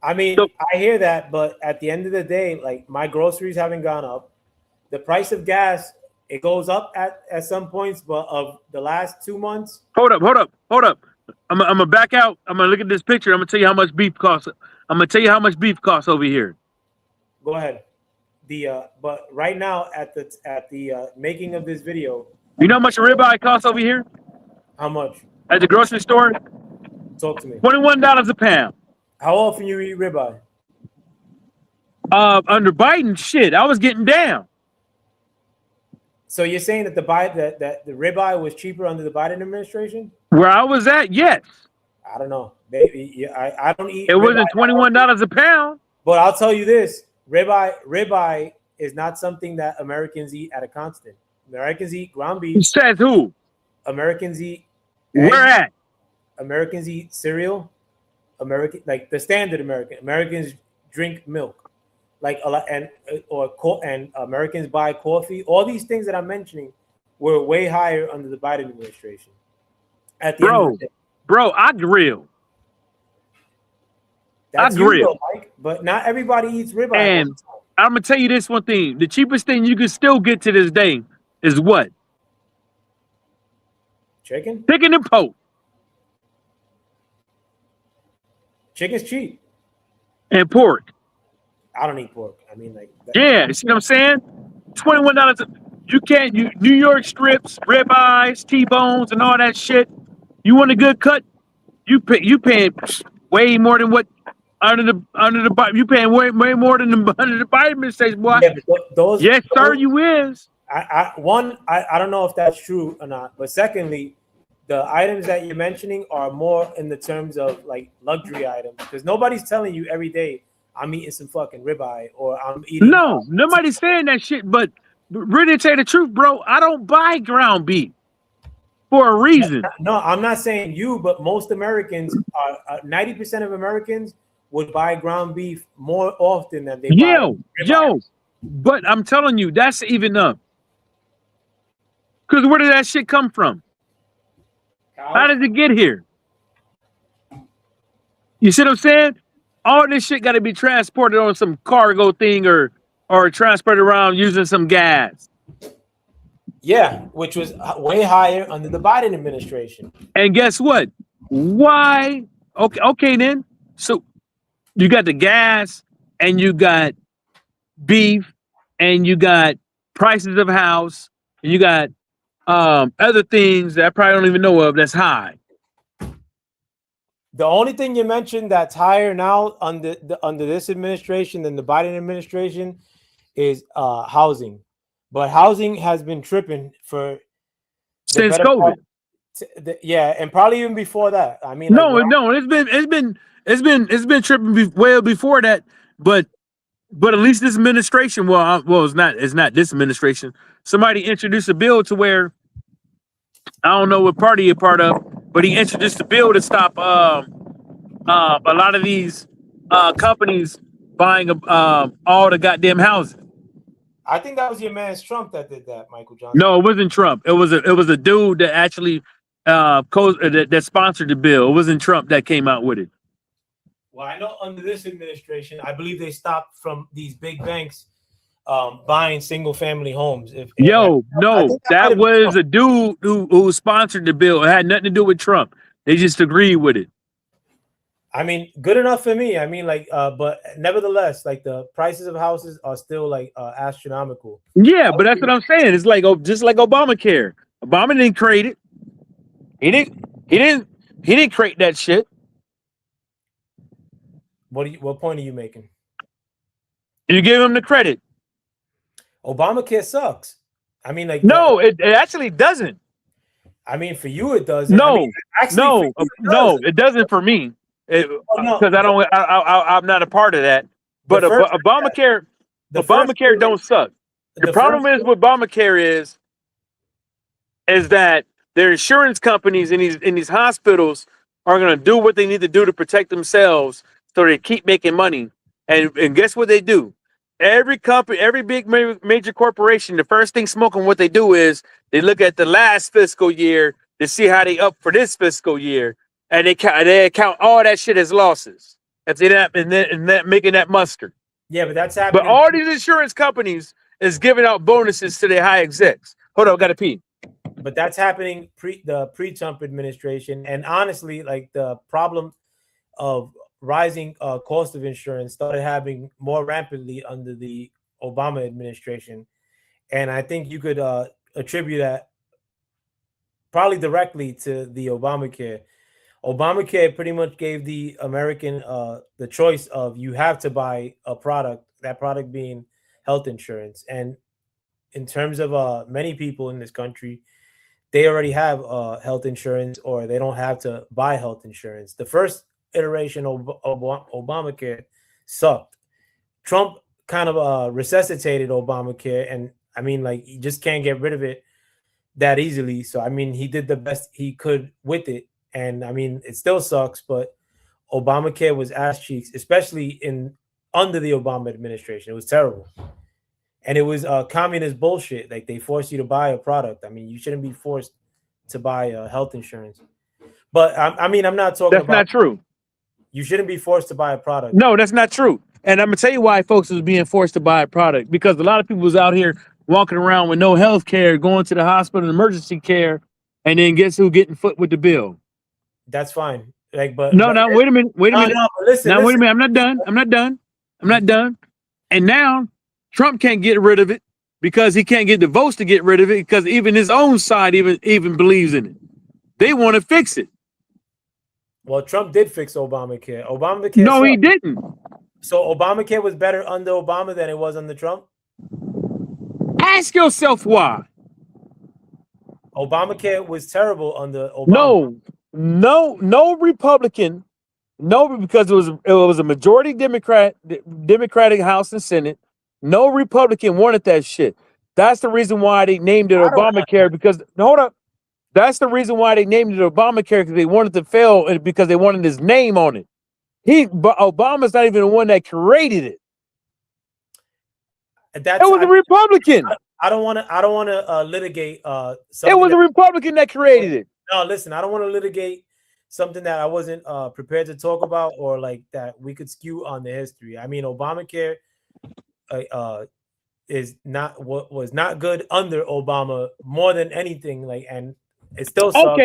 I mean, I hear that, but at the end of the day, like my groceries haven't gone up. The price of gas, it goes up at some points, but of the last 2 months. Hold up. I'm gonna back out. I'm gonna look at this picture. I'm gonna tell you how much beef costs. I'm gonna tell you how much beef costs over here. Go ahead. But right now at the making of this video, you know how much a ribeye costs over here? How much? At the grocery store? Talk to me. $21 a pound. How often you eat ribeye? Under Biden, shit, I was getting down. So you're saying that the ribeye was cheaper under the Biden administration? Where I was at, yes. I don't know. Maybe I don't eat. It wasn't $21 a pound. But I'll tell you this: ribeye is not something that Americans eat at a constant. Americans eat ground beef. Says who? Americans eat. Where at? Americans eat cereal. American, like the standard Americans drink milk, like a lot, and and Americans buy coffee. All these things that I'm mentioning were way higher under the Biden administration. At the end of the day, Bro, I grill. that's you though, Mike. But not everybody eats ribeye. And I'm gonna tell you this one thing: the cheapest thing you can still get to this day is what? Chicken. Chicken and pork. Chicken's cheap. And pork. I don't eat pork. I mean, like. Yeah, you see what I'm saying? $21. You can't. New York strips, ribeyes, T-bones, and all that shit. You want a good cut? You paying way more than what under the you paying way more than under the Biden administration, boy. Yeah, those. Yes, sir, you is. I don't know if that's true or not, but secondly, the items that you're mentioning are more in the terms of like luxury items, because nobody's telling you every day I'm eating some fucking ribeye or I'm eating. No, nobody's saying that shit. But really, to tell you the truth, bro, I don't buy ground beef for a reason. No, I'm not saying you, but most Americans are 90% of Americans would buy ground beef more often than they buy ribeye. But I'm telling you, that's even up. Because where did that shit come from? How did it get here? You see what I'm saying? All this shit got to be transported on some cargo thing or transported around using some gas. Yeah, which was way higher under the Biden administration. And guess what? Why? Okay then. So you got the gas and you got beef and you got prices of house and you got other things that I probably don't even know of that's high. The only thing you mentioned that's higher now under this administration than the Biden administration is housing. But housing has been tripping for since COVID. Yeah, and probably even before that. I mean, it's been tripping well before that. But at least this administration, it's not this administration. Somebody introduced a bill to where I don't know what party you're part of, but he introduced a bill to stop a lot of these companies buying all the goddamn houses. I think that was your man Trump that did that, Michael Johnson. No, it wasn't Trump. It was a dude that actually that sponsored the bill. It wasn't Trump that came out with it. Well, I know under this administration, I believe they stopped from these big banks buying single family homes. That was a dude who sponsored the bill. It had nothing to do with Trump. They just agreed with it. I mean, good enough for me. I mean, like, but nevertheless, like the prices of houses are still like astronomical. Yeah, but that's what I'm saying. It's like just like Obamacare. Obama didn't create it. He didn't create that shit. What point are you making? You give him the credit. Obamacare sucks. I mean, like, no, it actually doesn't. I mean, for you it does. No, I mean, actually, it doesn't for me. Because I'm not a part of that. But Obamacare don't suck. The problem is with Obamacare is that their insurance companies in these hospitals are going to do what they need to do to protect themselves, so they keep making money. And guess what they do? Every company, every big major corporation, the first thing smoking, what they do is they look at the last fiscal year to see how they up for this fiscal year. And they count all that shit as losses. If they're not making that mustard. Yeah, but that's happening. But all these insurance companies is giving out bonuses to their high execs. Hold on, I gotta pee. But that's happening pre-Trump administration. And honestly, like the problem of rising cost of insurance started happening more rapidly under the Obama administration. And I think you could attribute that probably directly to the Obamacare. Obamacare pretty much gave the American the choice of you have to buy a product, that product being health insurance. And in terms of many people in this country, they already have health insurance, or they don't have to buy health insurance. The first iteration of Obamacare sucked. Trump kind of resuscitated Obamacare, and I mean, like, you just can't get rid of it that easily. So I mean, he did the best he could with it. And I mean, it still sucks, but Obamacare was ass cheeks, especially under the Obama administration. It was terrible. And it was communist bullshit. Like they forced you to buy a product. I mean, you shouldn't be forced to buy health insurance. But I mean, I'm not talking That's about. not true. You shouldn't be forced to buy a product. No, that's not true. And I'm gonna tell you why folks was being forced to buy a product, because a lot of people was out here walking around with no health care, going to the hospital, emergency care, and then guess who getting foot with the bill? That's fine. Like, but No, wait a minute. Wait a minute. No, listen. Wait a minute. I'm not done. And now Trump can't get rid of it because he can't get the votes to get rid of it, because even his own side even believes in it. They want to fix it. Well, Trump did fix Obamacare. Obamacare. No, he didn't. So Obamacare was better under Obama than it was under Trump? Ask yourself why. Obamacare was terrible under Obama. No Republican. No, because it was a majority Democratic House and Senate. No Republican wanted that shit. That's the reason why they named it Obamacare, because hold up. That's the reason why they named it Obamacare, because they wanted to fail and because they wanted his name on it. But Obama's not even the one that created it. It was a Republican. I don't want to litigate. It was a Republican that created it. No, listen, I don't want to litigate something that I wasn't prepared to talk about, or like that we could skew on the history. I mean, Obamacare is not what was not good under Obama more than anything. Like, and it still sucks.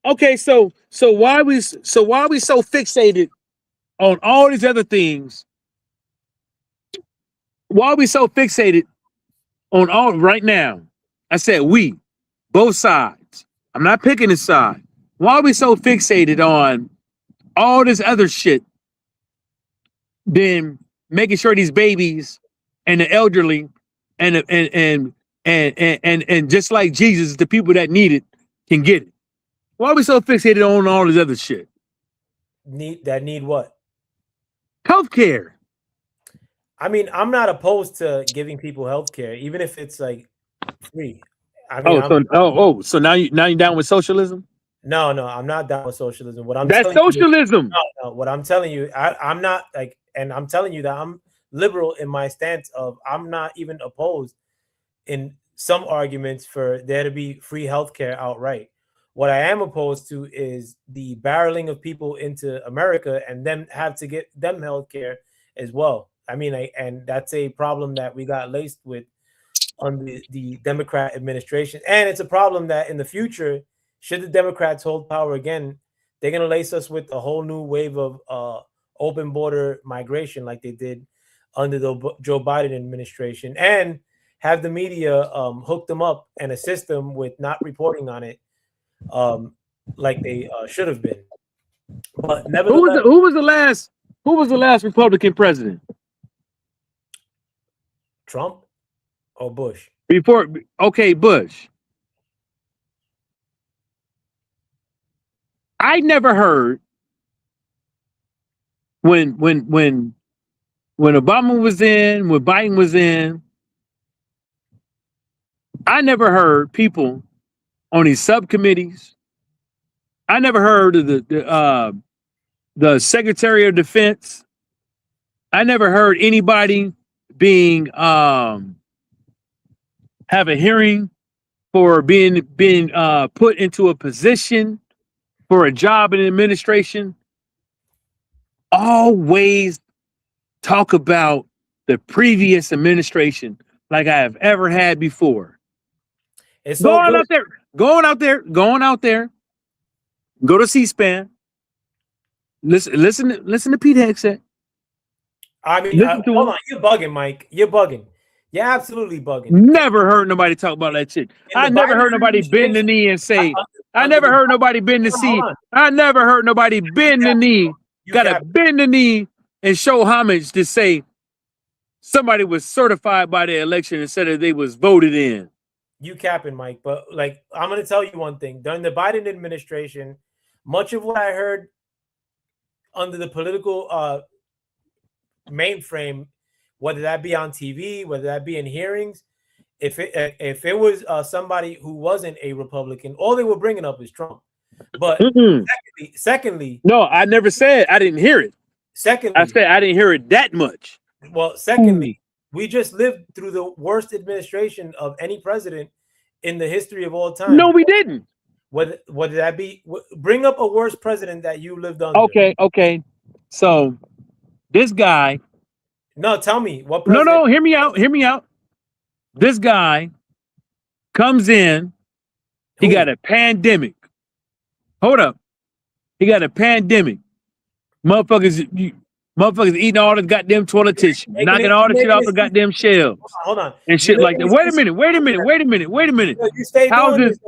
Okay. So why we so fixated on all these other things? Why are we so fixated on all right now? I said we, both sides. I'm not picking a side. Why are we so fixated on all this other shit than making sure these babies and the elderly and just like Jesus, the people that need it can get it? Why are we so fixated on all this other shit? Need what? Healthcare. I mean, I'm not opposed to giving people healthcare, even if it's like free. I mean, so now you're down with socialism? No, I'm not down with socialism. That's socialism. What I'm telling you, I'm not like, and I'm telling you that I'm liberal in my stance of I'm not even opposed in some arguments for there to be free healthcare outright. What I am opposed to is the barreling of people into America and then have to get them healthcare as well. I mean, and that's a problem that we got laced with under the Democrat administration. And it's a problem that in the future, should the Democrats hold power again, they're going to lace us with a whole new wave of open border migration like they did under the Joe Biden administration, and have the media hook them up and assist them with not reporting on it like they should have been. But nevertheless, who was the last Republican president? Trump or Bush? Bush. I never heard when Obama was in, when Biden was in, I never heard people on these subcommittees. I never heard of the Secretary of Defense. I never heard anybody being have a hearing for being put into a position for a job in the administration. Always talk about the previous administration like I have ever had before. It's so going out there, go to C-SPAN. Listen to Pete Hegseth. I mean, hold on, you're bugging, Mike. You're bugging. You're absolutely bugging. Never heard nobody talk about that shit. I never heard nobody bend the knee and say, I never heard nobody bend the knee. I never heard nobody bend the knee. Gotta bend the knee and show homage to say somebody was certified by the election instead of they was voted in. You capping, Mike, but like I'm gonna tell you one thing. During the Biden administration, much of what I heard under the political mainframe, whether that be on TV, whether that be in hearings, if it was somebody who wasn't a Republican, all they were bringing up is Trump. But Mm-mm. secondly, No, I never said I didn't hear it. secondly, I said I didn't hear it that much. well, secondly, we just lived through the worst administration of any president in the history of all time. No, we didn't. What did that be? Bring up a worse president that you lived under. Okay. So this guy. No, tell me what president. No, hear me out. This guy comes in. He got a pandemic. Hold up. He got a pandemic. Motherfuckers eating all the goddamn toilet tissue, knocking all the shit off the goddamn shelves. Hold on. And shit like that. Wait a minute. Houses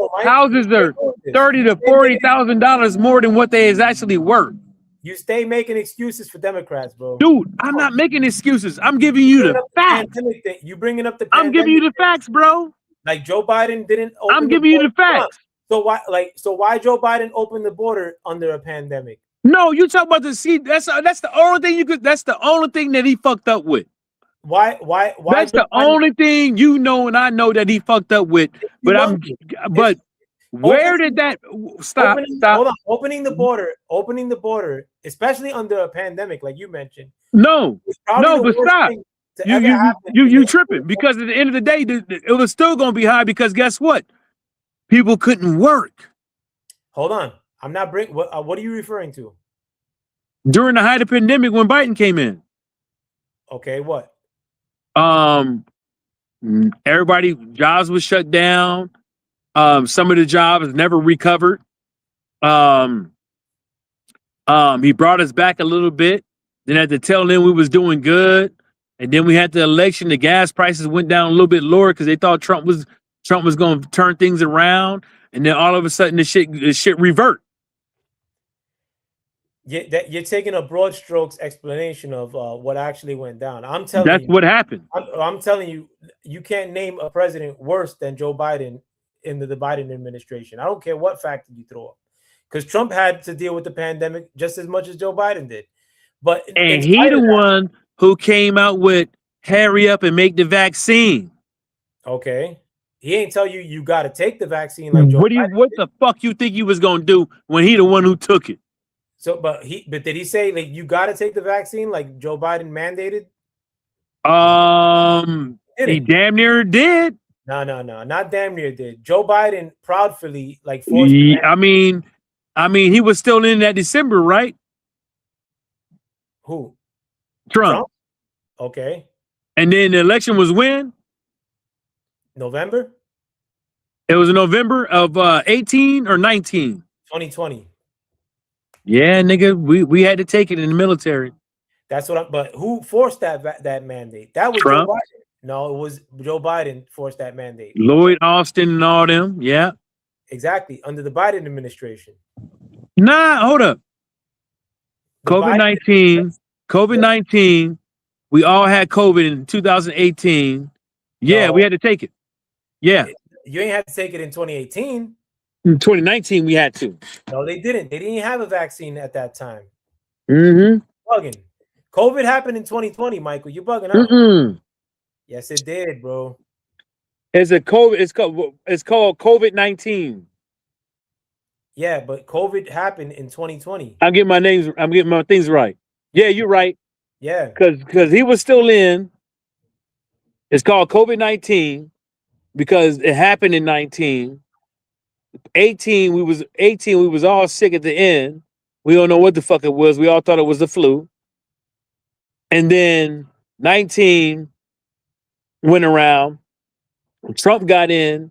are $30,000 to $40,000 more than what they is actually worth. You stay making excuses for Democrats, bro. Dude, I'm not making excuses. I'm giving you the facts. You bringing up the I'm giving you the facts, bro. Like Joe Biden didn't. I'm giving you the facts. So why Joe Biden opened the border under a pandemic? No, you talk about the seat. That's the only thing you could. That's the only thing that he fucked up with. Why? That's the only thing you know, and I know that he fucked up with. But where did that stop? Hold on. Opening the border, especially under a pandemic, like you mentioned. No, but stop. You tripping, because at the end of the day, it was still going to be high, because guess what? People couldn't work. Hold on. I'm not bringing. What are you referring to? During the height of pandemic, when Biden came in. Okay, what? Everybody, jobs was shut down. Some of the jobs never recovered. He brought us back a little bit. Then at the tail end, we was doing good. And then we had the election. The gas prices went down a little bit lower because they thought Trump was going to turn things around. And then all of a sudden, the shit revert. You're taking a broad strokes explanation of what actually went down. I'm telling you. That's what happened. I'm telling you, you can't name a president worse than Joe Biden in the Biden administration. I don't care what factor you throw up, because Trump had to deal with the pandemic just as much as Joe Biden did. And he the one who came out with hurry up and make the vaccine. Okay. He ain't tell you got to take the vaccine like Joe Biden. What the fuck you think he was going to do when he the one who took it? So, but did he say like you got to take the vaccine like Joe Biden mandated? He damn near did. No, not damn near did. Joe Biden proudly like forced. I mean, he was still in that December, right? Who? Trump. Okay. And then the election was when? November. It was in November of 18 or 19? 2020. Yeah, nigga, we had to take it in the military. That's what. But who forced that mandate? That was Trump. Joe Biden. No, it was Joe Biden forced that mandate. Lloyd Austin and all them. Yeah. Exactly, under the Biden administration. Nah, hold up. COVID-19. We all had COVID in 2018. Yeah, no. We had to take it. Yeah. You ain't had to take it in 2018. In 2019, we had to. No, they didn't. They didn't have a vaccine at that time. Mm-hmm. Bugging. COVID happened in 2020, Michael. You're bugging out. Mm-mm. Yes, it did, bro. It's called COVID-19. Yeah, but COVID happened in 2020. I'm getting my things right. Yeah, you're right. Yeah. Because he was still in. It's called COVID-19 because it happened in 19. 18, we was all sick at the end. We don't know what the fuck it was. We all thought it was the flu. And then 19 went around. Trump got in.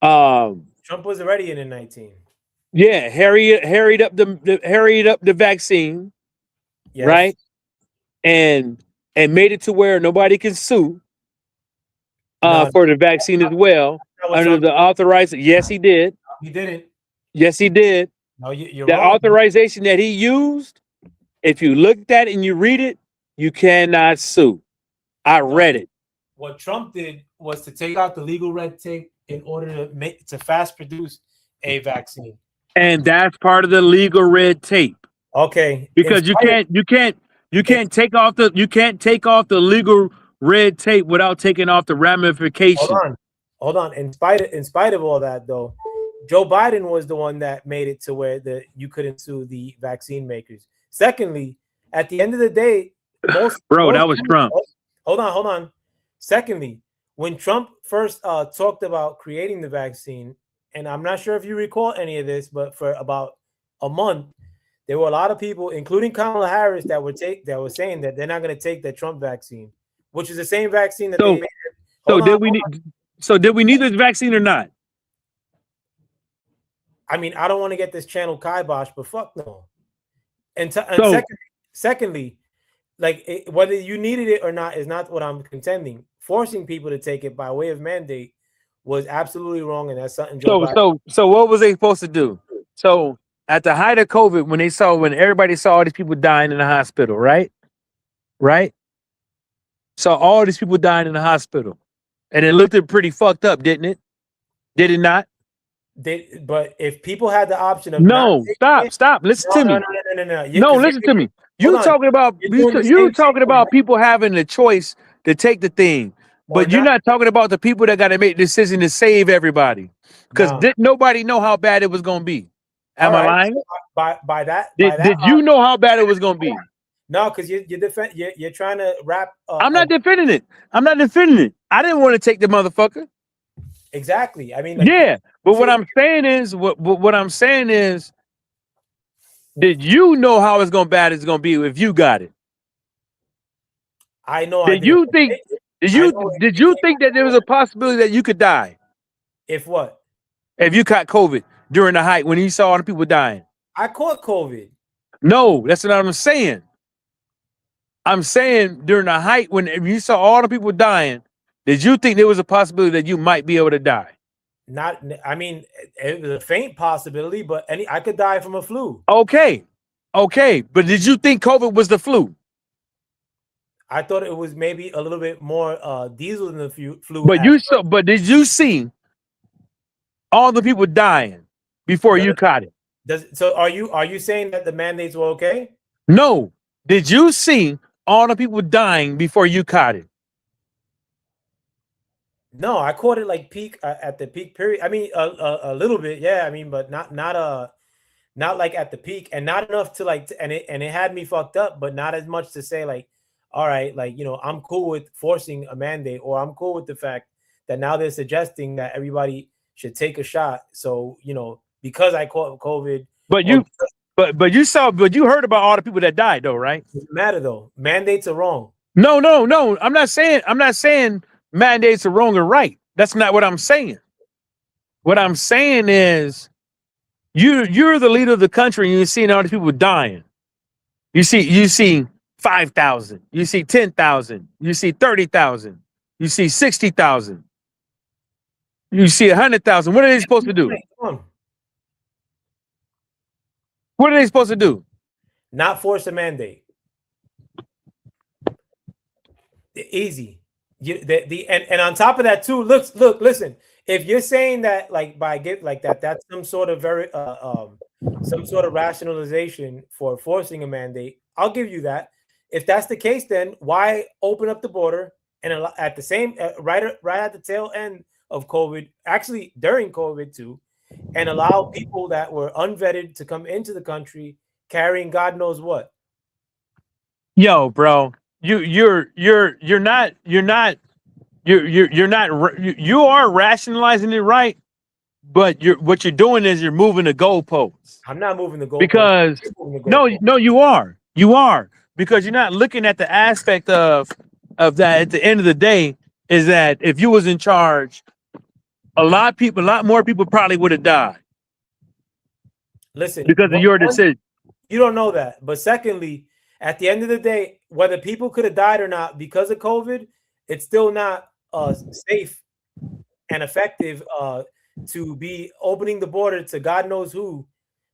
Trump was already in 19. Yeah, hurried up the vaccine. Yes. Right? And made it to where nobody can sue for the vaccine as well. Under the authorization. Yes, he did. He didn't. Yes, he did. No, you're the wrong. Authorization that he used, if you looked at it and you read it, you cannot sue. I read it. What Trump did was to take out the legal red tape in order to fast produce a vaccine. And that's part of the legal red tape. Okay. Because you can't take off the legal red tape without taking off the ramifications. Hold on. In spite of all that, though, Joe Biden was the one that made it to where you couldn't sue the vaccine makers. Secondly, at the end of the day, Bro, that was Trump. Hold on. Secondly, when Trump first talked about creating the vaccine, and I'm not sure if you recall any of this, but for about a month, there were a lot of people, including Kamala Harris, that were saying that they're not going to take the Trump vaccine, which is the same vaccine that they made. Did we need this vaccine or not? I mean, I don't want to get this channel kibosh, but fuck no. And secondly, like whether you needed it or not is not what I'm contending. Forcing people to take it by way of mandate was absolutely wrong, and that's something. So what was they supposed to do? So at the height of COVID, when everybody saw all these people dying in the hospital, right? Saw all these people dying in the hospital, and it looked pretty fucked up, didn't it? Did it not? But if people had the option of stop. Listen to me. No. Listen to me. You talking about people having the choice to take the thing, but you're not talking about the people that got to make the decision to save everybody, because nobody know how bad it was going to be. Am I lying? By that, did you know how bad it was going to be? No, because you're trying to wrap. I'm not defending it. I didn't want to take the motherfucker. Exactly. I mean, but what I'm saying is, did you know how bad it's going to be if you got it? I know. Did you think that there was a possibility that you could die? If what? If you caught COVID during the height when you saw all the people dying? I caught COVID. No, that's not what I'm saying. I'm saying during the height when you saw all the people dying, did you think there was a possibility that you might be able to die? I mean, it was a faint possibility, but I could die from a flu. Okay. But did you think COVID was the flu? I thought it was maybe a little bit more diesel than the flu. But did you see all the people dying before you caught it? So are you saying that the mandates were okay? No. Did you see all the people dying before you caught it? No, I caught it like peak at the peak period. I mean, a little bit, yeah. I mean, but not like at the peak, and not enough to and it had me fucked up, but not as much to say like, all right, like, you know, I'm cool with forcing a mandate, or I'm cool with the fact that now they're suggesting that everybody should take a shot. So, you know, because I caught COVID, but you heard about all the people that died though, right? Doesn't matter though. Mandates are wrong. No. I'm not saying mandates are wrong or right. That's not what I'm saying. What I'm saying is you're the leader of the country and you're seeing all these people dying. You see 5,000, you see 10,000, you see 30,000, you see 60,000, you see 100,000. What are they supposed to do? What are they supposed to do? Not force a mandate. Easy. And on top of that too, look, listen. If you're saying that that's some sort of rationalization for forcing a mandate, I'll give you that. If that's the case, then why open up the border and at the same right at the tail end of COVID, actually during COVID too, and allow people that were unvetted to come into the country carrying God knows what? Yo, bro, you are rationalizing it right, but what you're doing is you're moving the goalposts. I'm not moving the goalposts. Because no, you are because you're not looking at the aspect of that. At the end of the day, is that if you was in charge, a lot more people probably would have died. Listen, because of your decision. You don't know that, but secondly, at the end of the day, whether people could have died or not because of COVID, it's still not safe and effective to be opening the border to God knows who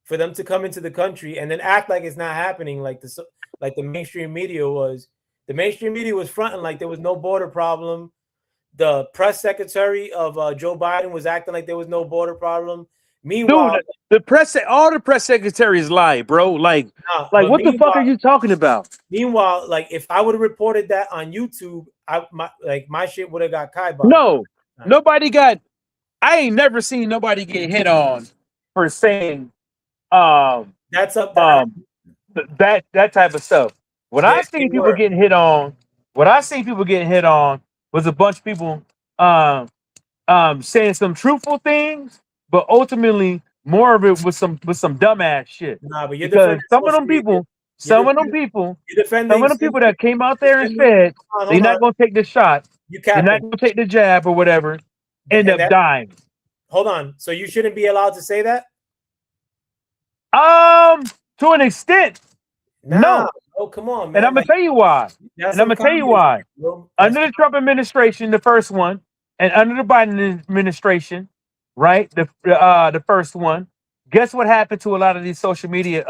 for them to come into the country and then act like it's not happening, like the mainstream media was. The mainstream media was fronting like there was no border problem. The press secretary of Joe Biden was acting like there was no border problem. Meanwhile, dude, all the press secretaries lie, bro. Like what the fuck are you talking about? Meanwhile, like if I would have reported that on YouTube, my shit would have got kibosh. No, nobody got I ain't never seen nobody get hit on for saying um That's up to um that type of stuff. What I they seen people were. getting hit on, what I seen people getting hit on was a bunch of people um saying some truthful things, but ultimately more of it was some dumbass shit. Nah, but you're Because defending social media. You're some of them defending, people, you're some defending of the people that came out there and defending, said they're hold on. not gonna take the shot, You they're not capping. gonna take the jab or whatever, end And up that, dying. hold on. So you shouldn't be allowed to say that? To an extent, Nah. no. Oh, come on, And man. I'm gonna Like, tell you why. that's And I'm some gonna tell you communist why. shit, bro. That's Under the Trump administration, the first one, and under the Biden administration, right? The first one. Guess what happened to a lot of these social media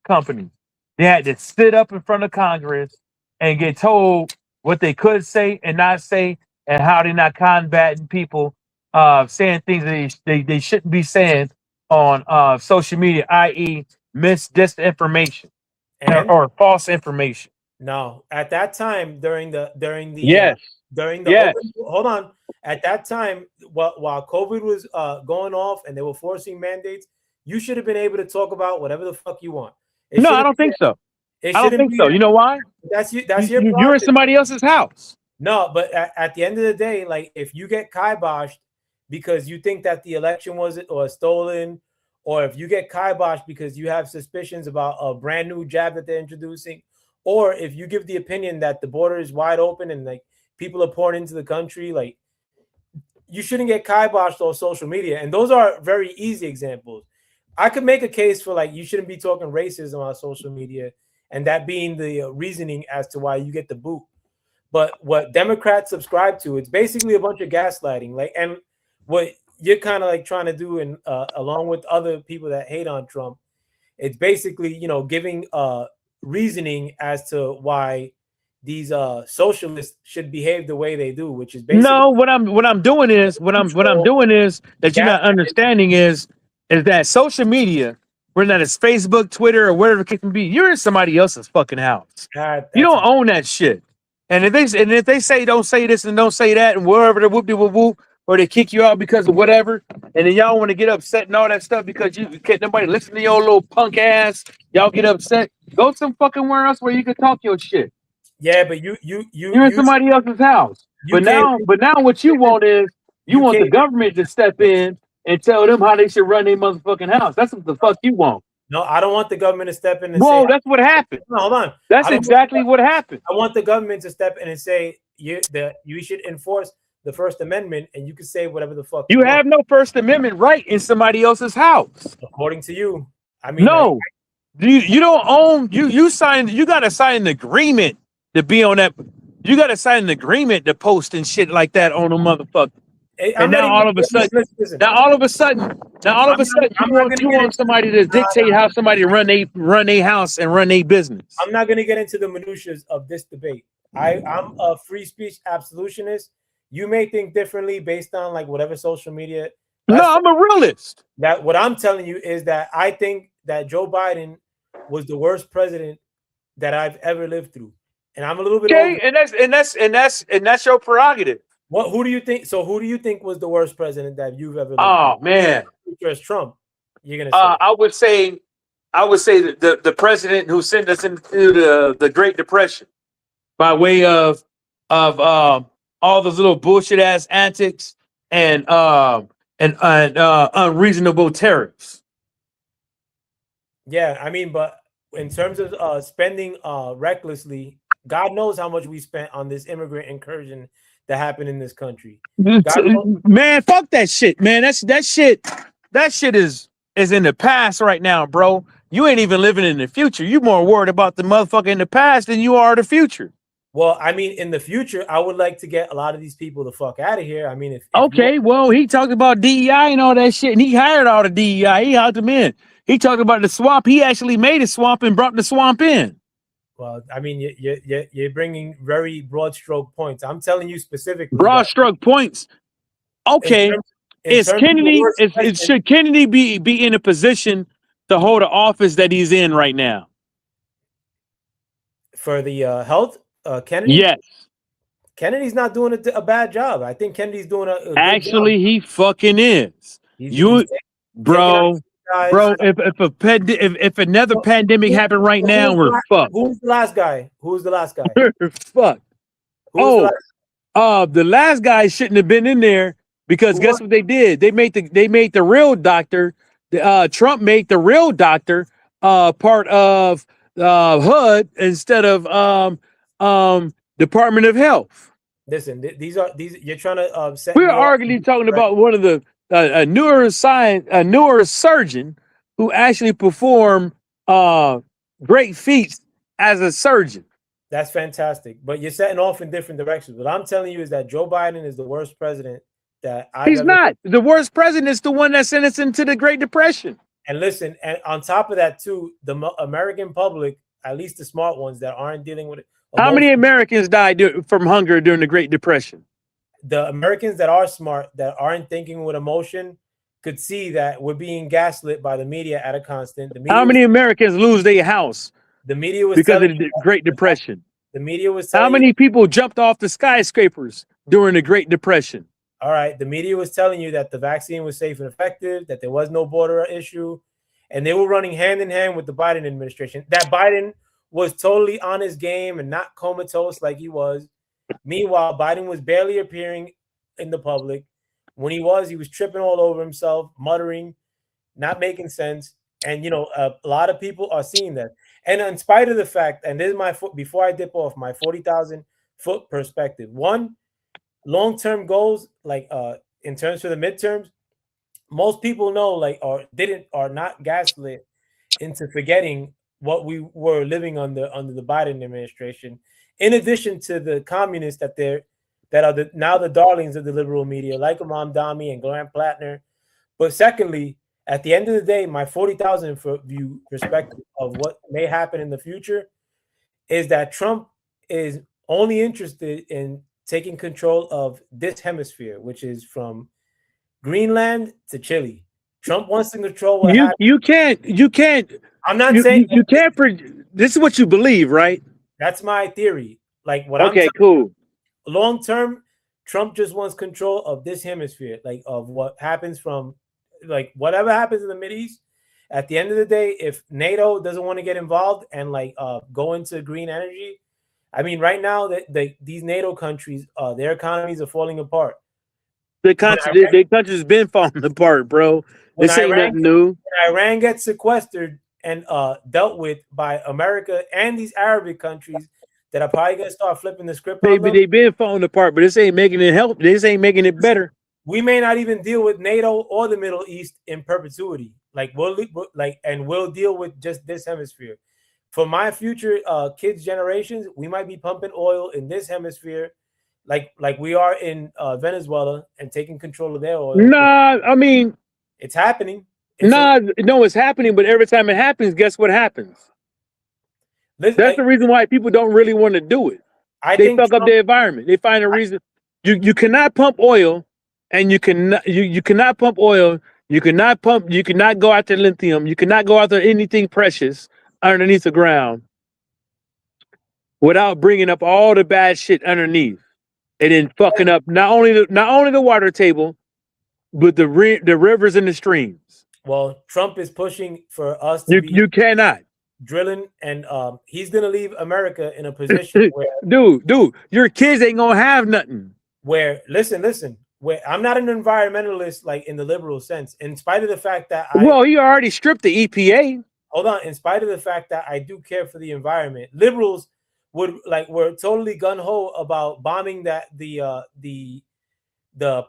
companies? They had to sit up in front of Congress and get told what they could say and not say, and how they're not combating people saying things that they shouldn't be saying on social media, i.e., disinformation and or false information. no, at that time Yes, during the yes. open, hold on. At that time, while COVID was going off and they were forcing mandates, you should have been able to talk about whatever the fuck you want. It No, I shouldn't don't be think so. it I don't shouldn't think be so. You know why? that's you that's your You're in prerogative. somebody else's house. No, but at the end of the day, like if you get kiboshed because you think that the election was or stolen, or if you get kiboshed because you have suspicions about a brand new jab that they're introducing, or if you give the opinion that the border is wide open and like people are pouring into the country, like you shouldn't get kiboshed on social media. And those are very easy examples. I could make a case for like you shouldn't be talking racism on social media, and that being the reasoning as to why you get the boot. But what Democrats subscribe to, it's basically a bunch of gaslighting. Like, and what you're kind of like trying to do, and along with other people that hate on Trump, it's basically giving reasoning as to why these socialists should behave the way they do, which is basically No, what I'm doing is what I'm control, doing is that you're not gaslighting. understanding is that social media, whether that is Facebook, Twitter, or whatever it can be, you're in somebody else's fucking house. You That's don't own that shit. And if they say don't say this and don't say that and wherever the whoop de whoop whoop, or they kick you out because of whatever, and then y'all want to get upset and all that stuff because you can't nobody listen to your little punk ass, y'all get upset. Go some fucking where else where you can talk your shit. yeah, but you You're in somebody else's house. you But came now what you want is you you want the came government to step in and tell them how they should run their motherfucking house. That's what the fuck you want. no, I don't want the government to step in and say, Whoa, that's what happened. no, hold on. That's I don't exactly what happened. I want the government to step in and say you should enforce the First Amendment, and you can say whatever the fuck you You want, have no First Amendment right in somebody else's house. according to you. I mean, No, you don't own you got to sign an agreement to be on that. You got to sign an agreement to post and shit like that on a motherfucker. And I'm not now even all of a sudden, listen. now all of a sudden, I'm not gonna you get want into somebody to dictate how somebody run a house and run a business. I'm not gonna get into the minutiae of this debate. I'm a free speech absolutionist. You may think differently based on like whatever social media. That's No, I'm a realist. that. What I'm telling you is that I think that Joe Biden was the worst president that I've ever lived through, and I'm a little bit Okay, older. and that's your prerogative. Who do you think? So who do you think was the worst president that you've ever lived Oh man, through? It's Trump. You're gonna say I would say that the president who sent us into the Great Depression by way of all those little bullshit ass antics and unreasonable tariffs. yeah. I mean, but in terms of spending recklessly, God knows how much we spent on this immigrant incursion that happened in this country. God knows, Man, fuck that shit, man. That shit is in the past right now, bro. You ain't even living in the future. You more worried about the motherfucker in the past than you are the future. well, I mean, in the future, I would like to get a lot of these people the fuck out of here. I mean, if you Okay, well, he talked about DEI and all that shit, and he hired all the DEI. He hired them in. He talked about the swamp. He actually made a swamp and brought the swamp in. well, I mean, you're bringing very broad stroke points. I'm telling you specifically Broad that stroke points. in Okay, terms, in terms of the worst president should Kennedy be in a position to hold the office that he's in right now? for the health, Kennedy. Yes. Kennedy's not doing a bad job. I think Kennedy's doing a good Actually, job. he fucking is. He's You, taking out bro, guys. bro. If another pandemic happened right now, we're fucked. Who's the last guy? Who's the last guy? We're fucked. Who's the last? The last guy shouldn't have been in there because guess what they did? They made the real doctor. Trump made the real doctor part of HUD instead of Department of Health. Listen, these you're trying to set. We're arguably talking about one of the a neurosurgeon who actually performed great feats as a surgeon. That's fantastic, but you're setting off in different directions. What I'm telling you is that Joe Biden is the worst president that He's not. The worst president is the one that sent us into the Great Depression. And listen, and on top of that too, the American public, at least the smart ones that aren't dealing with it. How many Americans died from hunger during the Great Depression? The Americans that are smart, that aren't thinking with emotion, could see that we're being gaslit by the media at a constant. How many Americans lose their house? The media was because of the Great Depression. The media was how many people jumped off the skyscrapers during the Great Depression? All right, the media was telling you that the vaccine was safe and effective, that there was no border issue, and they were running hand in hand with the Biden administration. That Biden was totally on his game and not comatose like he was. Meanwhile, Biden was barely appearing in the public. When he was tripping all over himself, muttering, not making sense. And, a lot of people are seeing that. And in spite of the fact, and this is my foot, before I dip off my 40,000 foot perspective, one, long-term goals, like in terms of the midterms, most people know, are not gaslit into forgetting what we were living under the Biden administration. In addition to the communists that are now the darlings of the liberal media, like Imam Dami and Grant Plattner. But secondly, at the end of the day, my 40,000 foot view perspective of what may happen in the future is that Trump is only interested in taking control of this hemisphere, which is from Greenland to Chile. Trump wants to control what happens. You can't. I'm not saying you can't. This is what you believe, right? That's my theory. Like what? Okay, cool. Long term, Trump just wants control of this hemisphere, like of what happens from, like whatever happens in the Mideast. At the end of the day, if NATO doesn't want to get involved and go into green energy, I mean, right now these NATO countries, their economies are falling apart. Their country's been falling apart, bro. This ain't nothing new. When Iran gets sequestered and dealt with by America and these Arabic countries that are probably gonna start flipping the script. Maybe they've been falling apart, but this ain't making it help. This ain't making it better. We may not even deal with NATO or the Middle East in perpetuity. We'll deal with just this hemisphere. For my future kids' generations, we might be pumping oil in this hemisphere, like we are in Venezuela, and taking control of their oil. Nah, I mean, it's happening. It's happening, but every time it happens, guess what happens? That's the reason why people don't really want to do it. They fuck up the environment. They find a reason. You cannot pump oil, and you cannot pump oil. You cannot go after lithium. You cannot go after anything precious underneath the ground without bringing up all the bad shit underneath, and then fucking up not only the water table, but the rivers and the streams. Well, Trump is pushing for us to you cannot drilling, and he's gonna leave America in a position where dude, your kids ain't gonna have nothing. Where listen, where I'm not an environmentalist like in the liberal sense, in spite of the fact that he already stripped the EPA. Hold on, in spite of the fact that I do care for the environment, liberals were totally gun-ho about bombing the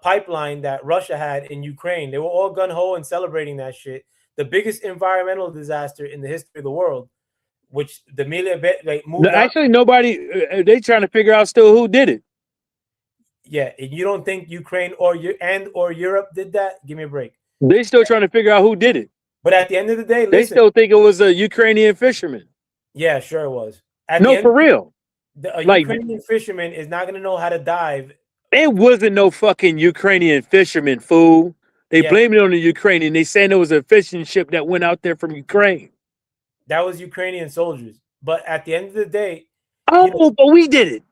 pipeline that Russia had in Ukraine. They were all gun-ho and celebrating that shit. The biggest environmental disaster in the history of the world, which the media moved. Actually, nobody. They trying to figure out still who did it. Yeah, and you don't think Ukraine or Europe did that? Give me a break. They still trying to figure out who did it. But at the end of the day, they still think it was a Ukrainian fisherman. Yeah, sure it was. For real. A Ukrainian fisherman is not going to know how to dive. It wasn't no fucking Ukrainian fisherman, fool. They blamed it on the Ukrainian. They saying it was a fishing ship that went out there from Ukraine. That was Ukrainian soldiers. But at the end of the day, but we did it.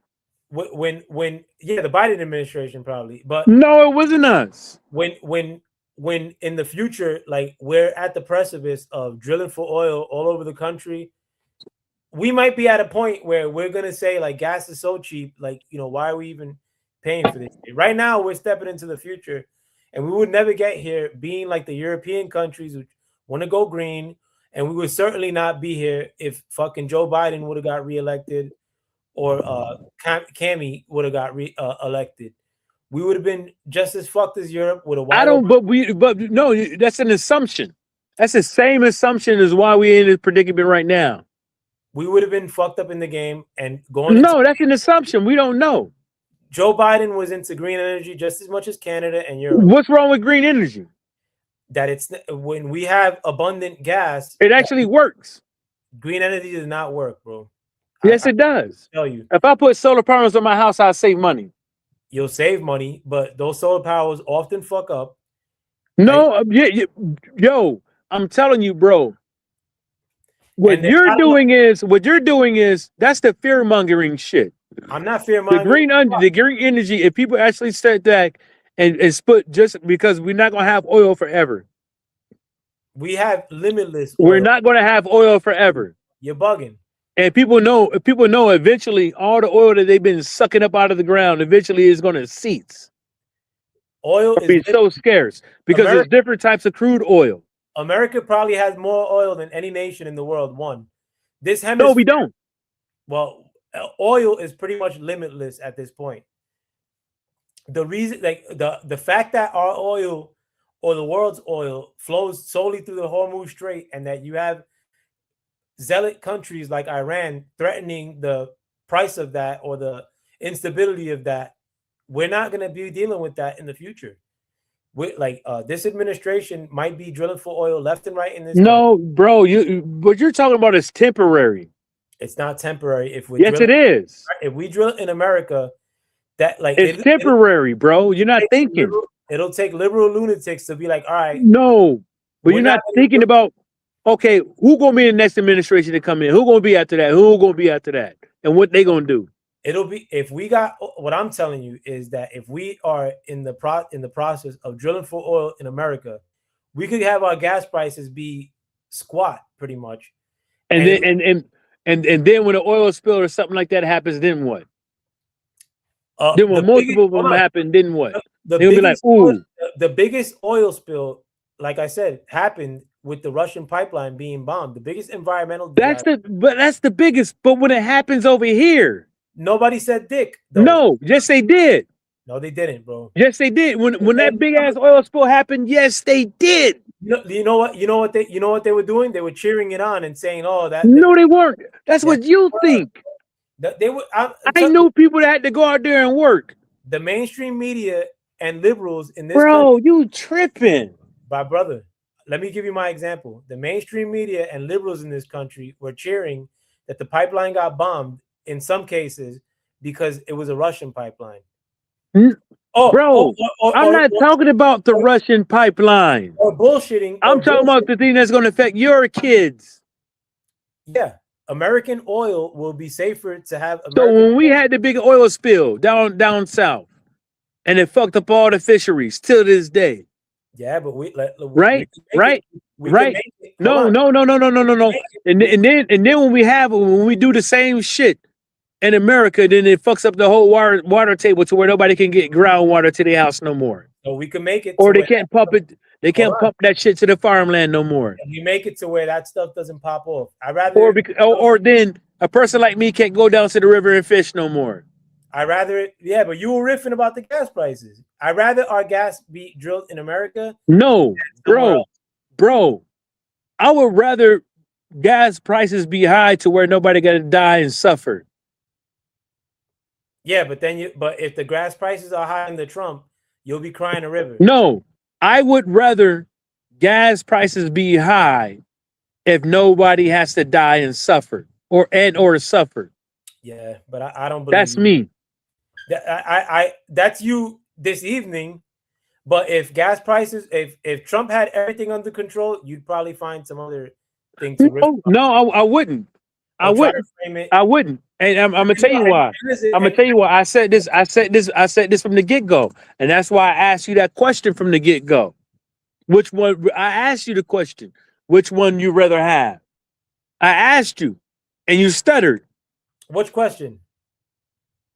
when yeah, the Biden administration probably, but No, it wasn't us. when in the future, like we're at the precipice of drilling for oil all over the country, we might be at a point where we're gonna say like gas is so cheap, like why are we even paying for this? Right now, we're stepping into the future, and we would never get here being like the European countries who want to go green, and we would certainly not be here if fucking Joe Biden would have got reelected or Cammy would have got elected. We would have been just as fucked as Europe with a wide. I don't. But no, that's an assumption. That's the same assumption as why we're in this predicament right now. We would have been fucked up in the game and going. No, that's an assumption. We don't know. Joe Biden was into green energy just as much as Canada and Europe. What's wrong with green energy? That it's when we have abundant gas, it actually works. Green energy does not work, bro. Yes, it does. Tell you, if I put solar panels on my house, I'll save money. You'll save money, but those solar panels often fuck up. No, yo, I'm telling you, bro. What you're doing is that's the fear mongering shit. I'm not fear mongering. The green energy. If people actually start that and split, just because we're not gonna have oil forever. We have limitless oil. We're not gonna have oil forever. You're bugging. And people know eventually all the oil that they've been sucking up out of the ground eventually is gonna cease. Oil is so scarce because there's different types of crude oil. America probably has more oil than any nation in the world. This hemisphere. No, we don't. Well, oil is pretty much limitless at this point. The reason, like the fact that our oil or the world's oil flows solely through the Hormuz Strait, and that you have zealot countries like Iran threatening the price of that or the instability of that, we're not going to be dealing with that in the future. This administration might be drilling for oil left and right in this. No, bro, what you're talking about is temporary. It's not temporary. Yes, it is. If we drill in America, it's temporary, bro. You're not thinking. It'll take liberal lunatics to be like, all right. No, but you're not thinking about, okay, who gonna be the next administration to come in? Who gonna be after that? Who gonna be after that? And what they gonna do? It'll be what I'm telling you is that if we are in the process of drilling for oil in America, we could have our gas prices be squat pretty much. And then when an oil spill or something like that happens, then what? Then when multiple of them happen, then what? They'll be like, ooh. The biggest oil spill, like I said, happened with the Russian pipeline being bombed. The biggest environmental. That's the biggest. But when it happens over here. Nobody said dick. Though. No, yes they did. No, they didn't, bro. Yes, they did. When that big ass oil spill happened, yes, they did. You know what they were doing? They were cheering it on and saying, "Oh, that." No, they weren't. That's what you think. They were. I knew people that had to go out there and work. The mainstream media and liberals in this. Bro, you tripping? My brother. Let me give you my example. The mainstream media and liberals in this country were cheering that the pipeline got bombed. In some cases, because it was a Russian pipeline. I'm not talking about the Russian pipeline. Or bullshitting. I'm talking about the thing that's going to affect your kids. Yeah, American oil will be safer to have. So when we had the big oil spill down south, and it fucked up all the fisheries till this day. Yeah, but right. No. And then when we do the same shit in America, then it fucks up the whole water table to where nobody can get groundwater to their house no more. So we can make it, or they can't pump it. They can't pump that shit to the farmland no more. And we make it to where that stuff doesn't pop off. I rather, or then a person like me can't go down to the river and fish no more. I rather, yeah, but you were riffing about the gas prices. I rather our gas be drilled in America. No, bro, I would rather gas prices be high to where nobody got to die and suffer. Yeah, but if the gas prices are high in the Trump, you'll be crying a river. No, I would rather gas prices be high if nobody has to die and suffer or suffer. Yeah, but I don't believe that's me. That's you this evening. But if gas prices, if Trump had everything under control, you'd probably find some other thing to risk. No, I wouldn't. or try to wouldn't. frame it. I wouldn't. And I'm gonna tell you why. I'm gonna tell you why. I said this from the get-go. And that's why I asked you that question from the get-go. Which one I asked you the question, which one you rather have? I asked you, and you stuttered. Which question?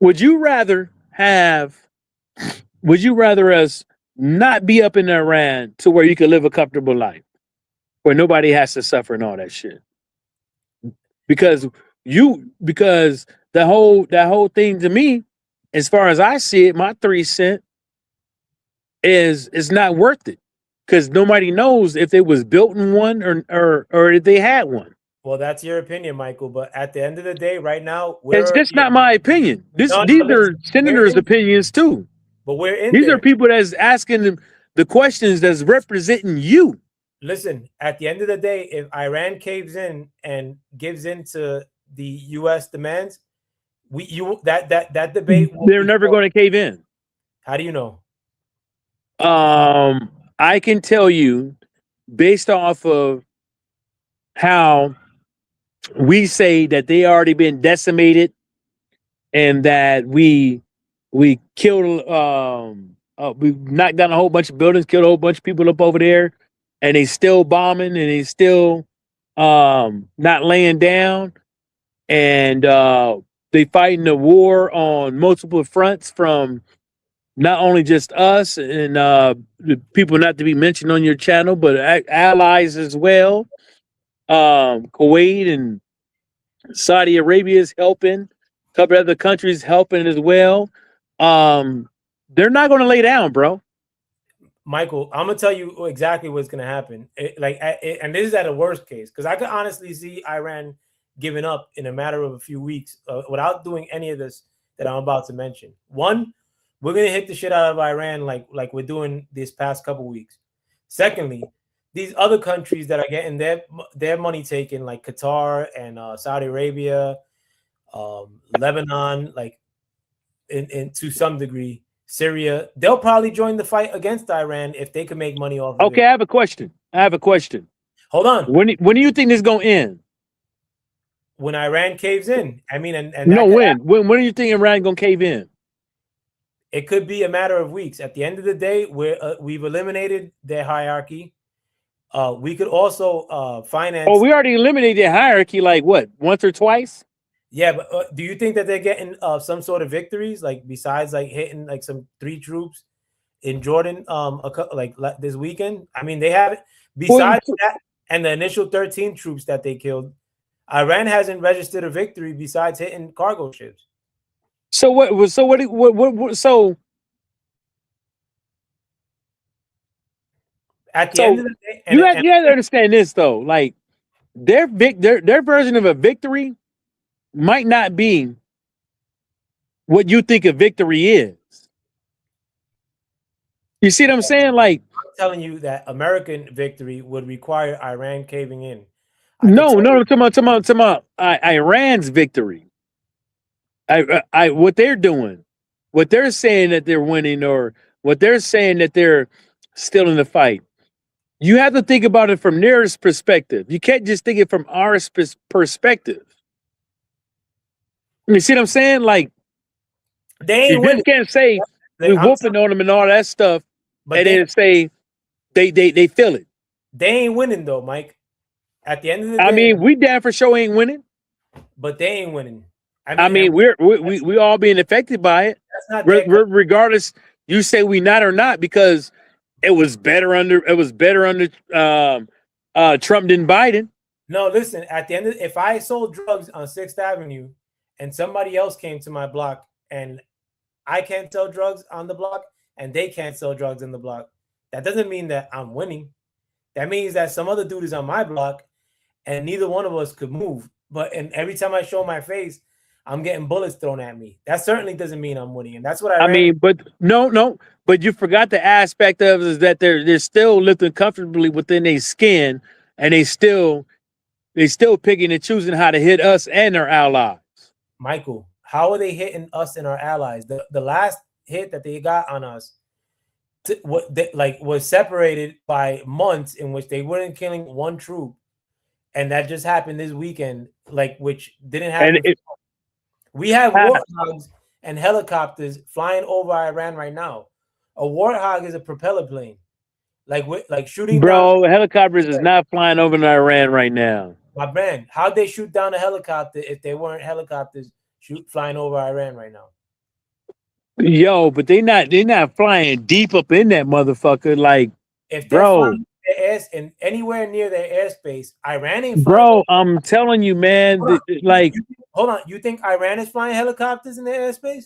Would you rather us not be up in Iran to where you could live a comfortable life, where nobody has to suffer and all that shit? Because that whole thing to me, as far as I see it, my 3 cents is not worth it. Because nobody knows if it was built in one or if they had one. Well, that's your opinion, Michael. But at the end of the day, right now, It's just not my opinion. These are senators' opinions too. But we're in These there. are people that's asking the questions that's representing you. Listen, at the end of the day, if Iran caves in and gives in to the U.S. demands, that debate. They're never going to cave in. How do you know? I can tell you, based off of how we say that they already been decimated, and that we killed, we knocked down a whole bunch of buildings, killed a whole bunch of people up over there, and they still bombing, and they still not laying down, and they fighting the war on multiple fronts from not only just us and the people not to be mentioned on your channel, but allies as well. Kuwait and Saudi Arabia is helping. A couple other countries helping as well. They're not going to lay down, bro. Michael, I'm gonna tell you exactly what's gonna happen. And this is at a worst case, because I could honestly see Iran giving up in a matter of a few weeks without doing any of this that I'm about to mention. One, we're gonna hit the shit out of Iran like we're doing this past couple weeks. Secondly, these other countries that are getting their money taken, like Qatar and Saudi Arabia, Lebanon, like in to some degree, Syria, they'll probably join the fight against Iran if they can make money off of it. Okay, I have a question. Hold on. When do you think this is gonna end? When Iran caves in. I mean, and no, when do you think Iran gonna cave in? It could be a matter of weeks. At the end of the day, we've eliminated their hierarchy. We could also finance. Oh, we already eliminated the hierarchy, like what, once or twice? Yeah, but do you think that they're getting some sort of victories, like besides like hitting like some 3 troops in Jordan like this weekend? I mean, they have it. Besides that, and the initial 13 troops that they killed, Iran hasn't registered a victory besides hitting cargo ships. So what? So at the end of the day, you have to understand this though. Like their version of a victory might not be what you think a victory is. You see what I'm saying? Like, I'm telling you that American victory would require Iran caving in. No, come on, Iran's victory. What they're doing, what they're saying that they're winning, or what they're saying that they're still in the fight. You have to think about it from their perspective. You can't just think it from our perspective. You see what I'm saying? Like, they ain't you can't say we're whooping on them and all that stuff, but and then say they feel it. They ain't winning though, Mike. At the end of the day, I mean, we damn for sure ain't winning, but they ain't winning. I mean we all being affected by it. That's not regardless. You say we not or not, because it was better under Trump than Biden. No, listen. At the end of, if I sold drugs on 6th Avenue and somebody else came to my block and I can't sell drugs on the block and they can't sell drugs on the block, that doesn't mean that I'm winning. That means that some other dude is on my block and neither one of us could move. And every time I show my face, I'm getting bullets thrown at me. That certainly doesn't mean I'm winning. And that's what I mean, but no. But you forgot the aspect of is that they're still living comfortably within their skin, and they still picking and choosing how to hit us and our allies. Michael, how are they hitting us and our allies? The last hit that they got on us was separated by months in which they weren't killing one troop, and that just happened this weekend, like which didn't happen. And We have warthogs and helicopters flying over Iran right now. A warthog is a propeller plane, like shooting bro, down. helicopters is not flying over Iran right now. My man, how'd they shoot down a helicopter if they weren't helicopters flying over Iran right now? Yo, but they not flying deep up in that motherfucker. Like, if they're bro, flying and anywhere near their airspace, Iran ain't flying. Bro, I'm telling you, man. Like, hold on, you think Iran is flying helicopters in their airspace?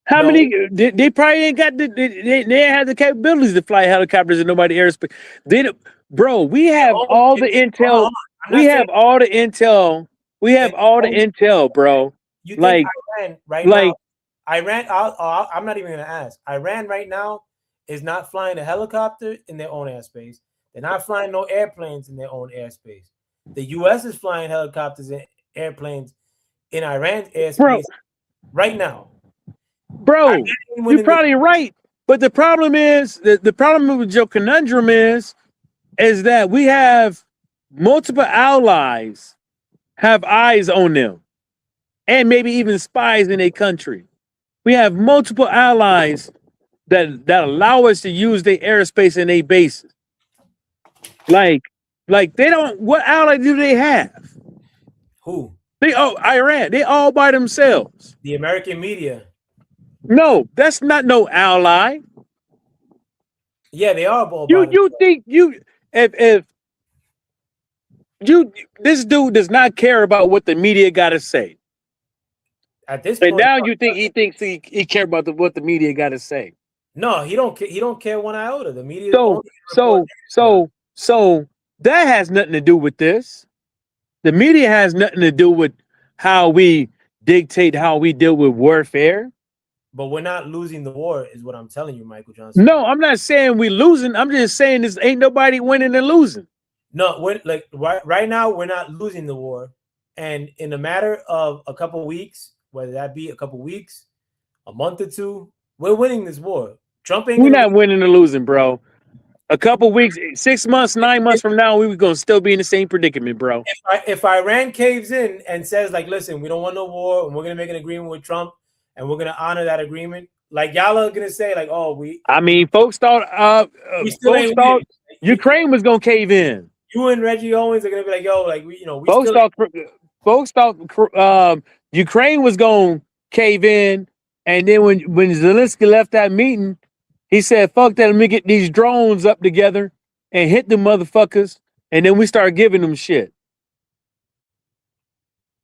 how many? They probably ain't got they have the capabilities to fly helicopters in nobody's airspace. Bro, we have all the intel. We have all the intel. We have all the intel, bro. You think Iran right now? Iran, I'm not even gonna ask. Iran right now is not flying a helicopter in their own airspace. They're not flying no airplanes in their own airspace. The U.S. is flying helicopters and airplanes in Iran's airspace right now. Bro, you're probably right. But the problem is, the problem with your conundrum is that we have multiple allies have eyes on them, and maybe even spies in a country. We have multiple allies that allow us to use their airspace and their bases. Like they don't. What ally do they have? Who? Iran. They all by themselves. The American media. No, that's not no ally. Yeah, they are all. You think if this dude does not care about what the media got to say. At this point, and now you think he thinks he care about what the media got to say. No, he don't care. He don't care one iota. The media. So that has nothing to do with this. The media has nothing to do with how we dictate how we deal with warfare. But we're not losing the war, is what I'm telling you, Michael Johnson. No, I'm not saying we're losing. I'm just saying this ain't nobody winning and losing. No, we're like right now we're not losing the war, and in a matter of a couple of weeks, whether that be a couple of weeks, a month or two, we're winning this war. Trump ain't. We're not winning or losing, bro. A couple weeks, 6 months, 9 months from now, we were gonna still be in the same predicament, bro. If Iran caves in and says like, "Listen, we don't want no war, and we're gonna make an agreement with Trump, and we're gonna honor that agreement," like y'all are gonna say like, "Oh, we." I mean, folks thought Ukraine was gonna cave in. You and Reggie Owens are gonna be like, "Yo, like we folks thought Ukraine was gonna cave in, and then when Zelensky left that meeting, he said, "Fuck that! Let me get these drones up together and hit the motherfuckers," and then we start giving them shit.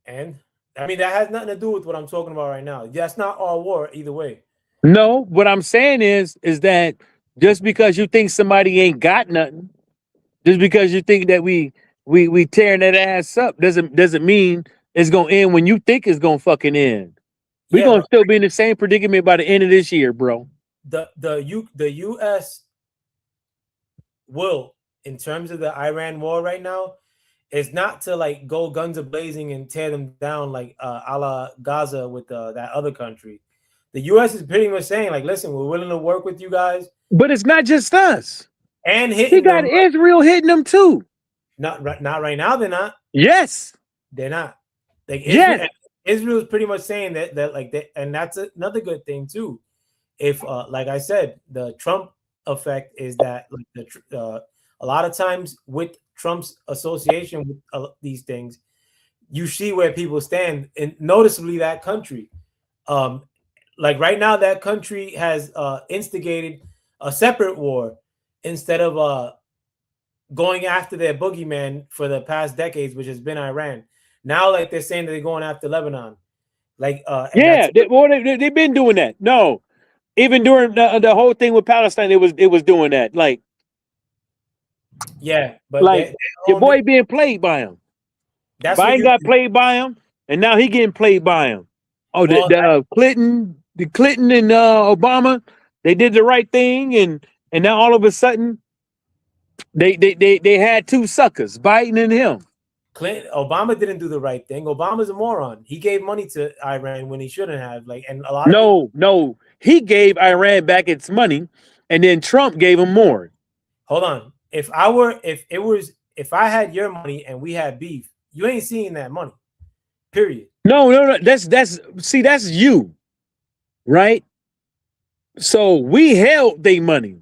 And I mean, that has nothing to do with what I'm talking about right now. That's not our war either way. No, what I'm saying is that just because you think somebody ain't got nothing, just because you think that we tearing that ass up doesn't mean it's gonna end when you think it's gonna fucking end. We're gonna still be in the same predicament by the end of this year, bro. The U.S. will, in terms of the Iran war right now, is not to like go guns a blazing and tear them down like a la Gaza with that other country. The U.S. is pretty much saying like, listen, we're willing to work with you guys. But it's not just us. And hitting them. Israel hitting them too. Not right now. They're not. Yes, they're not. Like Israel is pretty much saying that like that, and that's another good thing too. If like I said, the Trump effect is that like a lot of times with Trump's association with these things, you see where people stand, and noticeably that country. Like right now, that country has instigated a separate war instead of going after their boogeyman for the past decades, which has been Iran. Now, like they're saying that they're going after Lebanon. Like, they've been doing that. No, even during the whole thing with Palestine, it was doing that. Like, yeah, but like your boy being played by him. Biden got played by him, and now he getting played by him. Oh, the Clinton and Obama, they did the right thing, and now all of a sudden, they had two suckers, Biden and him. Obama didn't do the right thing. Obama's a moron. He gave money to Iran when he shouldn't have. Like, and a lot of no, he gave Iran back its money, and then Trump gave him more. Hold on. If if I had your money and we had beef, you ain't seeing that money. Period. No. That's you, right? So we held their money.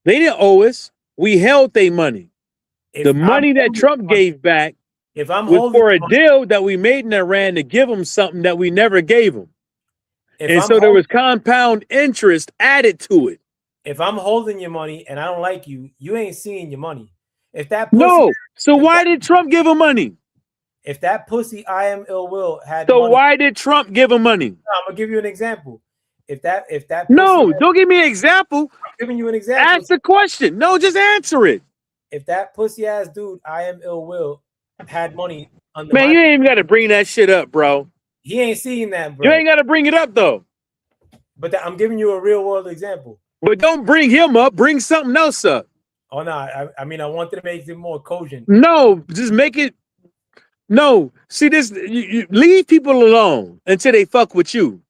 They didn't owe us. We held their money. The money that Trump gave back was for a deal that we made in Iran to give them something that we never gave them. And so there was compound interest added to it. If I'm holding your money and I don't like you, you ain't seeing your money. So why did Trump give him money? If that pussy I am ill will had so money, why did Trump give him money? I'm gonna give you an example. If that don't give me an example. I'm giving you an example. Ask the question. No, just answer it. If that pussy ass dude I am ill will had money under Man, you ain't even gotta bring that shit up, bro. He ain't seeing that, bro. You ain't gotta bring it up though. But I'm giving you a real world example. But don't bring him up, bring something else up. Oh no, I mean I wanted to make it more cogent. No, just make it. No, see this. You leave people alone until they fuck with you.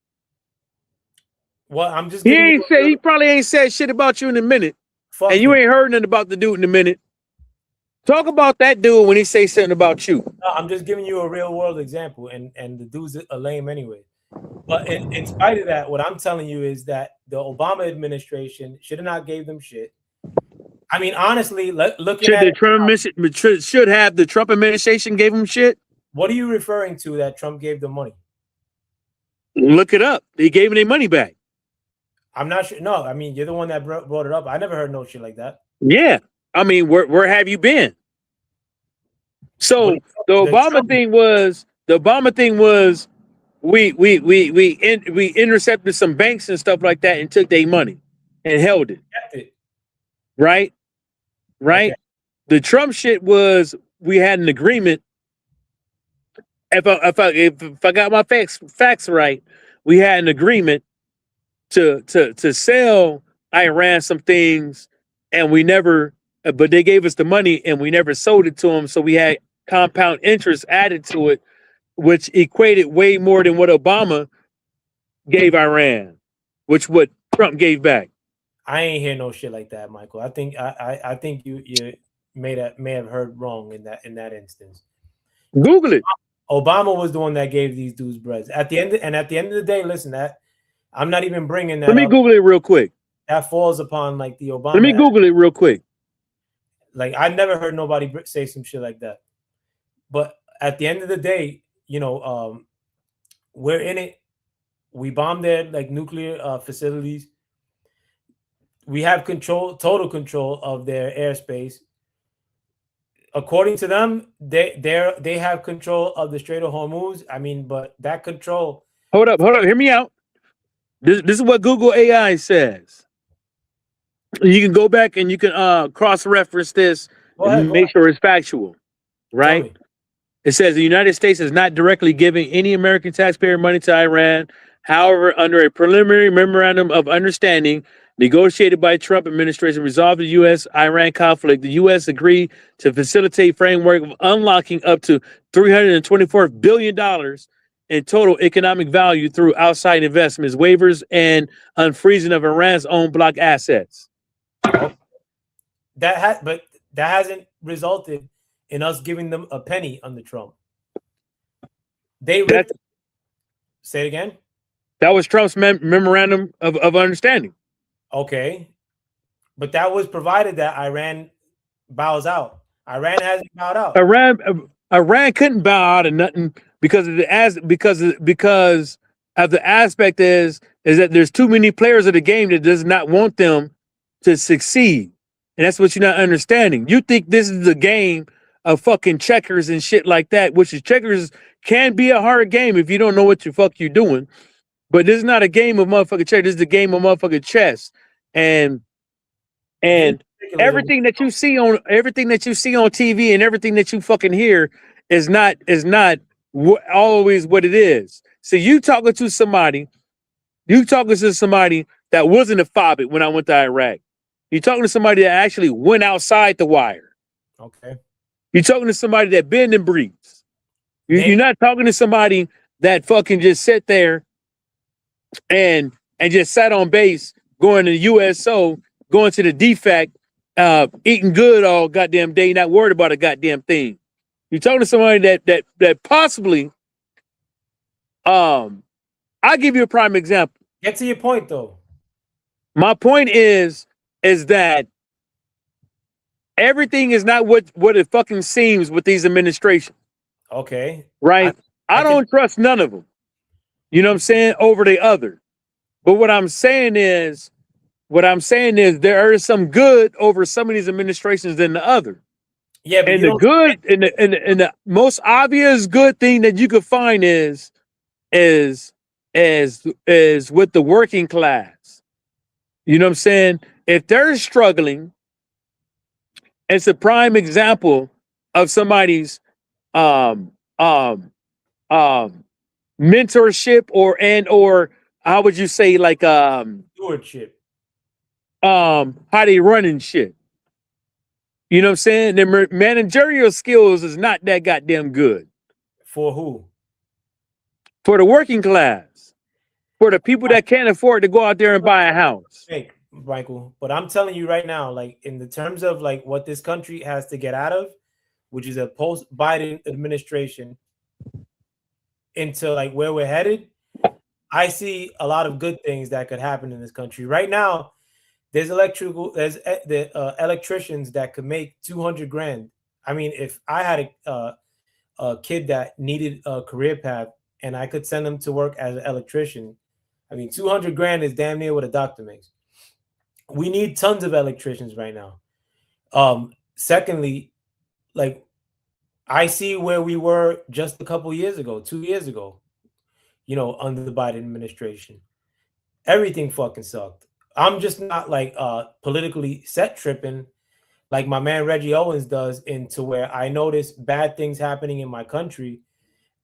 Well, I'm just. He probably ain't said shit about you in a minute, and you ain't heard nothing about the dude in a minute. Talk about that dude when he say something about you. No, I'm just giving you a real world example, and the dude's a lame anyway. But in spite of that, what I'm telling you is that the Obama administration should have not gave them shit. I mean, honestly, looking at should have the Trump administration gave him shit. What are you referring to that Trump gave them money? Look it up. They gave him their money back. I'm not sure. No, I mean, you're the one that brought it up. I never heard no shit like that. Yeah, I mean, where have you been? So the Obama thing was we intercepted some banks and stuff like that and took their money and held it. Right? Okay. The Trump shit was we had an agreement. If I got my facts right, we had an agreement to sell Iran some things, and we never. But they gave us the money, and we never sold it to them. So we had compound interest added to it, which equated way more than what Obama gave Iran, which what Trump gave back. I ain't hear no shit like that, Michael. I think you may have heard wrong in that instance. Google it. Obama was the one that gave these dudes breads. At the end of the day, listen, that I'm not even bringing that. Let me Google it real quick. That falls upon like the Obama. Let me Google it real quick. Like I never heard nobody say some shit like that. But at the end of the day, we're in it. We bombed their like nuclear facilities. We have total control of their airspace. According to them, they have control of the Strait of Hormuz. I mean, but that control. Hold up, hear me out. This is what Google AI says. You can go back and you can cross-reference this and make sure it's factual, right? It says the United States is not directly giving any American taxpayer money to Iran. However, under a preliminary memorandum of understanding negotiated by Trump administration resolved the U.S.-Iran conflict, the U.S. agreed to facilitate framework of unlocking up to $324 billion in total economic value through outside investments, waivers, and unfreezing of Iran's own block assets. But that hasn't resulted in us giving them a penny under Trump. Say it again. That was Trump's memorandum of understanding. Okay, but that was provided that Iran bows out. Iran hasn't bowed out. Iran couldn't bow out of nothing because of the aspect is that there's too many players of the game that does not want them to succeed, and that's what you're not understanding. You think this is a game of fucking checkers and shit like that, which is checkers can be a hard game if you don't know what the fuck you're doing. But this is not a game of motherfucking checkers. This is a game of motherfucking chess, and everything that you see on TV and everything that you fucking hear is not always what it is. So you talking to somebody that wasn't a fobbit when I went to Iraq. You're talking to somebody that actually went outside the wire. Okay. You're talking to somebody that bend and breathes. You're not talking to somebody that fucking just sit there and just sat on base, going to the USO, going to the DFAC, eating good all goddamn day, not worried about a goddamn thing. You're talking to somebody that possibly, I'll give you a prime example. Get to your point though. My point is that everything is not what it fucking seems with these administrations. Okay. Right? I don't trust none of them. You know what I'm saying? Over the other. But what I'm saying is there is some good over some of these administrations than the other. Yeah, but and the good and the most obvious good thing that you could find is with the working class. You know what I'm saying? If they're struggling, it's a prime example of somebody's mentorship or how would you say, like stewardship. How they running shit. You know what I'm saying? Their managerial skills is not that goddamn good. For who? For the working class. For the people that can't afford to go out there and buy a house. Hey, Michael, but I'm telling you right now, like in the terms of like what this country has to get out of, which is a post-Biden administration, into like where we're headed, I see a lot of good things that could happen in this country. Right now, there's the electricians that could make 200 grand. I mean, if I had a kid that needed a career path and I could send them to work as an electrician, I mean, 200 grand is damn near what a doctor makes. We need tons of electricians right now. Secondly, like I see where we were just a couple years ago, 2 years ago, you know, under the Biden administration. Everything fucking sucked. I'm just not like politically set tripping like my man Reggie Owens does, into where I notice bad things happening in my country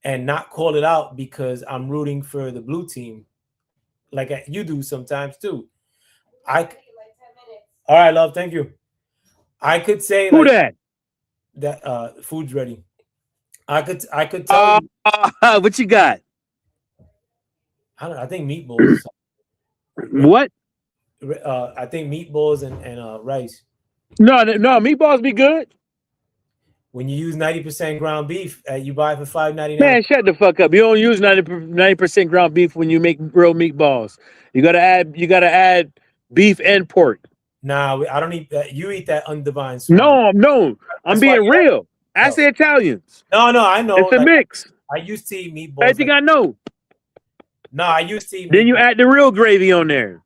and not call it out because I'm rooting for the blue team, like you do sometimes too. All right, love, thank you. I could say who like, that food's ready. I could tell you. What you got? I don't know, I think meatballs. What? I think meatballs and rice. No, meatballs be good. When you use 90% ground beef, you buy for $5.99. Man, shut the fuck up. You don't use 90% ground beef when you make real meatballs. You gotta add beef and pork. Nah, I don't eat that. You eat that undivine swine. No, I'm being real. Ask the Italians. No, I know. It's a mix. I used to eat meatballs. I think I know. No, I used to eat. Then you add the real gravy on there.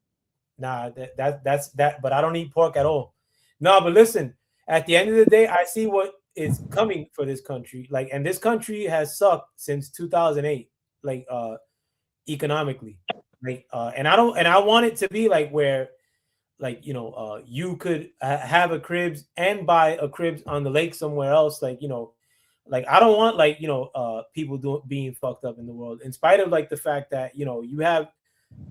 Nah, that's that. But I don't eat pork at all. No, but listen. At the end of the day, I see what is coming for this country. Like, and this country has sucked since 2008. Like, economically. Like, and I want it to be like where, like, you know, you could have a cribs and buy a cribs on the lake somewhere else. Like, you know, like I don't want like, you know, people being fucked up in the world, in spite of like the fact that, you know, you have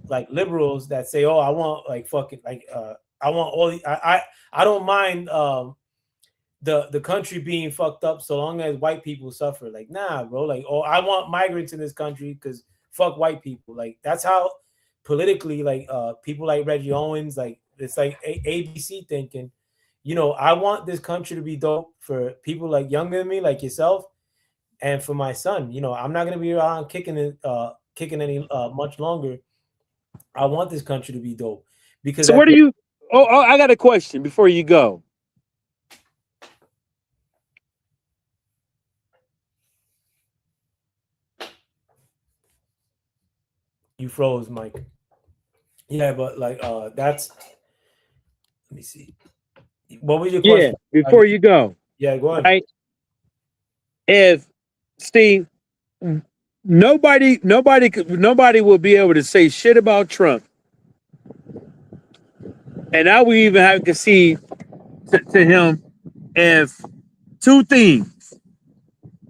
like liberals that say, oh, I want like fucking like I want all the, I don't mind the country being fucked up so long as white people suffer. Like, nah, bro. Like, oh, I want migrants in this country because fuck white people. Like, that's how politically, like people like Reggie Owens, like it's like ABC thinking. You know, I want this country to be dope for people like younger than me, like yourself, and for my son. You know, I'm not gonna be around kicking any much longer. I want this country to be dope because. So where do you? Oh, I got a question before you go. You froze, Mike. Yeah, but like that's. Let me see. What was your question? Yeah, before you go. Yeah, go ahead. Right? If Steve, nobody will be able to say shit about Trump, and I would even have to see to him if two things: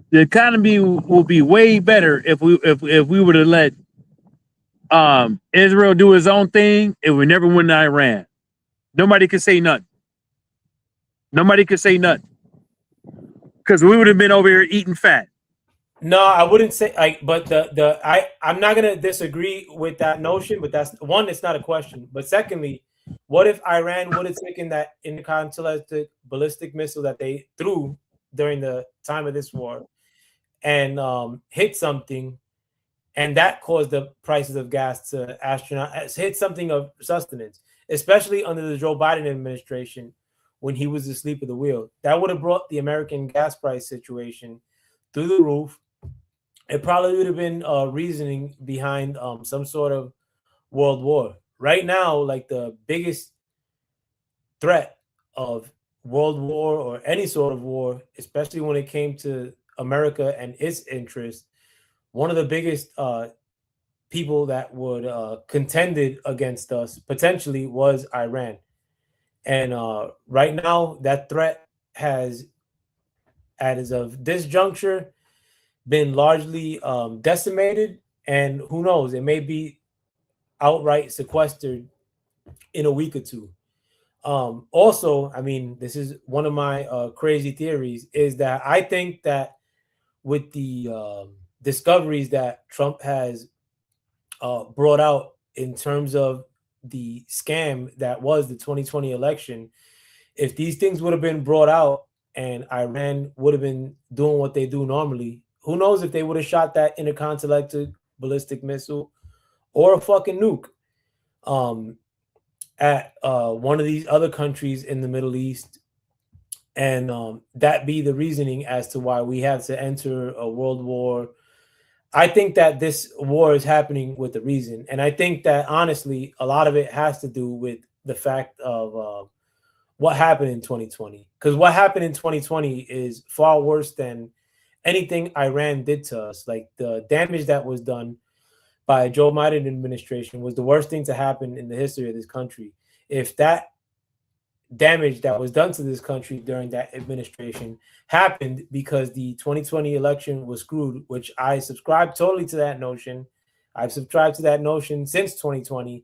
the economy will be way better if we were to let Israel do his own thing, and we never win Iran. Nobody could say nothing. Nobody could say nothing because we would have been over here eating fat. No, I wouldn't say like, but I'm not gonna disagree with that notion. But that's one, it's not a question. But secondly, What if Iran would have taken that intercontinental ballistic missile that they threw during the time of this war and hit something, and that caused the prices of gas to hit something of sustenance, especially under the Joe Biden administration when he was asleep at the wheel. That would have brought the American gas price situation through the roof. It probably would have been reasoning behind some sort of world war. Right now, like the biggest threat of world war or any sort of war, especially when it came to America and its interest, one of the biggest people that would contended against us potentially was Iran. And right now, that threat has, as of this juncture, been largely decimated. And who knows, it may be outright sequestered in a week or two. Also, I mean, this is one of my crazy theories, is that I think that with the discoveries that Trump has brought out in terms of the scam that was the 2020 election, if these things would have been brought out and Iran would have been doing what they do normally, who knows if they would have shot that intercontinental ballistic missile or a fucking nuke at one of these other countries in the Middle East, and that be the reasoning as to why we have to enter a world war. I think that this war is happening with a reason, and I think that honestly, a lot of it has to do with the fact of what happened in 2020. Because what happened in 2020 is far worse than anything Iran did to us. Like the damage that was done by Joe Biden administration was the worst thing to happen in the history of this country. If that damage that was done to this country during that administration happened because the 2020 election was screwed, which I subscribe totally to that notion. I've subscribed to that notion since 2020,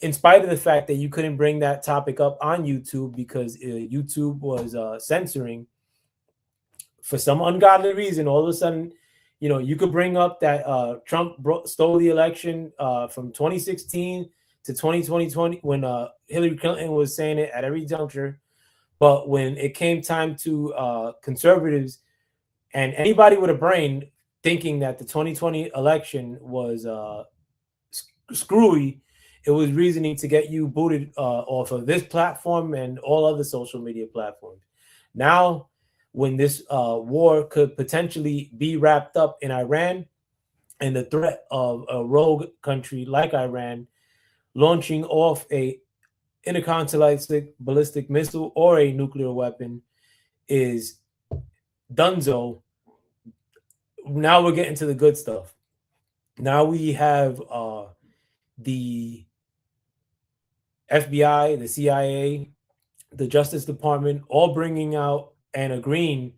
in spite of the fact that you couldn't bring that topic up on YouTube because YouTube was censoring for some ungodly reason. All of a sudden, you know, you could bring up that Trump stole the election from 2016 to 2020 when Hillary Clinton was saying it at every juncture. But when it came time to conservatives and anybody with a brain thinking that the 2020 election was screwy, it was reasoning to get you booted off of this platform and all other social media platforms. Now, when this war could potentially be wrapped up in Iran and the threat of a rogue country like Iran launching off a intercontinental ballistic missile or a nuclear weapon is donezo. Now we're getting to the good stuff. Now we have the FBI, the CIA, the Justice Department all bringing out and agreeing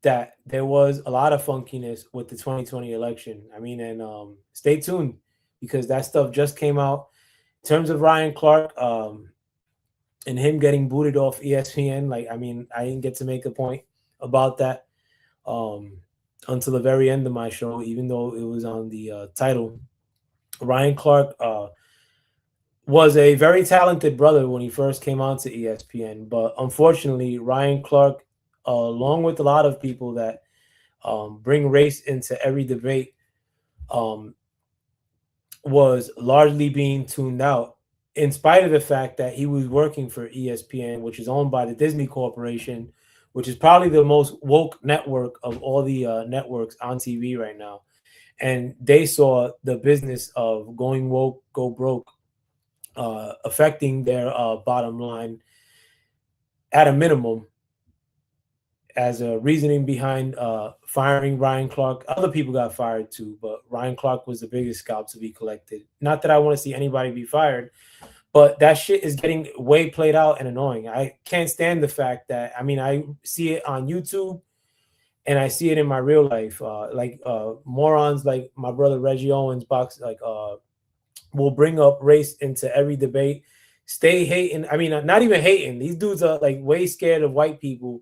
that there was a lot of funkiness with the 2020 election. I mean, and stay tuned because that stuff just came out. In terms of Ryan Clark and him getting booted off ESPN, like, I mean, I didn't get to make a point about that until the very end of my show, even though it was on the title. Ryan Clark was a very talented brother when he first came on to ESPN, but unfortunately, Ryan Clark, along with a lot of people that bring race into every debate, was largely being tuned out, in spite of the fact that he was working for ESPN, which is owned by the Disney Corporation, which is probably the most woke network of all the networks on TV right now. And they saw the business of going woke, go broke, affecting their bottom line at a minimum as a reasoning behind firing Ryan Clark. Other people got fired too, but Ryan Clark was the biggest scalp to be collected. Not that I want to see anybody be fired, but that shit is getting way played out and annoying. I can't stand the fact that, I mean, I see it on YouTube and I see it in my real life. Morons like my brother Reggie Owens will bring up race into every debate. Stay hating. I mean, not even hating. These dudes are like way scared of white people.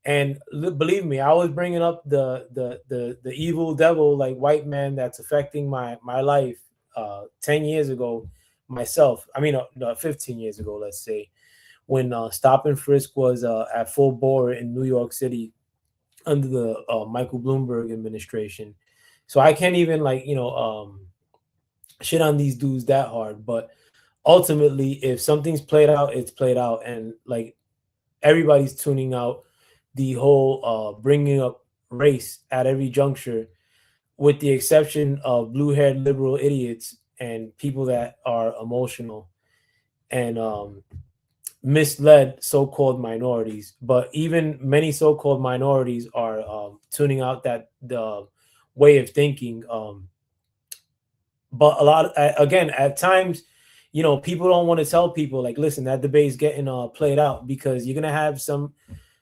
And believe me, I was bringing up the evil devil, like white man that's affecting my life 10 years ago myself. I mean, 15 years ago, let's say, when stop and frisk was at full bore in New York City under the Michael Bloomberg administration. So I can't even shit on these dudes that hard. But ultimately, if something's played out, it's played out, and like everybody's tuning out the whole bringing up race at every juncture, with the exception of blue-haired liberal idiots and people that are emotional and misled so-called minorities. But even many so-called minorities are tuning out that the way of thinking. But a lot again, at times, people don't want to tell people, like, listen, that debate's getting played out, because you're gonna have some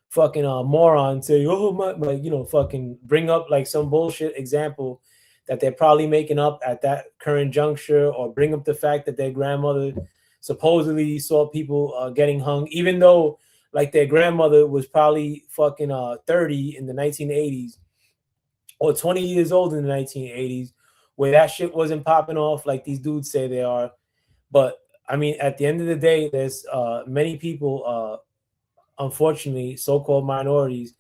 fucking moron say, oh my, like, fucking bring up like some bullshit example that they're probably making up at that current juncture, or bring up the fact that their grandmother supposedly saw people getting hung, even though like their grandmother was probably fucking 30 in the 1980s, or 20 years old in the 1980s, where that shit wasn't popping off like these dudes say they are. But I mean, at the end of the day, there's many people, unfortunately, so-called minorities,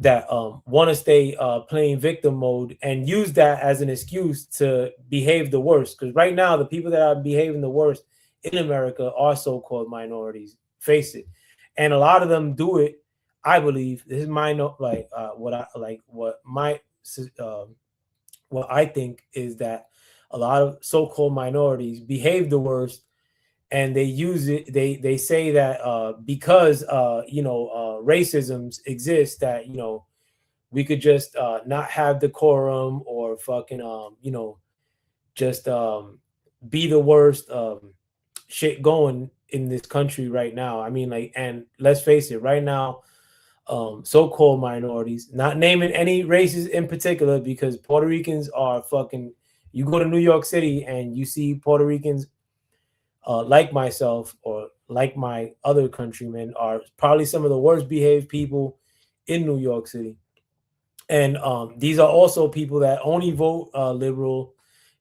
that want to stay playing victim mode and use that as an excuse to behave the worst. Because right now, the people that are behaving the worst in America are so-called minorities. Face it, and a lot of them do it. I believe this is my what I think is that a lot of so-called minorities behave the worst, and they use it. They say that because racisms exist, that we could just not have decorum, or fucking just be the worst shit going in this country right now. I mean, like, and let's face it, right now, so-called minorities, not naming any races in particular, because Puerto Ricans are fucking. You go to New York City and you see Puerto Ricans, like myself or like my other countrymen, are probably some of the worst behaved people in New York City. And these are also people that only vote liberal,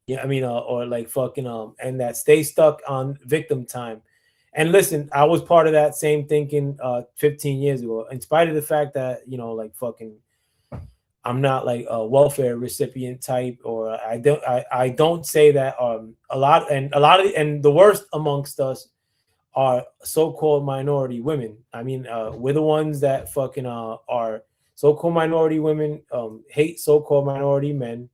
yeah, I mean, or like fucking and that stay stuck on victim time. And listen, I was part of that same thinking 15 years ago, in spite of the fact that like fucking, I'm not like a welfare recipient type, or I don't say that. A lot and the worst amongst us are so-called minority women. I mean, we're the ones that fucking are so-called minority women, hate so-called minority men.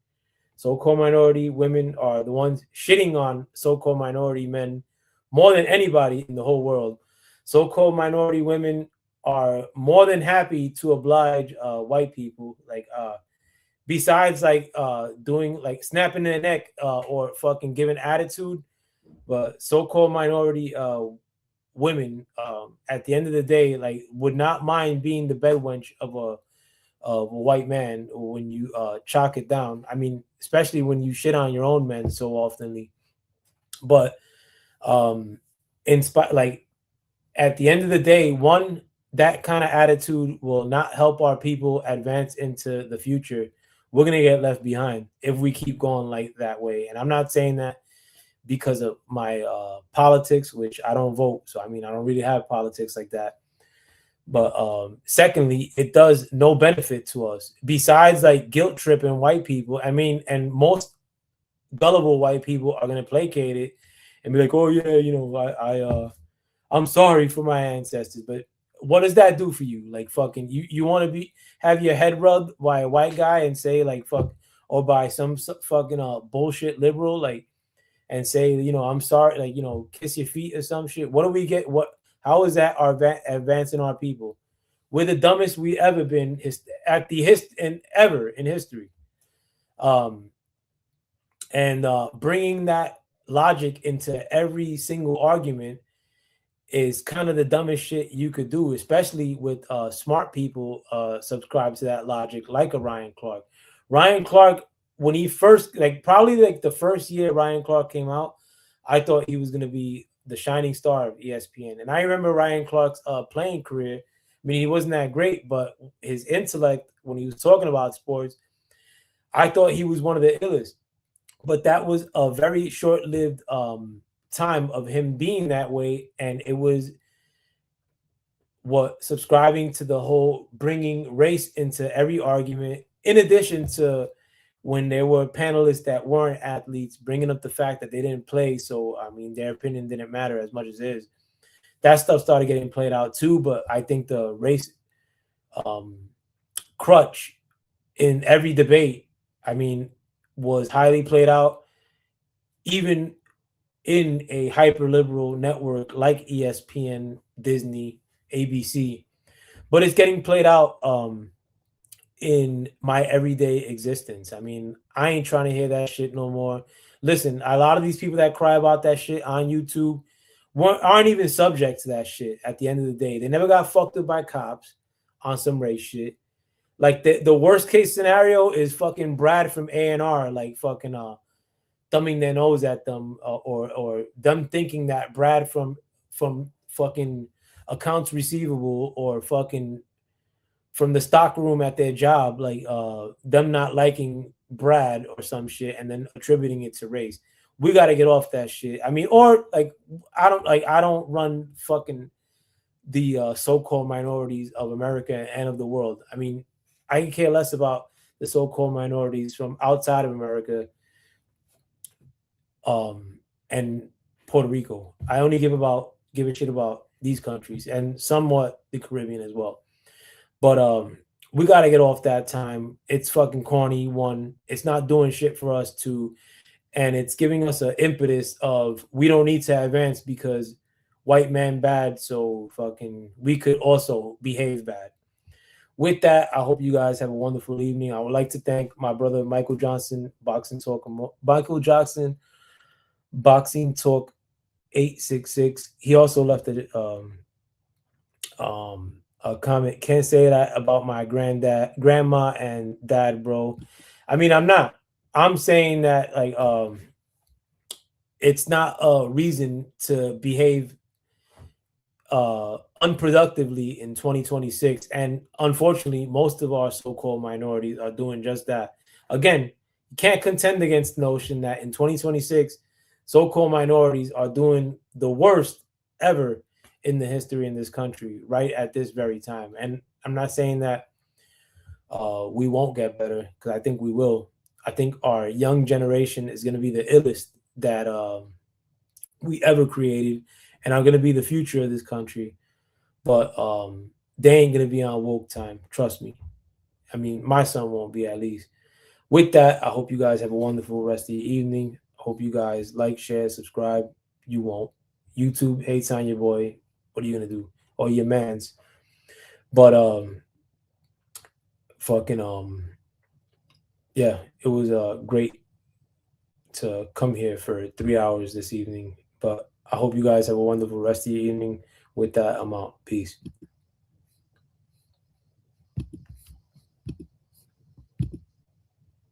So-called minority women are the ones shitting on so-called minority men more than anybody in the whole world. So-called minority women are more than happy to oblige white people, like besides like doing like snapping their neck or fucking giving attitude. But so-called minority women, at the end of the day, like, would not mind being the bed wench of a white man when you chalk it down. I mean, especially when you shit on your own men so oftenly. But like, at the end of the day, that kind of attitude will not help our people advance into the future. We're gonna get left behind if we keep going like that way. And I'm not saying that because of my politics, which I don't vote, so I mean, I don't really have politics like that. But secondly, it does no benefit to us besides like guilt tripping white people. I mean, and most gullible white people are gonna placate it and be like, "Oh yeah, I'm sorry for my ancestors." But what does that do for you? Like, fucking, you want to have your head rubbed by a white guy and say like fuck, or by some fucking bullshit liberal, like, and say, I'm sorry, like, kiss your feet or some shit. What do we get? How is that our advancing our people? We're the dumbest we ever been ever in history. And bringing that logic into every single argument is kind of the dumbest shit you could do, especially with smart people subscribe to that logic, like a Ryan Clark. Ryan Clark, when he first, like, probably like the first year Ryan Clark came out, I thought he was going to be the shining star of ESPN. And I remember Ryan Clark's playing career. I mean, he wasn't that great, but his intellect, when he was talking about sports, I thought he was one of the illest. But that was a very short-lived time of him being that way, and it was subscribing to the whole bringing race into every argument, in addition to when there were panelists that weren't athletes, bringing up the fact that they didn't play. So, I mean, their opinion didn't matter as much as his. That stuff started getting played out too. But I think the race crutch in every debate, I mean, was highly played out, even in a hyper liberal network like ESPN, Disney, ABC. But it's getting played out in my everyday existence. I mean, I ain't trying to hear that shit no more. Listen, a lot of these people that cry about that shit on YouTube aren't even subject to that shit at the end of the day. They never got fucked up by cops on some race shit. Like the worst case scenario is fucking Brad from A&R, like fucking thumbing their nose at them, or them thinking that Brad from fucking accounts receivable or fucking from the stock room at their job, like them not liking Brad or some shit and then attributing it to race. We got to get off that shit. I mean, or like I don't run fucking the so-called minorities of America and of the world. I mean, I can care less about the so-called minorities from outside of America and Puerto Rico. I only give a shit about these countries and somewhat the Caribbean as well. But we got to get off that time. It's fucking corny. One, it's not doing shit for us. Two, and it's giving us an impetus of we don't need to advance because white man bad, so fucking we could also behave bad. With that, I hope you guys have a wonderful evening. I would like to thank my brother Michael Johnson, Boxing Talk 866. He also left a comment. Can't say that about my grandma and dad, bro. I mean, I'm not. I'm saying that like it's not a reason to behave unproductively in 2026. And unfortunately, most of our so-called minorities are doing just that. Again, you can't contend against the notion that in 2026, so-called minorities are doing the worst ever in the history in this country right at this very time. And I'm not saying that we won't get better, because I think we will. I think our young generation is going to be the illest that we ever created and are going to be the future of this country. But they ain't going to be on woke time. Trust me. I mean, my son won't be, at least. With that, I hope you guys have a wonderful rest of your evening. Hope you guys like, share, subscribe. You won't. YouTube hates on your boy. What are you going to do? Or your mans. But yeah, it was great to come here for 3 hours this evening. But I hope you guys have a wonderful rest of your evening. With that, I'm out. Peace.